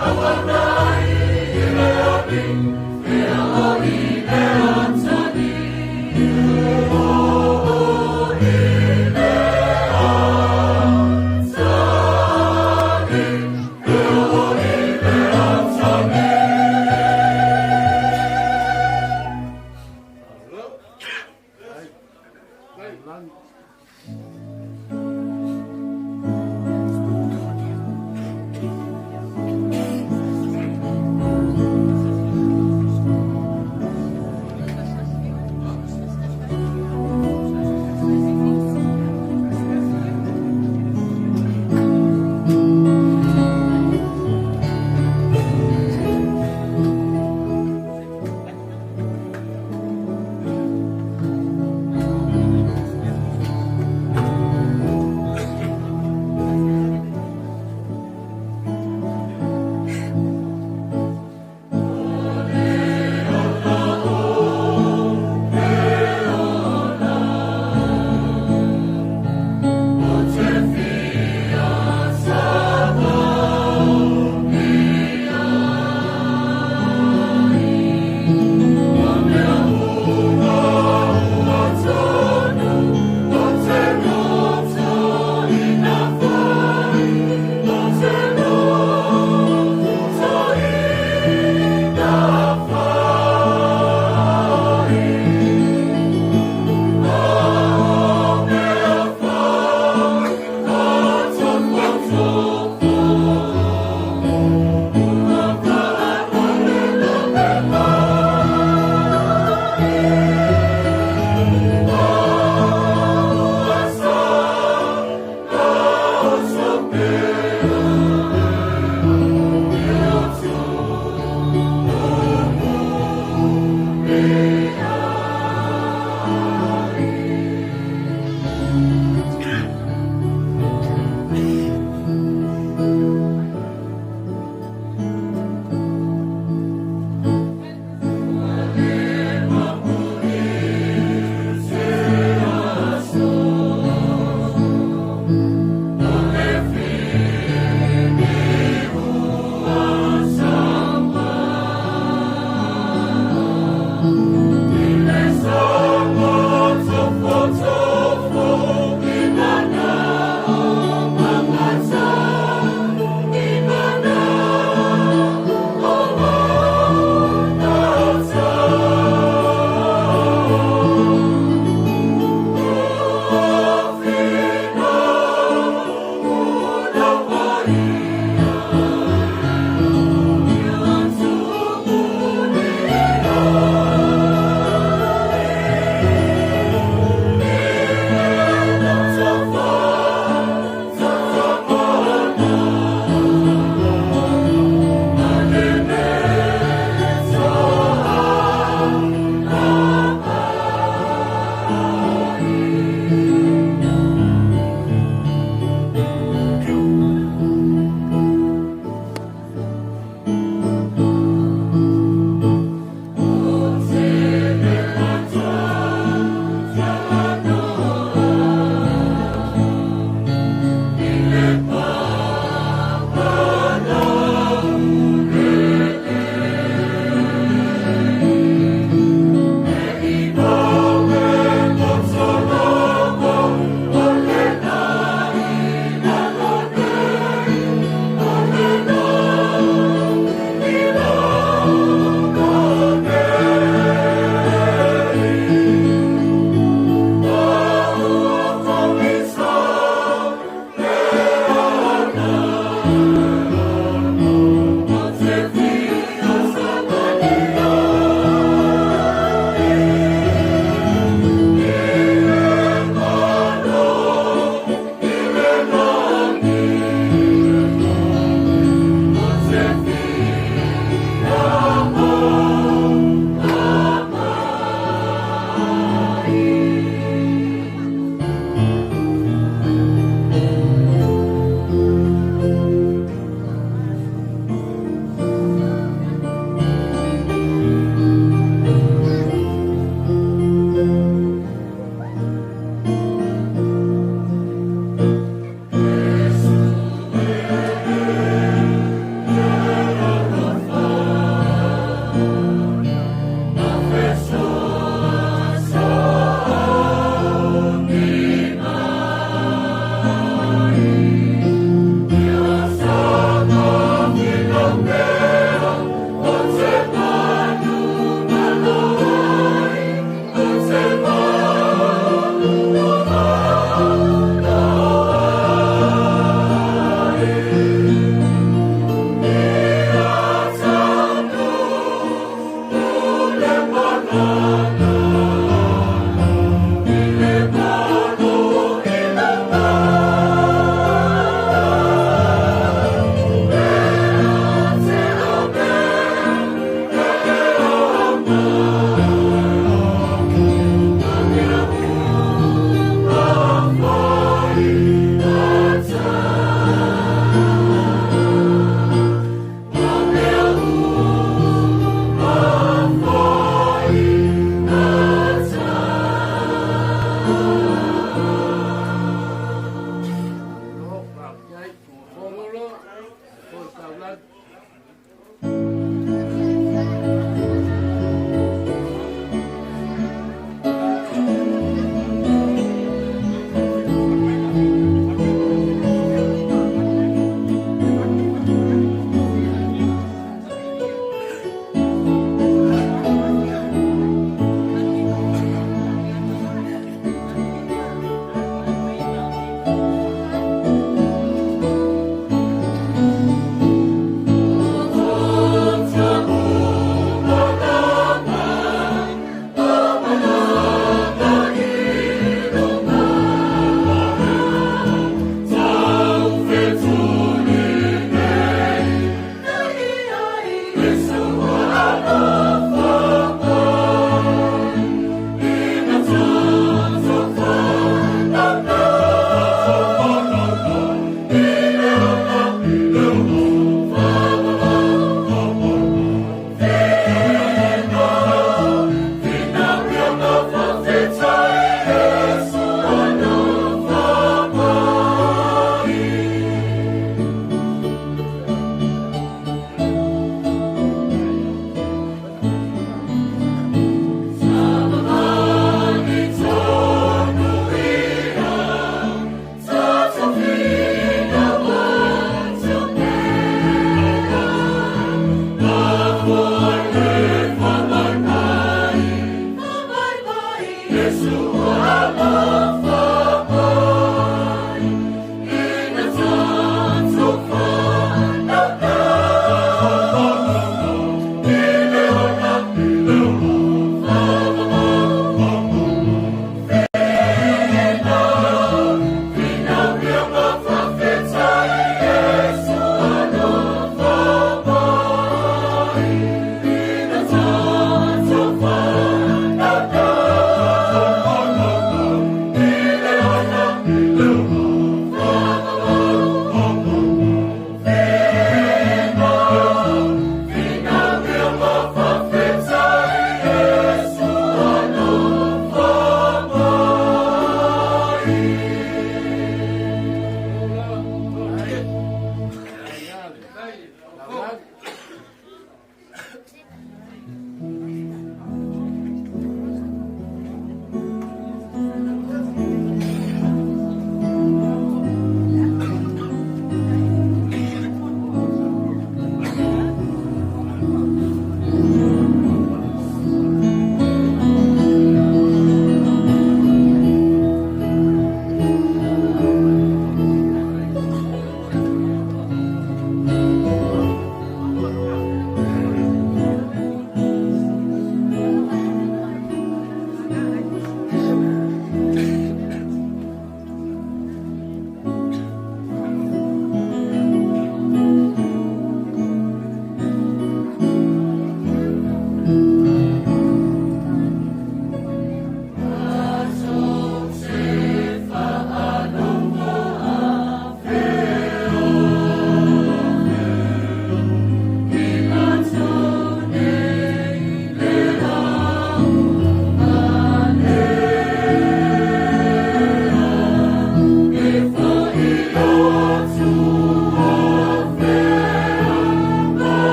Awanai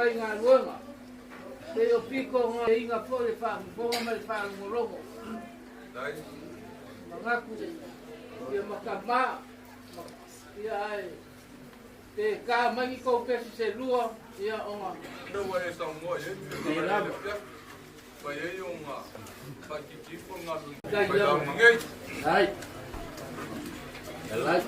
vai ngā luenga. Te o piko ngā inga po le whaamponga mai whaamolongo. Mangaku, ia makamā, ia ai. Te kā mangi kou pesi se lua, ia onga. Rewa e Samoa, e lama. Pai e o ngā whakitipo ngā Kai ia mangai. Ai. Alai.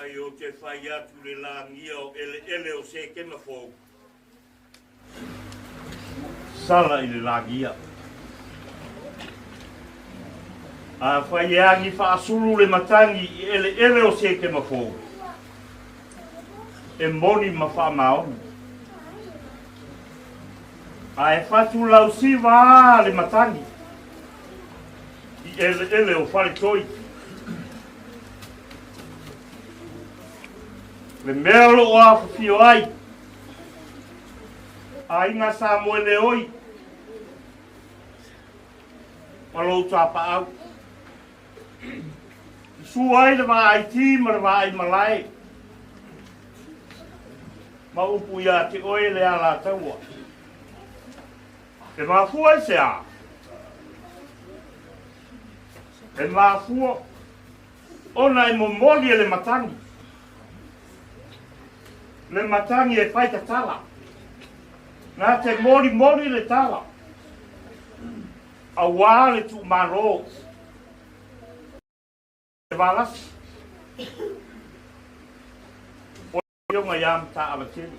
Ai o te whai atu le langia o ele o se ke mawhou. Sala i le langia. A whai angi whaasuru le matangi i ele o se ke mawhou. E moni ma wha maoni. A e whatu lau siwa le matangi. I ele o whare toi. Le mea lo a whiwhio ai. A inga sa moele oi. Malo tapa au. Suai le wa ai ti ma le wa ai malai. Ma upu ia te oe le ala taua. E mafua se a. E mafua. Ona e momoli e le matangi. Le matangi e whaita tala. Nā te mori le tala. A wā le tu maro. E walasi. O yonga yam ta abatiri.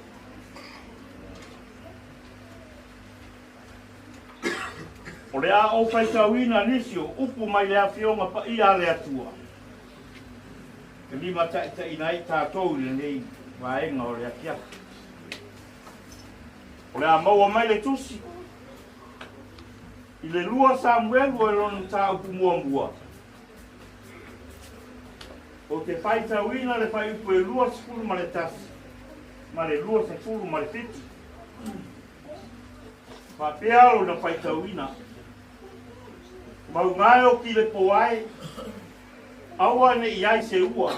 O le a o whaitawina nisio, upu mai le a whionga pa ia le atua. E lima ta inai tātou le nei waenga o le akia. O le a maua mai le tusi. I le lua Samuelu e lonu tā upu muamua. O te whaitawina le whai upu e lua sifuru ma le tasi. Ma le lua sifuru ma le fiti. Whapealo na whaitawina. Mau ngai o ki le poai, aua ne iai se ua.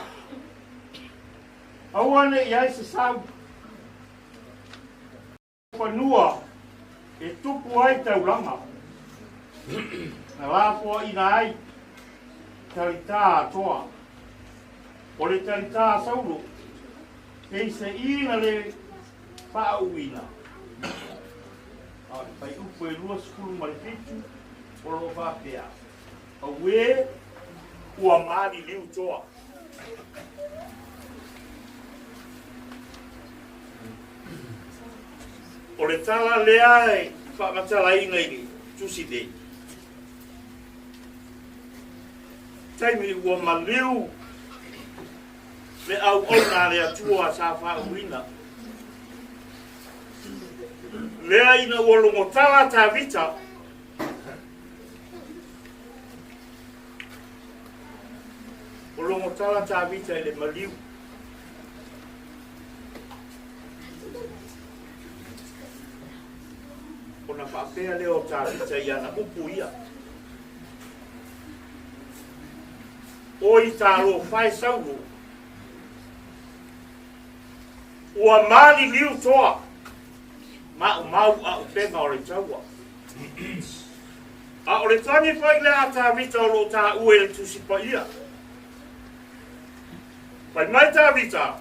Aua ne iai se sau. Whanua e tupu ai tauranga. Na lāpua ina ai, tarita atoa. O le tarita sauro, kei se ina le whaauina. Pai upu e lua skulu marifitu, o lo whapea. A we ua maari liu toa. O le tala lea e whamatala inga ini, tusi dei. Taimi ua maliu le au ona le atua sa whauina. Lea ina ua longo tala ta vita, o longo tala ta vita e le maliu. O na whapea leo ta vita ia na upu ia. O i tālo whai sauro. Ua mali liu toa. Mau a upenga o le taua. A o le tani whai lea ta vita o lo ta ue le tusipa ia. Pai mai tā vita,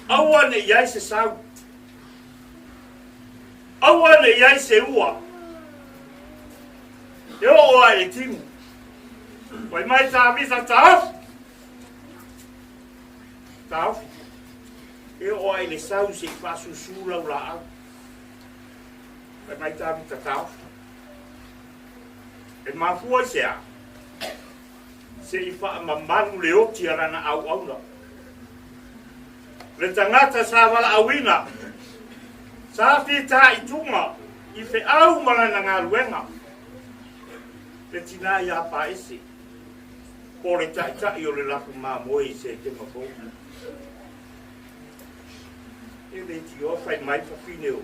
aua ne iai se sau. Aua ne iai se ua. E o oa e timu. Pai mai tā vita tāwhi. Tāwhi. E o oa e le sau se i whaasusu lau la au. Pai mai tā vita tāwhi. E mafua sea. Se i wha mamanu le oti arana au auna. Le tangata sa wala awina. Sa whita i tunga i whi au malana ngā ruenga. Le Tinā ia Paese. Po le tai o le laku mā moe se te mafou. E le ti o whai mai whawhine o.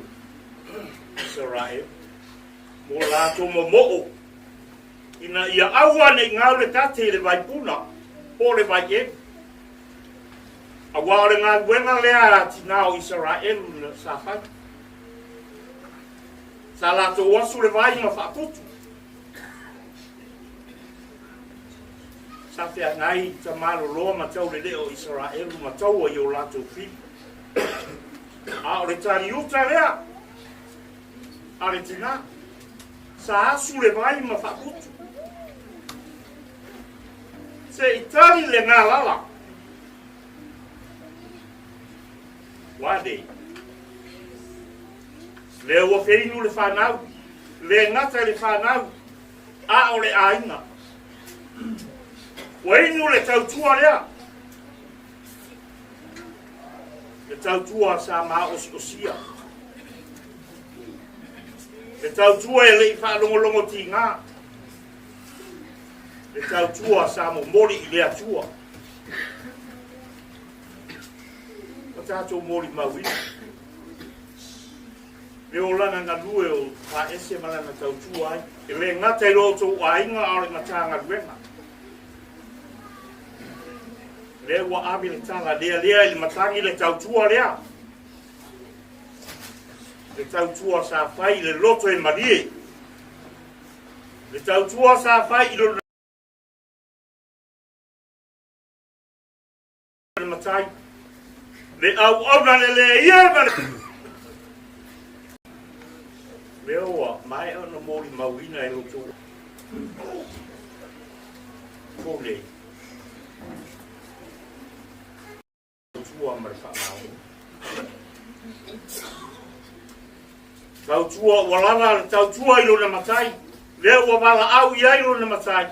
Israel. Mo lato mo mo'o. Ina ia aua ne ngau le tate le vaipuna, po le vai e. A wao le ngā wenga lea Tinā o Israel na sa whai. Sa lato wasu le vai ma whaaputu. Sa whea ngai ta maro loa ma tau le leo Israel ma tau i o lato whi. A o le tari uta lea. A le Tinā. Sa asu le vai ma whaaputu. Se i tari le ngā lala. Wade. Le ua whinu le whanau. Le ngata le whanau. A o le aina. Wainu le tautua lea. Le tautua sa maa osia. Le tautua e le i whanongolongo ti ngā. Le tau tua sa mo mori I le atua. O tātou mori mawina. Le o lana ngā lue o Paese malana tau tua ai. E le ngata I roto o ainga aore matanga ruenga. Le ua awi le tanga lea I le matangi le tau tua lea. Le tau tua sa fai le loto e marie. Le tau tua sa fai I lo le matai. Le au ona le ia ma le oa mai ona mori mawina e loto. Kole. Tua ma fa mau. Tau tua walala le tau tua I lo na matai. Le ua wala au ia I lo na matai.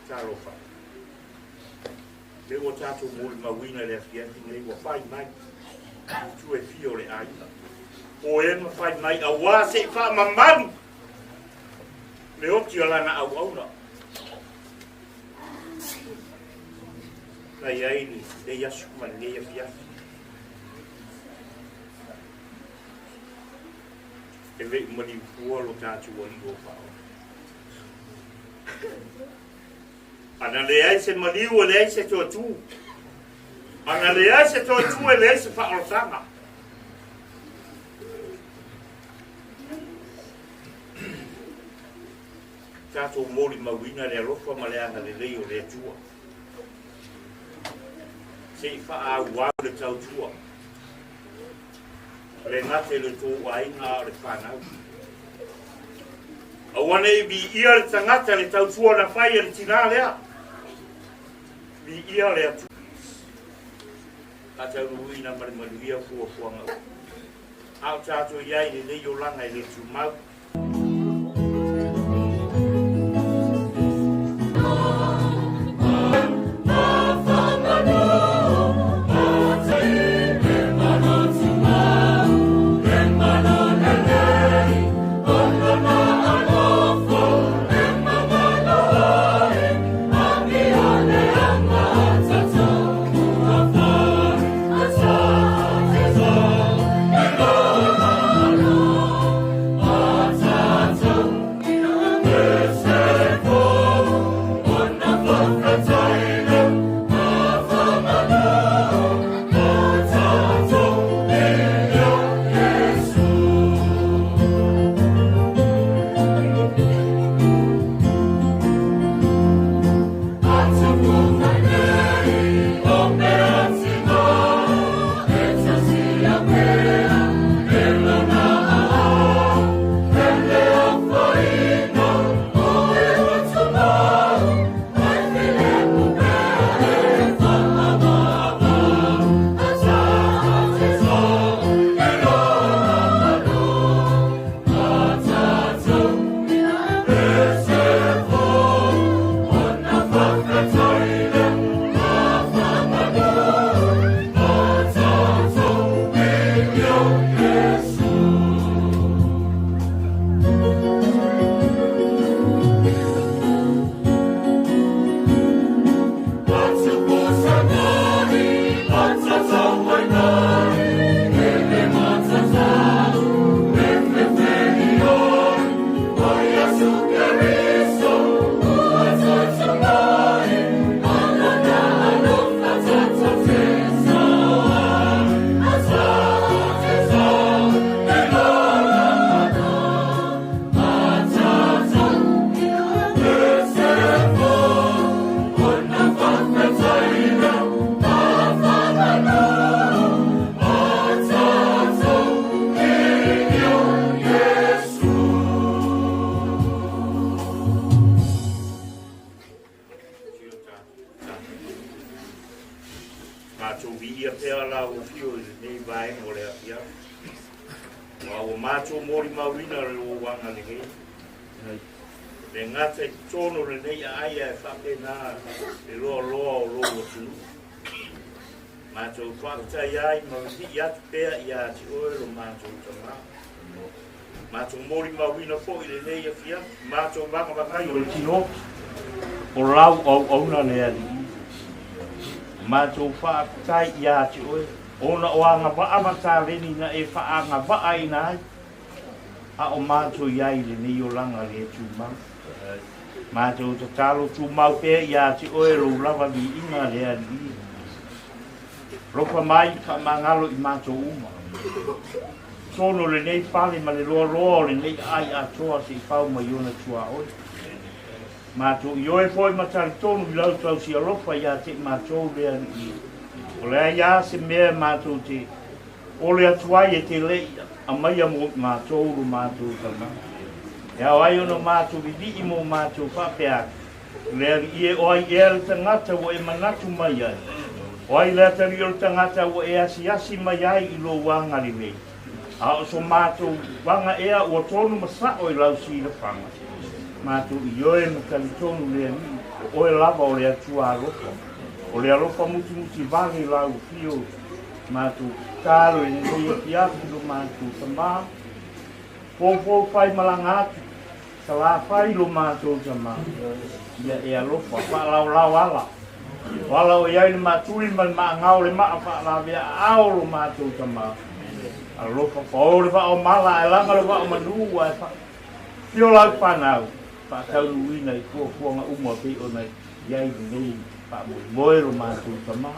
Tarofa. Le ua tātou mori mawina le afiati le ua whai mai. Tue fio le ai. O e ma whai mai a wā se wha mamanu. Le oti o lana au auna. Kai aini, le yasu man le afiati. E vei mani fua lo tātou o ligo whao. Ana le ai se mani ua le ai se toa tū. Ana le ai se toa tū e le ai se whaolotanga. Tātou mori mawina le alofa ma le anga le lei o le atua. Se wha a wau le tau tua. Le ngate le tō wainga o le whanau. Awane I bi ia le tangata le tau tua na whai le Tinā lea. Bi ia le atu. Tātou ruina marimanuia fua fuanga. Au tātou iai le lei o langa I le tūmau. Macho mori mawina lo wanga nge. Le ngata tono le nei ai e fa pena e lo tu. Macho fa tai ai ma si ya pe ya ti o lo macho tama. Mātou mori mawina fo i le nei a fia, mātou wanga wakai o le tino, o lau au na lea li. Mātou whaakai i ati oe, ona o anga waa mata reni na e whaanga waa i nai, a o mātou iai le nei o langa le tu mau. Mātou ta talo tu mau pēr i ati oe rou lava li inga lea li. Ropa mai ka mangalo i mātou uma. Sono le nei pale ma le loa le nei ai atoa se i pau mai ona tua oe. Mātou i oe foi matari tonu i lau tau si alofa i ate mātou lea li. O lea ia se mea mātou te ole atuai e te lei a mai a mātou ru mātou tama. E au ai ono mātou vidi i mo mātou whapeak. Lea i e oai e le tangata o e manatu mai ai. Oai lea tari o le tangata o e asi mai ai i lo wangari mei. A o so mātou wanga ea ua tonu masa o i lau si le whanga. Mātou i oe makali tonu lea ni o e lava o lea tua alofa. O lea alofa muti vale lau fio mātou tālo e nei ki aku lo mātou tamā. Pōpō whai malanga atu. Ka la whai lo mātou tamā. Ia e alofa, wha lau ala. Wala o iai le māturi man maa ngau le maa wha la vea ao lo mātou tamā. Alofa whao le wha o mala e langa le wha o manu wa e wha. Pio lau whanau. Wha tau nuina i kua nga umua pei o nei iai nei wha moe lo mātou tamā.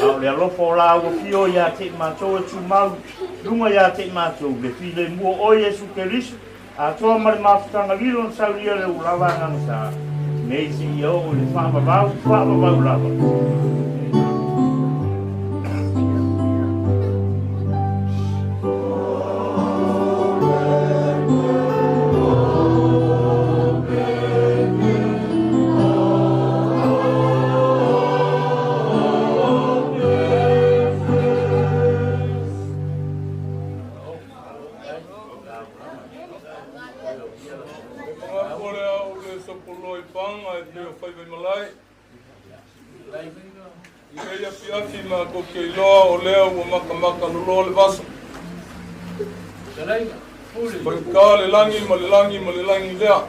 Au le alofa o la ua pio ia te mātou e tu mau. Lunga ia te mātou le file mua o Jesu Kerisu. A toa mare mawhutanga lilo na sauria le ulawa ngana sa. Nei se i o le whaamavau lava. Ko ke loa o lea ua makamaka lolo le vasa. Pai ka le langi ma le langi lea.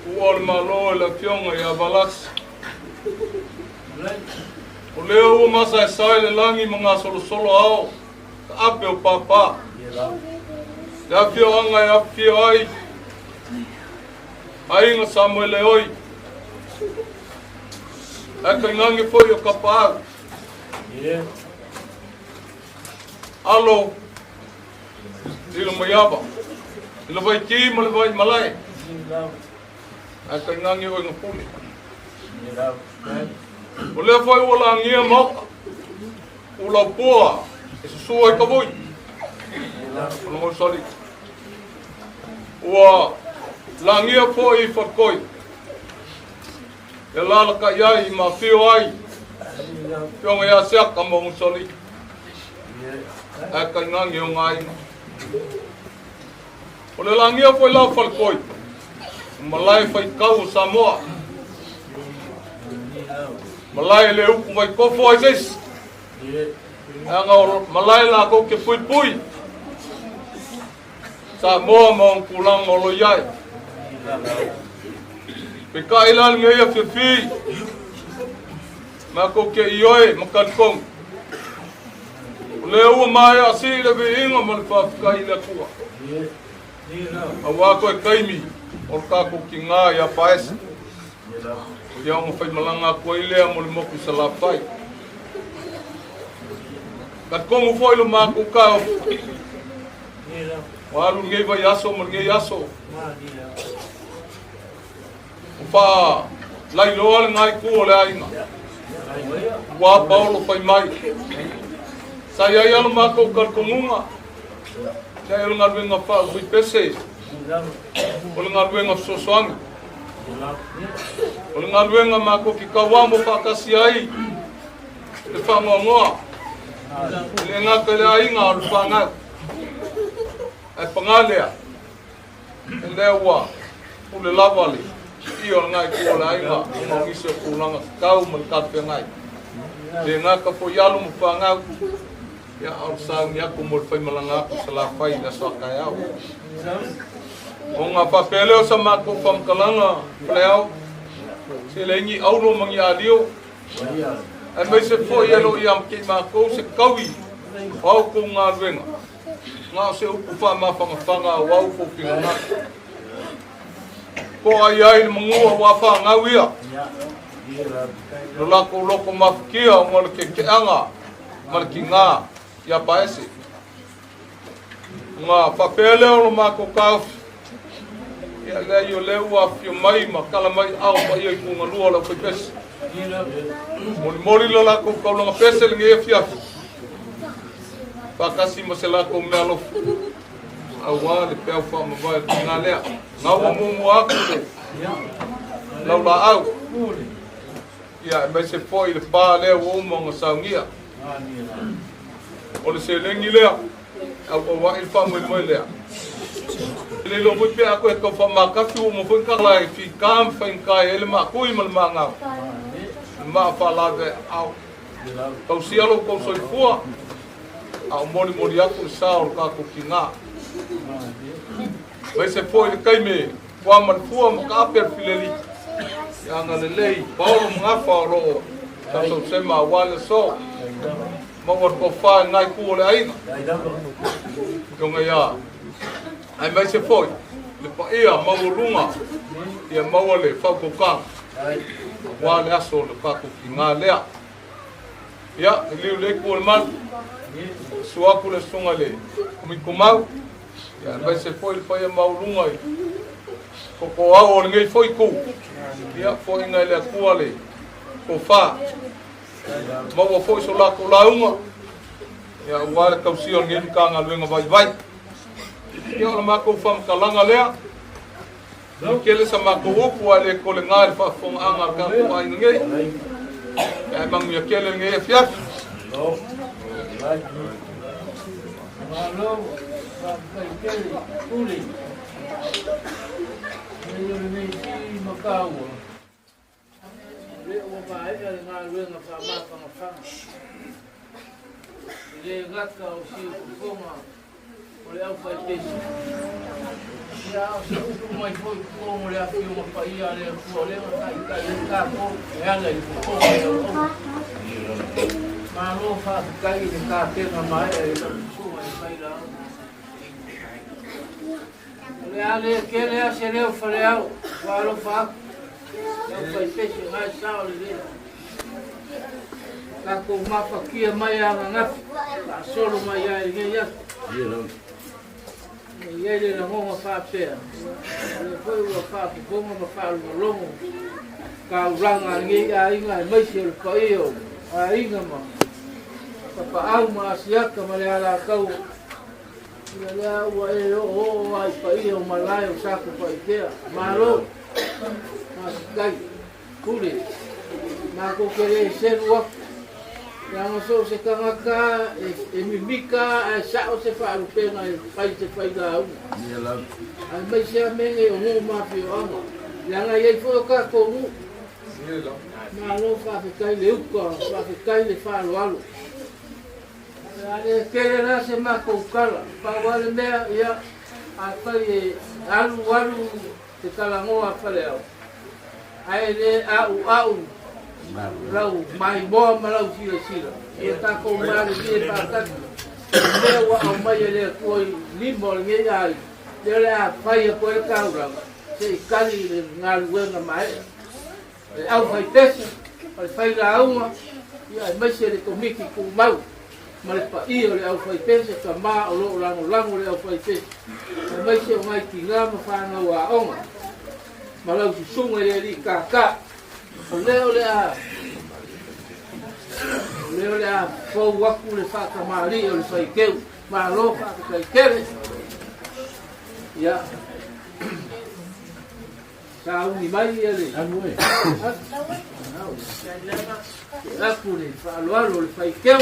Ua le malo e la pionga i a valasi. O lea ua masa e sai le langi ma ngā solo ao. Ka ape o papa. Te apio anga e apio ai. Ainga Samuele oi. E ka ngangi foi o kapau. Alo. Ilo mayaba. Ilo vai ki ma le vai malai. E ka ngangi oi ngapuli. O lea foi o la ngia moka. Ula pua. E susua i ka voi. Ula mo sali. Ua la ngia po i whakoi. E lala ka iai ma whio ai. Pionga ia seaka mo musoli. E ka ngangi o ngai. O le langia foi lau whalkoi. Malai whai kau Samoa. Malai le upu mai kofo ai sis. E ngau malai la kou ke pui. Samoa ma un kulang o lo iai. Peka ilal ngea fifi. Ma ko ke ioe makankong. Le ua mai asi le inga ma le whafika i le kua. A wako e kaimi. O ka ko ki ngā ia paese. Ia mo whai malanga kua i lea mo le moku sa la whai. Kat kongu fwoi lo ma ko ka. Walu ngei vai aso mo ngei aso. Pa lai loa ngai ku le ainga. Wa Paulo pai mai. Sai ai alu ma ko kar komunga. Sai alu ngar venga fa ui pese. Olu ngar venga sosoang. Olu ngar venga ma ko ki kawamo pa kasi ai. Le fa ngoa. Le nga kale ainga alu fa nga. Ai pangalea. Lewa. Ule lavali. Iyo ngai ko la inga mo ngise kulanga kau mo kape ngai le nga ka fo yalu mo fanga ia au saungi aku mo fai malanga aku sala fai na so kai au o nga papele o sa mako fam kalanga pleo se lengi au no mangi alio ai mai se fo ia lo ia ki mako se kawi au ko nga venga nga se upu fa ma fanga wau ko pinga ko ai ai mangua wa fa nga wia lo ko loko mafikia o mo ke anga mal ki nga ya paese nga papele o mako ka ya le yo le wa fi mai makala mai au pa ia ku nga lua la ko pes moli lo la ko ko nga pes le nge fia pa kasi mo se la ko melo au wa le pe fa mo va nga le nga wa mo aku la la au ya me se foi le pa le o mo nga Sauniga o le se lengi lea au wa il fa mo le le lo mo pe ako ko fa ma ka fu mo fu ka la fi kam fa in ka ele ma ku i mal ma nga ma fa la de au ko si alo ko so fu au mo li aku sa o ka ko kinga vai se foi le kai me kwa man fu mo ka per fileli ya nga le lei paulo nga fa lo ta so se ma wala so ma war ko fa ngai ku le ai ko nga ya ai mai se foi le pa ia ma lunga ia ma le fa ko ka wa le aso le pa ko kinga le ya le ko mal suwa ku le sunga le mi kumau ya mai se foi le pa ia ma lunga ko ko au ngai foi ku ia foi ngai le ku ale ko fa ma wa foi so la ko launga ya wa le kausio ngai ka nga luenga vai ia o mako fam kalanga lea kele sa mako upu ale ko le ngai fa fong anga ka ko ai ngai e mang ia kele ngai fiaf malo ba kele kuli ni makau le o ba ai le ngai luenga fa ma fa le gaka o si fonga o le au fai pesi ya se upu mai foi como le afi uma paia le problema tá e tá com ela e com ma lo fa kai de ka te na mai e su mai fai lá le ale que le a le o faleo va lo fa eu fai pesi mai sa le ka ko ma fa kia mai anga na solo mai ai ia ia le na honga fa pea le foi o fa ko ma fa lo longo ka ranga ngi ai ngai mai se le paio ai ngama pa au ma sia ka ma le ala kau le au e o ai paio malai o sa ko pa ikea malo ma kai kule ma ko kere se ro yang so se kangaka e mimika e sa o se fa lu pena e fai te fai da u ai mai se menge o mo ma fi o amo yang ai fo ka ko mu ma lo fa ke kai le uko fa ke kai le fa lo alu ale kere na se ma ko kala pa wale me ya a fai alu te kala ngo a fale au ai le au lau mai boa malau sila e ta ko mari e pa ta le wa au mai le ko limbo nge ai le a fai ko e ka ura se kali le ngal wenga mai e au fai tese al fai la uma ia mai se le komiki ku mau ma le pa i le au fai tese ka ma o lo lango le au fai tese mai se mai ki nga ma fa na wa onga malau si sunga le li ka leo le a fo waku le fa ka mari o le fai keu ma lo fa ka kai kere ya sa uni mai ele anu e la pure fa lo le fai keu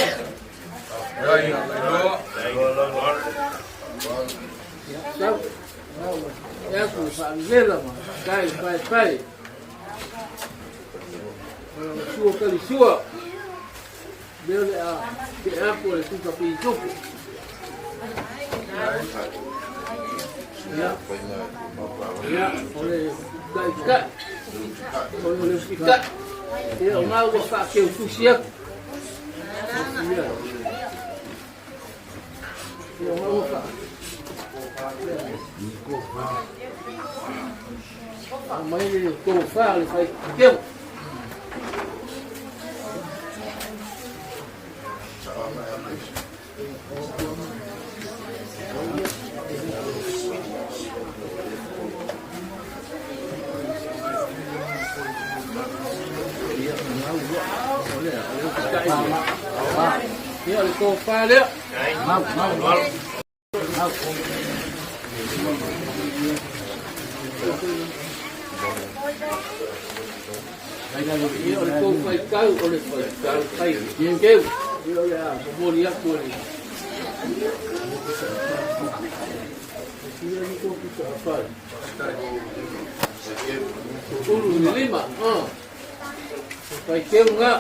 ya ku fa ngela ma kai pai sua kali sua Leo le a ke apo le tuka pi tuku. Ya. Ya, ole kai ka. Ole pika. Ya, ma wa fa ke usia. Ya. Ya, ma wa fa. Mai le ko fa le fai ke. Dia le ko fa le. Mau. Dia le ko fa kau ole fa kau kai. Dia keu. Dia le a mo dia ko le. Dia ni ko kita apa? Ulu lima. Kai keu nga.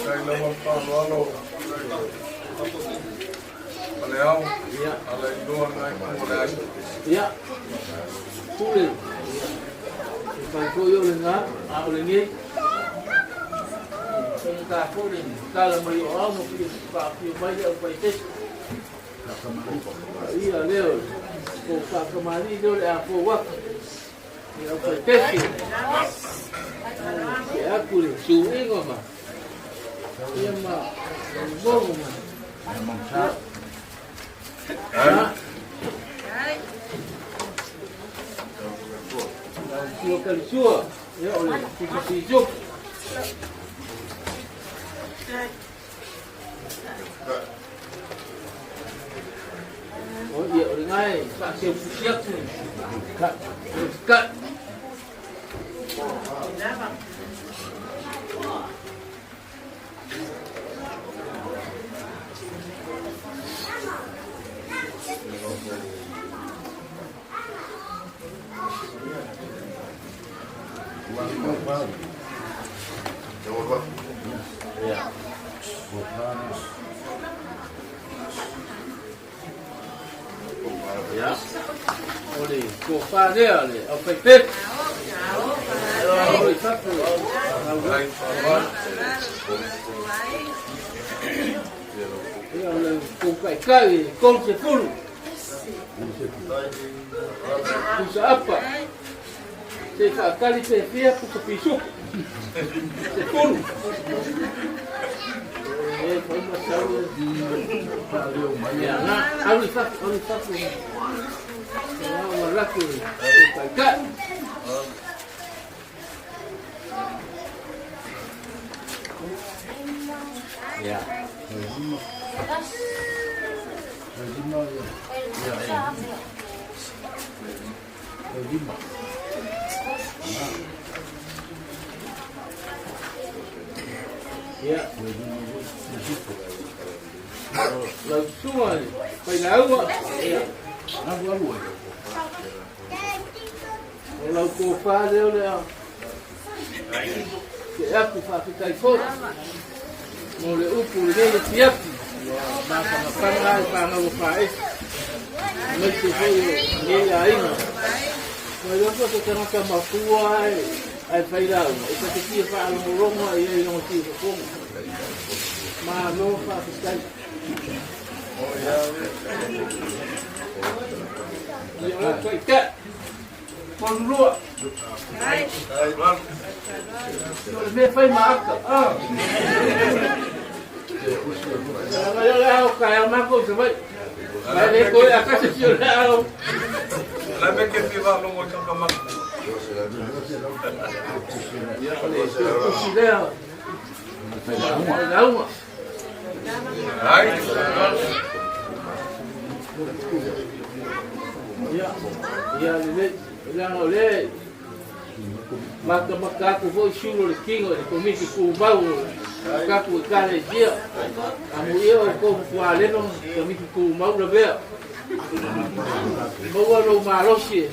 Kai lama pa lo. Aleau. Ya. Ale doan ngai mulai. Ya. Tule. Kai ko yo le nga, a le ni. Ka ko le kala mai o mo pi pa pi mai o pai te. Ia leo. Ko ka kamari do le a ko wa. Ia pai te. Ia ku le su ingo ma. Ia ma. Mo ma. Sua sua, ya oleh hidup. Oh iya, oleh ngai, tak siap ni. Kat. Ya. Oleh kopa dia oleh apa itu? Oleh satu. Ya oleh kopa kali konsep full. Usa apa? Saya kali saya punya pisuk. Sepul. Foi masalah valeu manhã. Harus satu. Orang lelaki pakai. Ya. Ya. Lalu semua pengawa. Ya. Kalau kopa dia dah. Siap pakai kaifot. Mulai ukur dia siap. Masa makan pangawa Paese. Mesti dia lain. Kalau tu kita nak makuai. Ai failao, ita te kia wha alongoronga i ei rongo tia whakonga. Mā no wha whiskai. Ia o kai ka. Ponurua. Me whai maaka. Ia le au kai au mako se vai. Vai le koe a kasa sio le au. La me ke te wha longo i kakamaka. Maka aku foi chulo de kingo de komiki ku bau kaku kale dia amu yo ko kuale no komiki ku mau la bea mo lo malosi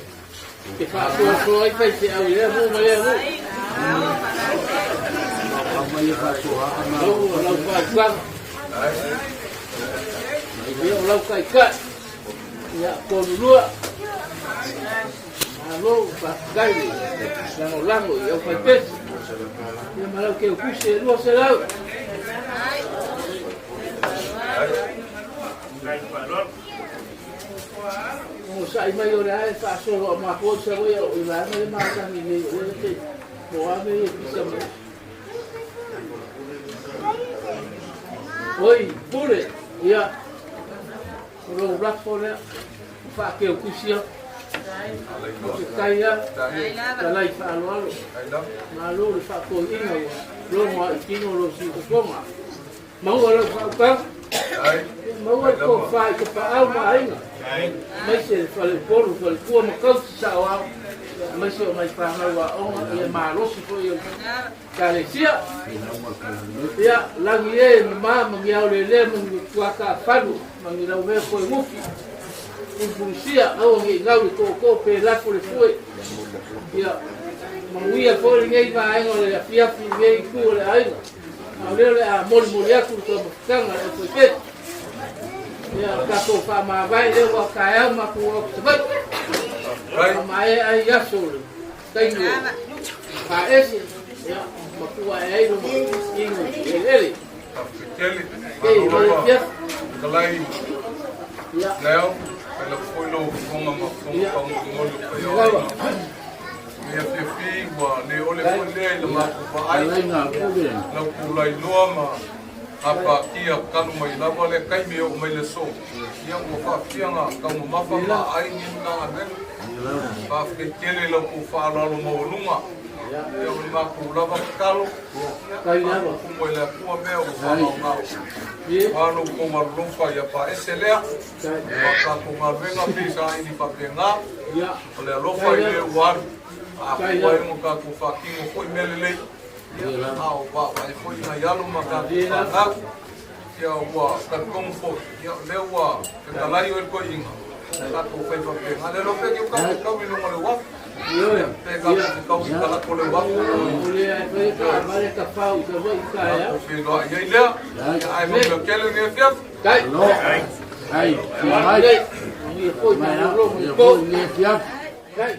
que fa ko ai fa se au le mo le mo mai fa so ha ma lo fa kwa mai lo kai ka ya ko lua alo fa gai la lango yo fa pes ya malo ke ku se lo se la o sai mai ora e fa solo ma po se voi o la me ma ka ni ni o te mo a me ki se me oi pure ya ro black pole fa ke ku sia kaya lai fa lo ma lo fa ko ina lo mo ikino lo si ko ma ma lo fa ka mau ko fai ko pa au mai mai se fale porro fale ko ma ka sa wa mai se mai pa na wa o e ma lo si ko yo ka le sia ya la ngie ma ma ngia o le mo kwa ka falu ma ngi la me ko mufi un polizia au ngi ngau ko pe la ko le foi ya ma ngia ko ngi va ai ngole ya fia fi ngi ku le ai Aurele a mol ya ku to kanga e ko ke ya ka to fa ma vai le wa ka ya ma ku o se vai ma ai ya so tengo pa ese ya ma ku ai no ma ino ele ya kalai ya leo pela foi lo como ma como lo ia fi wa ne ole foi le ma pa ai la ku lai loma apa kia kanu mai la wale kai me o mai le so ia mo fa fianga ka mo ma fa ma ai ni na ben pa ke kele lo ku fa lo mo lunga ia o ma ku la ba kalo kai ya ku mo le ku me o fa ma pa no ko ma lo fa ia pa eselea pa ka ku ma venga pisa ni pa venga ia ole lo fa ile war a ko mo ka ku fa ki mo ko melele au ba vai foi na yalo maka na ya wa ka kom fo ya le wa ka la yo el ko inga ka ko fe fa pe ale lo pe ka mi no le wa yo ya te ka ka la ko le wa ole ai pe ka mare ka fa u ka vai ka ya fe lo ya ile ai mo lo ke le ne fe kai no ai ai ni ko ma lo ko ni fiap kai